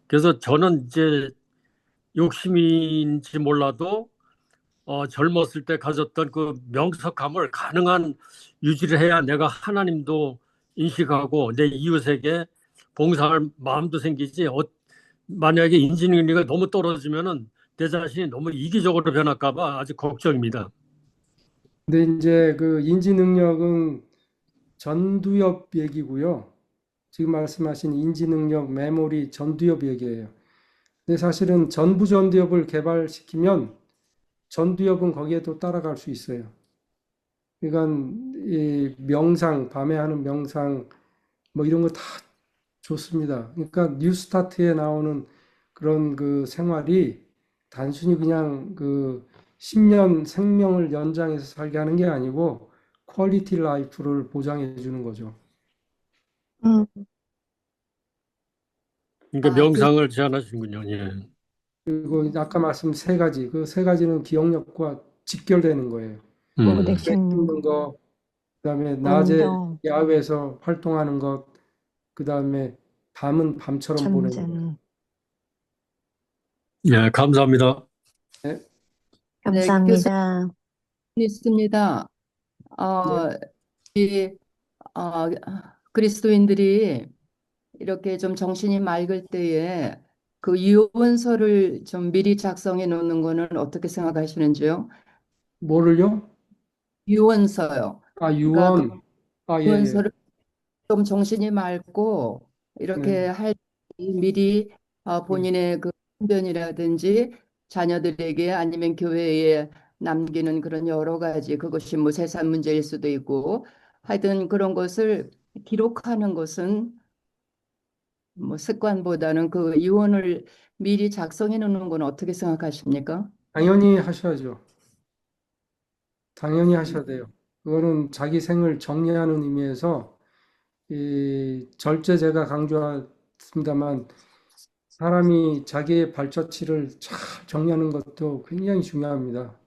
그래서 저는 이제 욕심인지 몰라도 젊었을 때 가졌던 그 명석함을 가능한 유지를 해야 내가 하나님도 인식하고 내 이웃에게 봉사할 마음도 생기지. 만약에 인지능력이 너무 떨어지면은 내 자신이 너무 이기적으로 변할까 봐 아주 걱정입니다. 근데 이제 그 인지 능력은 전두엽 얘기고요. 지금 말씀하신 인지 능력, 메모리, 전두엽 얘기예요. 근데 사실은 전부 전두엽을 개발시키면 전두엽은 거기에 또 따라갈 수 있어요. 그러니까 이 명상, 밤에 하는 명상 뭐 이런 거 다 좋습니다. 그러니까 뉴스타트에 나오는 그런 그 생활이 단순히 그냥 그 10년 생명을 연장해서 살게 하는 게 아니고 퀄리티 라이프를 보장해 주는 거죠. 음, 그러니까 아, 명상을 제안하시는군요. 예. 그리고 아까 말씀 세 가지, 그 세 가지는 기억력과 직결되는 거예요. 음. 책 코렉션, 읽는 거, 그다음에 낮에 운동, 야외에서 활동하는 것, 그다음에 밤은 밤처럼 보내는 것. 전쟁. 예, 감사합니다. 네, 네, 교수님 감사합니다. 있습니다. 네. 어, 이, 어, 그리스도인들이 이렇게 좀 정신이 맑을 때에 그 유언서를 좀 미리 작성해 놓는 거는 어떻게 생각하시는지요? 뭐를요? 유언서요. 아, 그러니까 그 유언. 아, 예, 예. 유언서를 좀 정신이 맑고 이렇게 네. 할 미리 음. 본인의 그 변이라든지 자녀들에게 아니면 교회에 남기는 그런 여러 가지 그것이 뭐 재산 문제일 수도 있고 하여튼 그런 것을 기록하는 것은 뭐 습관보다는 그 유언을 미리 작성해 놓는 건 어떻게 생각하십니까? 당연히 하셔야죠. 당연히 하셔야 돼요. 그거는 자기 생을 정리하는 의미에서 이 절제 제가 강조했습니다만 사람이 자기의 발자취를 잘 정리하는 것도 굉장히 중요합니다.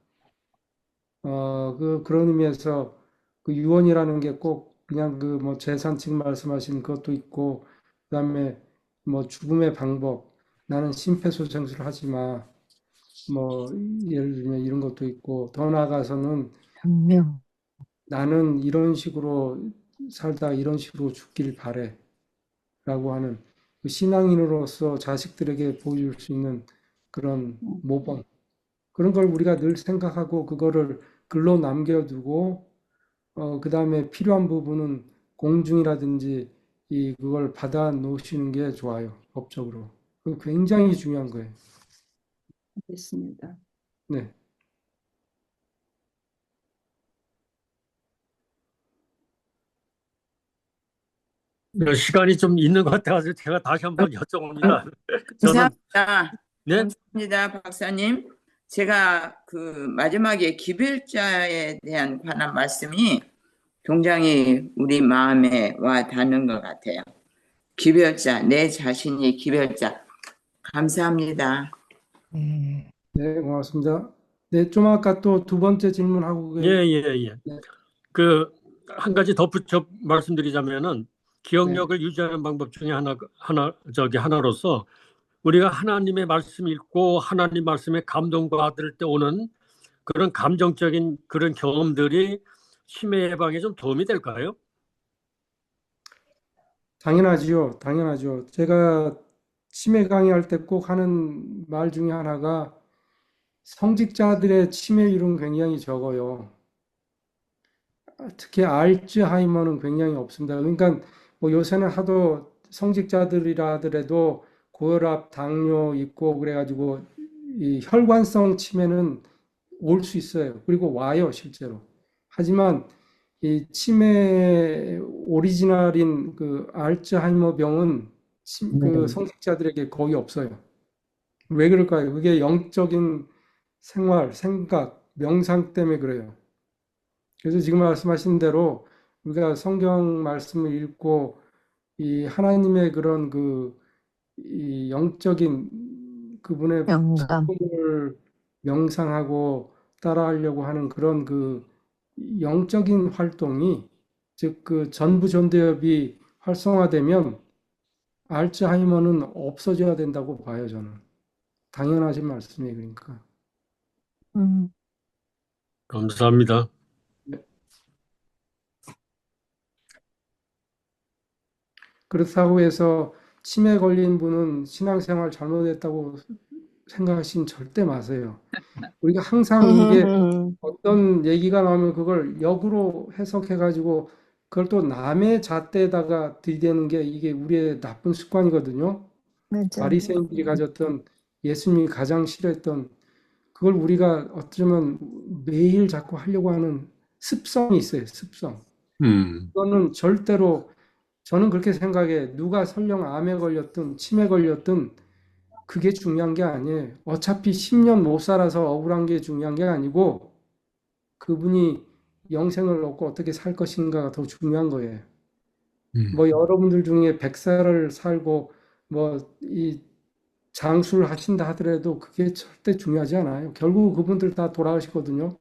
그런 의미에서 그 유언이라는 게 꼭 그냥 그 뭐 재산 지금 말씀하신 그것도 있고, 그다음에 뭐 죽음의 방법, 나는 심폐소생술을 하지 마. 뭐 예를 들면 이런 것도 있고, 더 나아가서는 변명. 나는 이런 식으로 살다 이런 식으로 죽길 바래. 라고 하는 그 신앙인으로서 자식들에게 보여줄 수 있는 그런 모범. 그런 걸 우리가 늘 생각하고 그거를 글로 남겨두고 그 다음에 필요한 부분은 공중이라든지 그걸 받아 놓으시는 게 좋아요. 법적으로. 그 굉장히 중요한 거예요. 알겠습니다. 네. 시간이 좀 있는 것 같아서 제가 다시 한번 여쭤봅니다. 저는 감사합니다. 네, 감사합니다, 박사님. 제가 그 마지막에 기별자에 대한 관한 말씀이 굉장히 우리 마음에 와 닿는 것 같아요. 기별자, 내 자신이 기별자. 감사합니다. 네. 네, 고맙습니다. 네, 좀 아까 또 두 번째 질문하고 예, 예, 예. 네. 그 한 가지 덧붙여 말씀드리자면은 네. 기억력을 유지하는 방법 중에 하나로서 우리가 하나님의 말씀 읽고 하나님 말씀에 감동받을 때 오는 그런 감정적인 그런 경험들이 치매 예방에 좀 도움이 될까요? 당연하지요. 당연하죠. 제가 치매 강의할 때 꼭 하는 말 중에 하나가 성직자들의 치매율은 굉장히 적어요. 특히 알츠하이머는 굉장히 없습니다. 그러니까 뭐 요새는 하도 성직자들이라 하더라도 고혈압, 당뇨 있고 그래가지고 이 혈관성 치매는 올 수 있어요. 그리고 와요, 실제로. 하지만 이 치매 오리지널인 그 알츠하이머 병은 그 성직자들에게 거의 없어요. 왜 그럴까요? 그게 영적인 생활, 생각, 명상 때문에 그래요. 그래서 지금 말씀하신 대로 우리가 성경 말씀을 읽고 이 하나님의 그런 이 영적인 그분의 영감. 작품을 명상하고 따라하려고 하는 그런 그 영적인 활동이, 즉 그 전부 전두엽이 활성화되면 알츠하이머는 없어져야 된다고 봐요, 저는. 당연하신 말씀이에요, 그러니까. 음, 감사합니다. 그렇다고 해서 치매 걸린 분은 신앙생활 잘못했다고 생각하시면 절대 마세요. 우리가 항상 이게 어떤 얘기가 나오면 그걸 역으로 해석해가지고 그걸 또 남의 잣대에다가 들이대는 게 이게 우리의 나쁜 습관이거든요. 맞아. 바리새인들이 가졌던, 예수님이 가장 싫어했던, 그걸 우리가 어쩌면 매일 자꾸 하려고 하는 습성이 있어요, 습성. 그거는 절대로, 저는 그렇게 생각해. 누가 설령 암에 걸렸든 치매 걸렸든 그게 중요한 게 아니에요. 어차피 10년 못 살아서 억울한 게 중요한 게 아니고 그분이 영생을 얻고 어떻게 살 것인가가 더 중요한 거예요. 뭐 여러분들 중에 100살을 살고 뭐 이 장수를 하신다 하더라도 그게 절대 중요하지 않아요. 결국 그분들 다 돌아가시거든요.